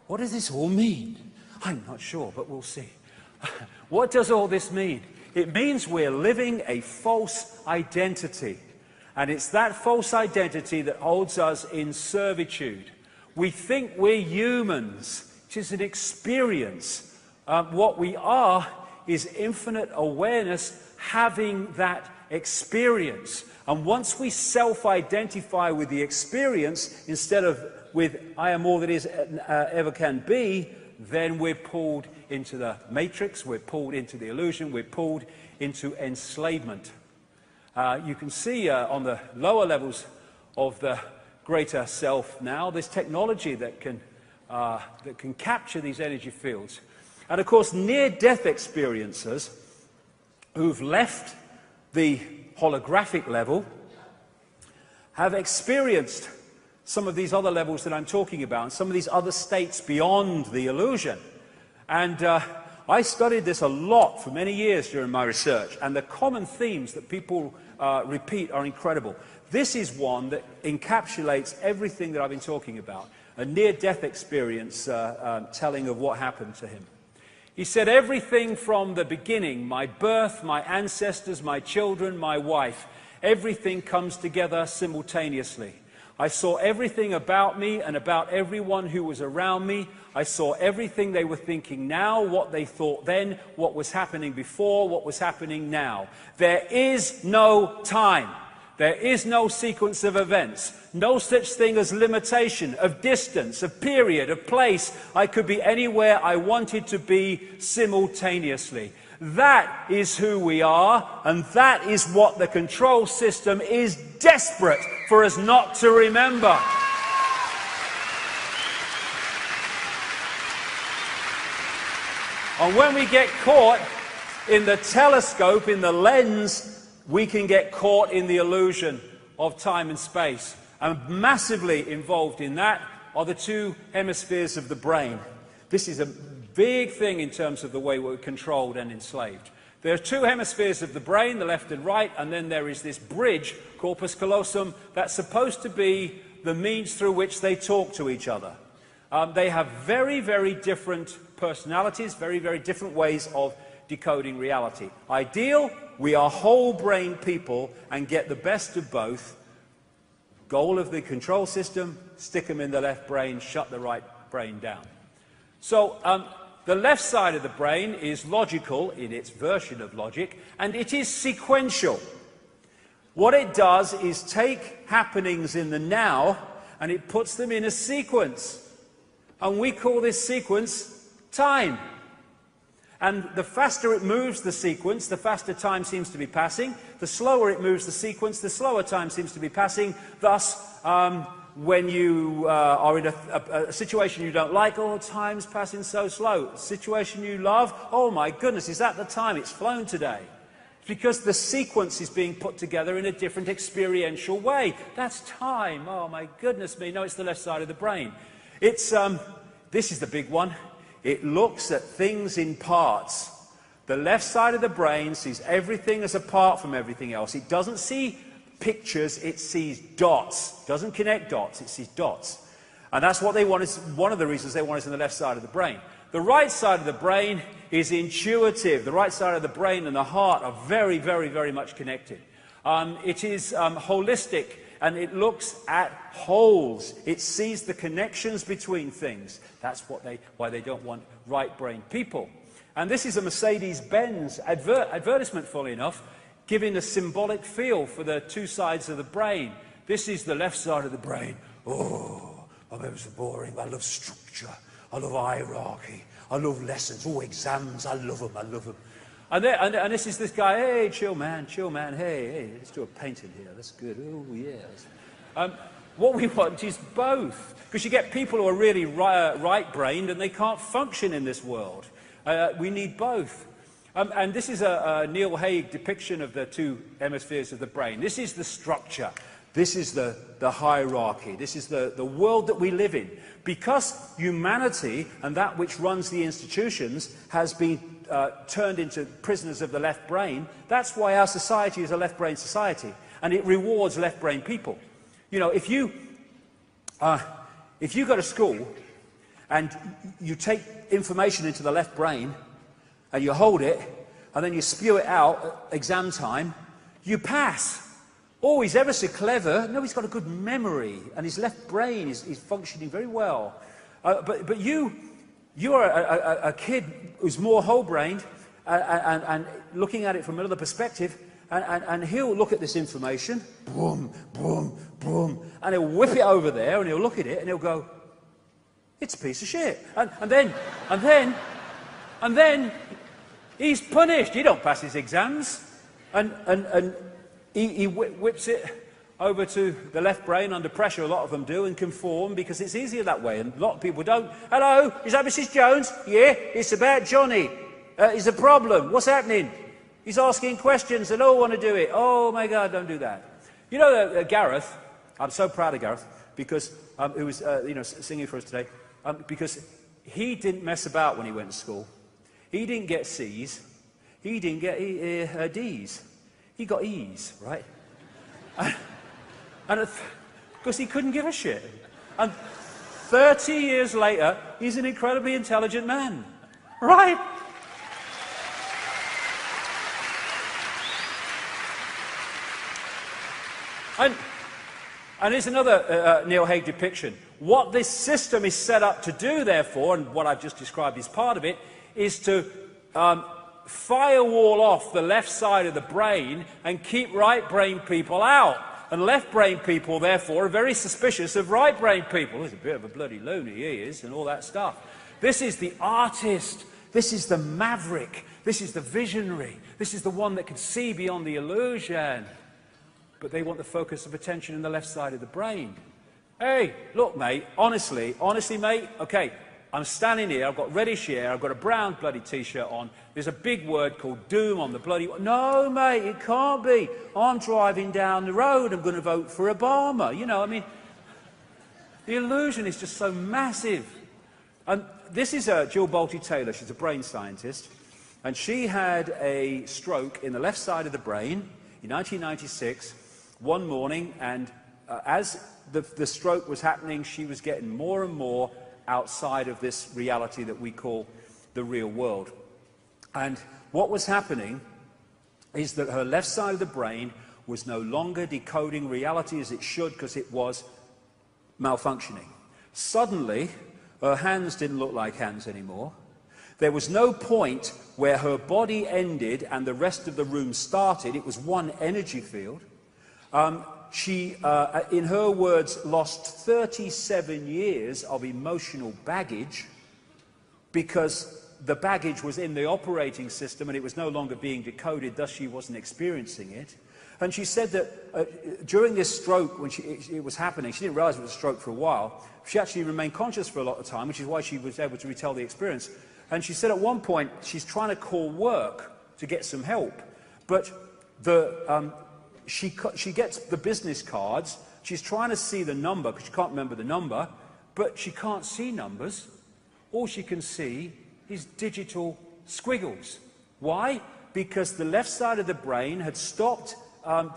S1: what does this all mean? I'm not sure, but we'll see. What does all this mean? It means we're living a false identity. And it's that false identity that holds us in servitude. We think we're humans, which is an experience. What we are is infinite awareness having that experience. And once we self-identify with the experience, instead of with I am all that is ever can be, then we're pulled into the matrix, we're pulled into the illusion, we're pulled into enslavement. You can see on the lower levels of the greater self now, this technology that can capture these energy fields. And of course, near-death experiencers who've left the holographic level have experienced some of these other levels that I'm talking about, and some of these other states beyond the illusion. And I studied this a lot for many years during my research, and the common themes that people repeat are incredible. This is one that encapsulates everything that I've been talking about, a near-death experience telling of what happened to him. He said, everything from the beginning, my birth, my ancestors, my children, my wife, everything comes together simultaneously. I saw everything about me and about everyone who was around me. I saw everything they were thinking now, what they thought then, what was happening before, what was happening now. There is no time. There is no sequence of events. No such thing as limitation, of distance, of period, of place. I could be anywhere I wanted to be simultaneously. That is who we are, and that is what the control system is desperate for us not to remember. And when we get caught in the telescope, in the lens, we can get caught in the illusion of time and space. And massively involved in that are the two hemispheres of the brain. This is a big thing in terms of the way we're controlled and enslaved. There are two hemispheres of the brain, the left and right, and then there is this bridge, corpus callosum, that's supposed to be the means through which they talk to each other. They have very, very different personalities, very, very different ways of decoding reality. Ideal, we are whole brain people and get the best of both. Goal of the control system, stick them in the left brain, shut the right brain down. So the left side of the brain is logical in its version of logic, and it is sequential. What it does is take happenings in the now and it puts them in a sequence. And we call this sequence time. And the faster it moves the sequence, the faster time seems to be passing. The slower it moves the sequence, the slower time seems to be passing. Thus, when you are in a situation you don't like, oh, time's passing so slow. Situation you love, oh my goodness, is that the time? It's flown today. It's because the sequence is being put together in a different experiential way. That's time. Oh my goodness me. No, it's the left side of the brain. It's, this is the big one. It looks at things in parts. The left side of the brain sees everything as apart from everything else. It doesn't see pictures, it sees dots. It doesn't connect dots, it sees dots. And that's what they want, is one of the reasons they want us in the left side of the brain. The right side of the brain is intuitive. The right side of the brain and the heart are very, very, very much connected. It is holistic, and it looks at wholes. It sees the connections between things. That's why they don't want right-brained people. And this is a Mercedes-Benz advertisement, fully enough, giving a symbolic feel for the two sides of the brain. This is the left side of the brain. Oh, I'm ever so boring. I love structure. I love hierarchy. I love lessons. Oh, exams. I love them. I love them. And this is this guy. Hey, chill, man. Hey, let's do a painting here. That's good. Oh, yes. What we want is both. Because you get people who are really right-brained and they can't function in this world. We need both. And this is a Neil Haig depiction of the two hemispheres of the brain. This is the structure. This is the hierarchy. This is the world that we live in. Because humanity and that which runs the institutions has been turned into prisoners of the left brain, that's why our society is a left-brain society. And it rewards left-brain people. You know, if you go to school and you take information into the left brain and you hold it and then you spew it out at exam time, you pass. Oh, he's ever so clever. No, he's got a good memory and his left brain is functioning very well. But you are a kid who's more whole-brained and looking at it from another perspective, and he'll look at this information, boom, boom, boom, and he'll whip it over there and he'll look at it and he'll go, it's a piece of shit. And then he's punished. He don't pass his exams. And he whips it over to the left brain under pressure. A lot of them do and conform because it's easier that way. And a lot of people don't. Hello, is that Mrs. Jones? Yeah, it's about Johnny. Is a problem. What's happening? He's asking questions and all want to do it. Oh my God, don't do that. You know, Gareth, I'm so proud of Gareth because who was singing for us today. Because he didn't mess about when he went to school. He didn't get C's. He didn't get D's. He got E's, right? And because he couldn't give a shit. And 30 years later, he's an incredibly intelligent man, right? And here's another Neil Haig depiction. What this system is set up to do, therefore, and what I've just described is part of it, is to firewall off the left side of the brain and keep right-brain people out. And left-brain people, therefore, are very suspicious of right-brain people. He's a bit of a bloody loony, he is, and all that stuff. This is the artist. This is the maverick. This is the visionary. This is the one that can see beyond the illusion. But they want the focus of attention in the left side of the brain. Hey, look, mate, honestly, mate, okay, I'm standing here, I've got reddish hair, I've got a brown bloody T-shirt on, there's a big word called doom on the bloody... No, mate, it can't be. I'm driving down the road, I'm going to vote for Obama. You know, I mean, the illusion is just so massive. And this is Jill Bolte-Taylor, she's a brain scientist, and she had a stroke in the left side of the brain in 1996, one morning, and as the stroke was happening, she was getting more and more outside of this reality that we call the real world. And what was happening is that her left side of the brain was no longer decoding reality as it should because it was malfunctioning. Suddenly, her hands didn't look like hands anymore. There was no point where her body ended and the rest of the room started. It was one energy field. She, in her words, lost 37 years of emotional baggage because the baggage was in the operating system and it was no longer being decoded, thus she wasn't experiencing it. And she said that during this stroke, when it was happening, she didn't realize it was a stroke for a while. She actually remained conscious for a lot of time, which is why she was able to retell the experience. And she said at one point, she's trying to call work to get some help, but she gets the business cards, she's trying to see the number, because she can't remember the number, but she can't see numbers. All she can see is digital squiggles. Why? Because the left side of the brain had stopped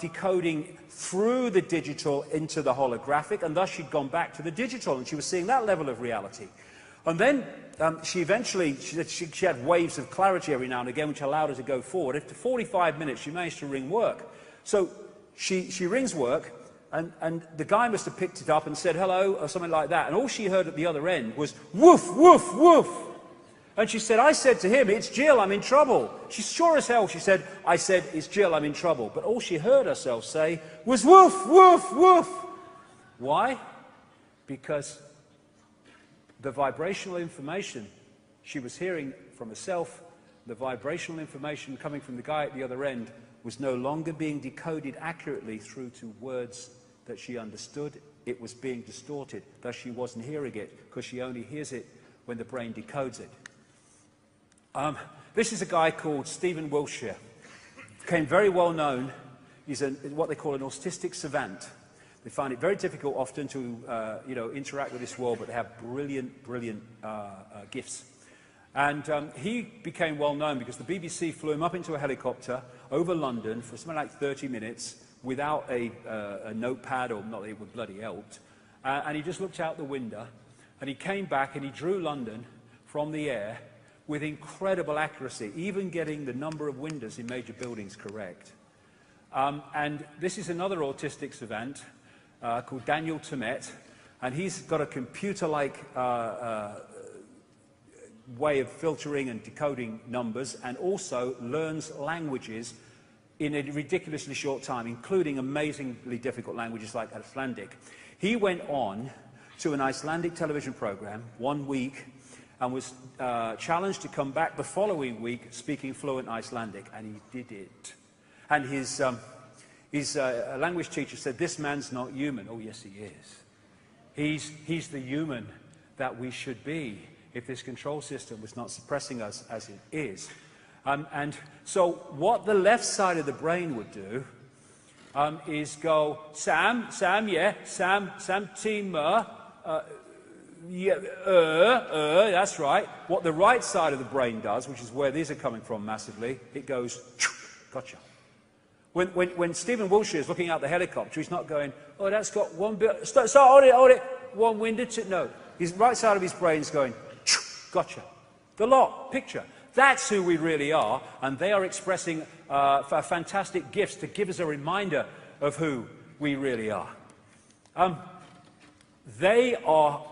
S1: decoding through the digital into the holographic, and thus she'd gone back to the digital, and she was seeing that level of reality. And then she eventually, she had waves of clarity every now and again, which allowed her to go forward. After 45 minutes, she managed to ring work. So she rings work, And the guy must have picked it up and said hello or something like that. And all she heard at the other end was woof, woof, woof. And she said, I said to him, it's Jill, I'm in trouble. She's sure as hell, she said, I said, it's Jill, I'm in trouble. But all she heard herself say was woof, woof, woof. Why? Because the vibrational information she was hearing from herself, the vibrational information coming from the guy at the other end, was no longer being decoded accurately through to words that she understood. It was being distorted, thus she wasn't hearing it, because she only hears it when the brain decodes it. This is a guy called Stephen Wiltshire. Became very well known. He's what they call an autistic savant. They find it very difficult often to interact with this world, but they have brilliant, brilliant gifts. And he became well known because the BBC flew him up into a helicopter over London for something like 30 minutes without a notepad, or not that it would bloody helped. And he just looked out the window, and he came back and he drew London from the air with incredible accuracy, even getting the number of windows in major buildings correct. And this is another autistic savant called Daniel Tammet, and he's got a computer-like way of filtering and decoding numbers, and also learns languages in a ridiculously short time, including amazingly difficult languages like Icelandic. He went on to an Icelandic television program 1 week and was challenged to come back the following week speaking fluent Icelandic, and he did it. And his language teacher said, this man's not human. Oh, yes, he is. He's the human that we should be if this control system was not suppressing us as it is. And so what the left side of the brain would do is go, Sam, yeah, Sam, team, yeah, that's right. What the right side of the brain does, which is where these are coming from massively, it goes, gotcha. When Stephen Wiltshire is looking out the helicopter, he's not going, oh, that's got one bit, start, hold it, one window to, no. His right side of his brain is going, gotcha. The lot, picture. That's who we really are, and they are expressing fantastic gifts to give us a reminder of who we really are. They are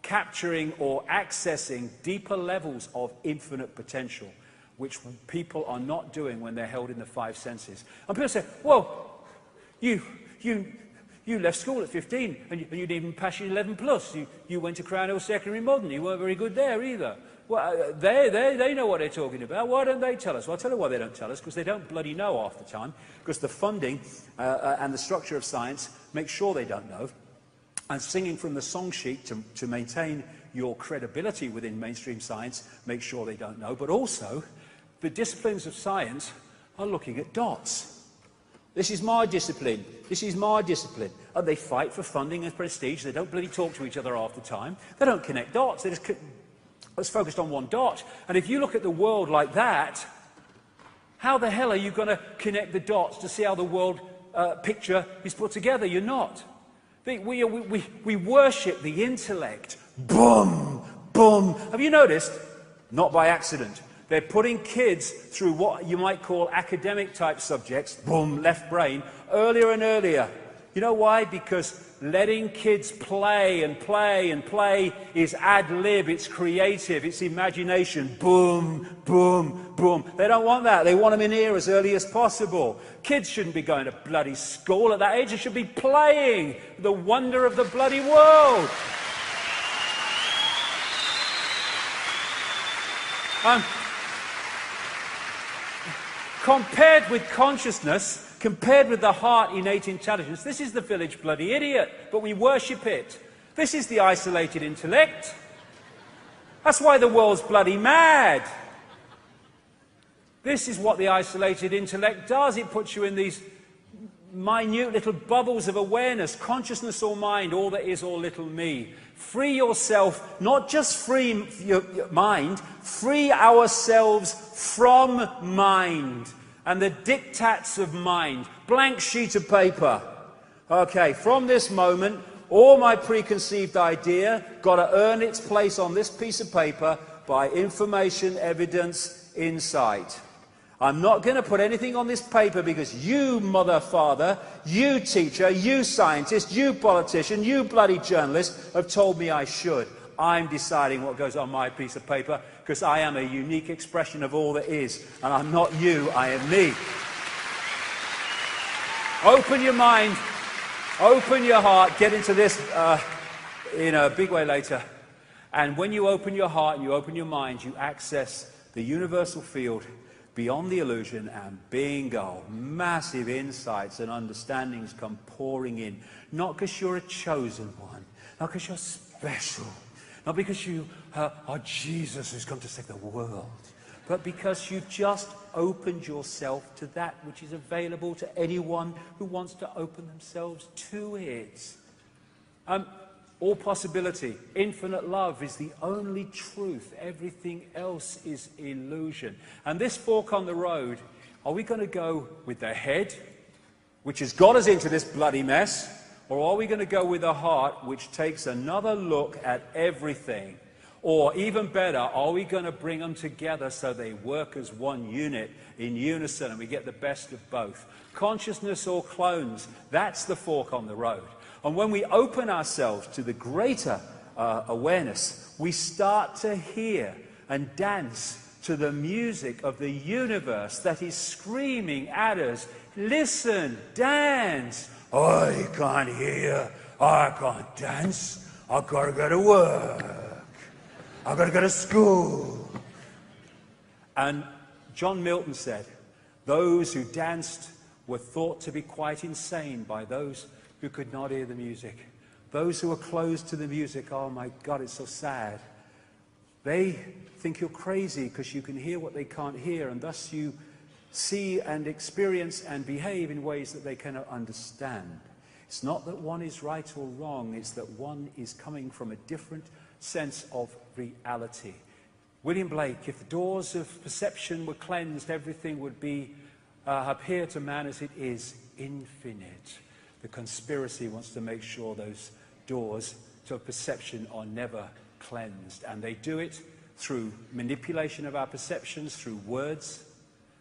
S1: capturing or accessing deeper levels of infinite potential, which people are not doing when they're held in the five senses. And people say, well, you left school at 15 and you didn't even pass your 11 plus. You went to Crown Hill Secondary Modern. You weren't very good there either. Well, they know what they're talking about. Why don't they tell us? Well, I'll tell you why they don't tell us, because they don't bloody know half the time, because the funding and the structure of science make sure they don't know. And singing from the song sheet to maintain your credibility within mainstream science makes sure they don't know. But also, the disciplines of science are looking at dots. This is my discipline. This is my discipline. And they fight for funding and prestige. They don't bloody talk to each other half the time. They don't connect dots. They're just focused on one dot. And if you look at the world like that, how the hell are you going to connect the dots to see how the world picture is put together? You're not. We worship the intellect. Boom, boom. Have you noticed? Not by accident. They're putting kids through what you might call academic type subjects, boom, left brain, earlier and earlier. You know why? Because letting kids play and play and play is ad lib, it's creative, it's imagination. Boom, boom, boom. They don't want that. They want them in here as early as possible. Kids shouldn't be going to bloody school at that age. They should be playing the wonder of the bloody world. Compared with consciousness, compared with the heart innate intelligence, this is the village bloody idiot, but we worship it. This is the isolated intellect. That's why the world's bloody mad. This is what the isolated intellect does. It puts you in these minute little bubbles of awareness, consciousness or mind, all that is or little me. Free yourself, not just free your mind, free ourselves from mind and the diktats of mind. Blank sheet of paper. Okay, from this moment, all my preconceived idea got to earn its place on this piece of paper by information, evidence, insight. I'm not going to put anything on this paper because you, mother, father, you teacher, you scientist, you politician, you bloody journalist have told me I should. I'm deciding what goes on my piece of paper because I am a unique expression of all that is. And I'm not you, I am me. Open your mind, open your heart, get into this in a big way later. And when you open your heart and you open your mind, you access the universal field beyond the illusion, and bingo, massive insights and understandings come pouring in. Not because you're a chosen one, not because you're special, not because you are Jesus who's come to save the world, but because you've just opened yourself to that which is available to anyone who wants to open themselves to it. All possibility, infinite love is the only truth. Everything else is illusion. And this fork on the road, are we going to go with the head, which has got us into this bloody mess, or are we going to go with the heart, which takes another look at everything? Or even better, are we going to bring them together so they work as one unit in unison and we get the best of both? Consciousness or clones, that's the fork on the road. And when we open ourselves to the greater awareness, we start to hear and dance to the music of the universe that is screaming at us, listen, dance. I can't hear, I can't dance, I've got to go to work, I've got to go to school. And John Milton said, those who danced were thought to be quite insane by those who could not hear the music. Those who are closed to the music, oh my God, it's so sad. They think you're crazy because you can hear what they can't hear, and thus you see and experience and behave in ways that they cannot understand. It's not that one is right or wrong, it's that one is coming from a different sense of reality. William Blake, if the doors of perception were cleansed, everything would be appear to man as it is, infinite. The conspiracy wants to make sure those doors to perception are never cleansed. And they do it through manipulation of our perceptions, through words,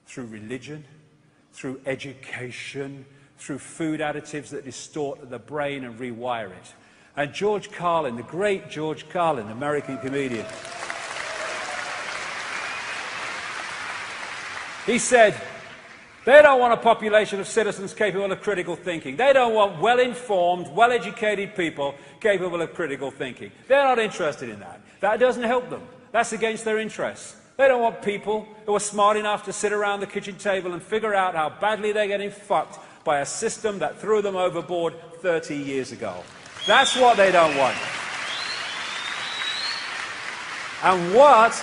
S1: through religion, through education, through food additives that distort the brain and rewire it. And George Carlin, the great George Carlin, American comedian, he said, they don't want a population of citizens capable of critical thinking. They don't want well-informed, well-educated people capable of critical thinking. They're not interested in that. That doesn't help them. That's against their interests. They don't want people who are smart enough to sit around the kitchen table and figure out how badly they're getting fucked by a system that threw them overboard 30 years ago. That's what they don't want. And what,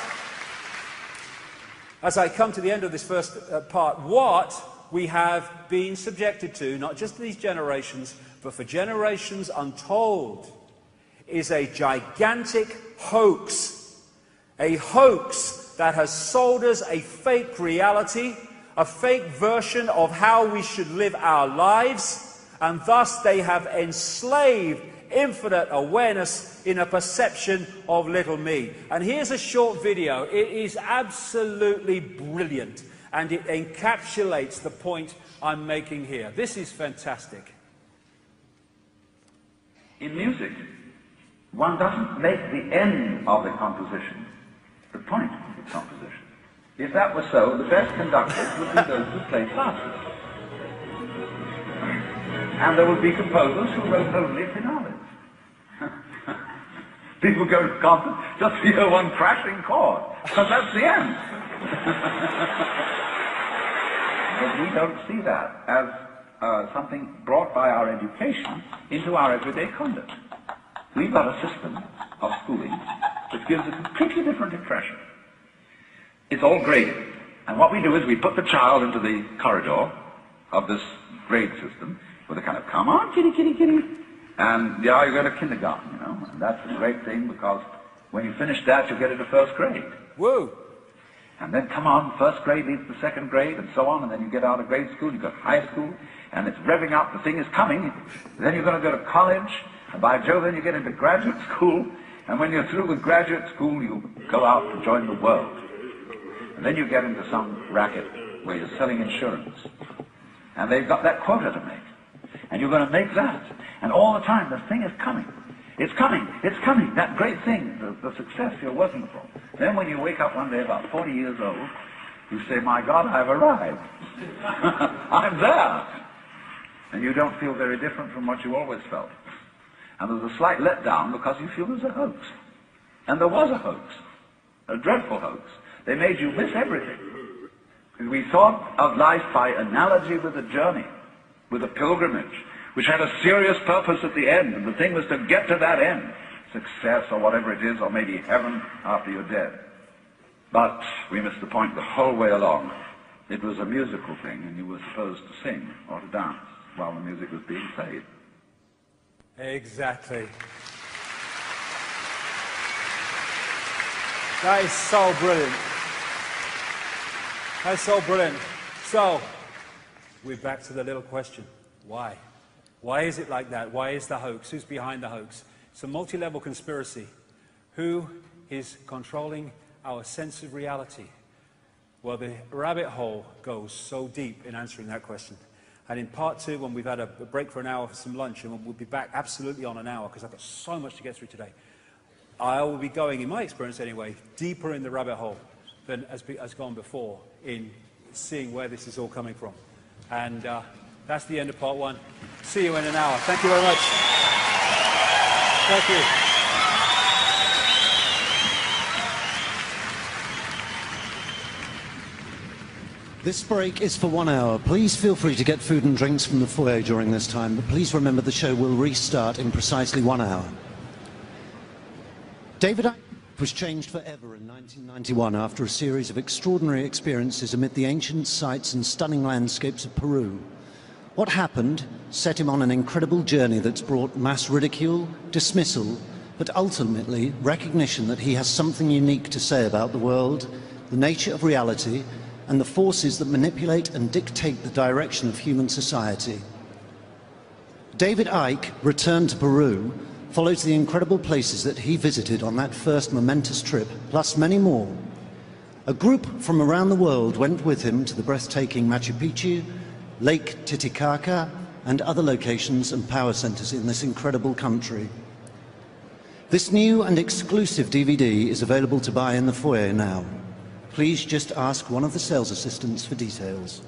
S1: as I come to the end of this first part, what we have been subjected to, not just these generations, but for generations untold, is a gigantic hoax. A hoax that has sold us a fake reality, a fake version of how we should live our lives, and thus they have enslaved infinite awareness in a perception of little me. And here's a short video. It is absolutely brilliant, and it encapsulates the point I'm making here. This is fantastic.
S3: In music, one doesn't make the end of the composition the point of the composition. If that were so, the best conductors would be those who play fastest. And there would be composers who wrote only finales. People go to concerts just to hear one crashing chord, because that's the end. But we don't see that as something brought by our education into our everyday conduct. We've got a system of schooling which gives a completely different impression. It's all graded. And what we do is we put the child into the corridor of this grade system with a kind of, come on, kitty, kitty, kitty. And yeah, you go to kindergarten, you know. And that's a great thing, because when you finish that, you get into first grade.
S1: Woo!
S3: And then, come on, first grade leads to second grade, and so on, and then you get out of grade school, you go to high school, and it's revving up, the thing is coming. Then you're going to go to college, and by Jove, then you get into graduate school, and when you're through with graduate school, you go out to join the world. And then you get into some racket where you're selling insurance. And they've got that quota to make. And you're going to make that. And all the time, the thing is coming. It's coming. It's coming. That great thing, the success you're working for. Then when you wake up one day about 40 years old, you say, my God, I've arrived. I'm there. And you don't feel very different from what you always felt. And there's a slight letdown because you feel there's a hoax. And there was a hoax. A dreadful hoax. They made you miss everything. Because we thought of life by analogy with a journey, with a pilgrimage, which had a serious purpose at the end, and the thing was to get to that end. Success, or whatever it is, or maybe heaven after you're dead. But we missed the point the whole way along. It was a musical thing, and you were supposed to sing or to dance while the music was being played.
S1: Exactly. That is so brilliant. That's so brilliant. So, we're back to the little question. Why? Why is it like that? Why is the hoax? Who's behind the hoax? It's a multi-level conspiracy. Who is controlling our sense of reality? Well, the rabbit hole goes so deep in answering that question. And in part two, when we've had a break for an hour for some lunch, and we'll be back absolutely on an hour, because I've got so much to get through today, I will be going, in my experience anyway, deeper in the rabbit hole than has gone before in seeing where this is all coming from. And that's the end of part one. See you in an hour. Thank you very much. Thank you.
S4: This break is for 1 hour. Please feel free to get food and drinks from the foyer during this time, but please remember the show will restart in precisely 1 hour. David Icke was changed forever in 1991 after a series of extraordinary experiences amid the ancient sights and stunning landscapes of Peru. What happened set him on an incredible journey that's brought mass ridicule, dismissal, but ultimately recognition that he has something unique to say about the world, the nature of reality, and the forces that manipulate and dictate the direction of human society. David Icke returned to Peru, follows the incredible places that he visited on that first momentous trip, plus many more. A group from around the world went with him to the breathtaking Machu Picchu, Lake Titicaca, and other locations and power centers in this incredible country. This new and exclusive DVD is available to buy in the foyer now. Please just ask one of the sales assistants for details.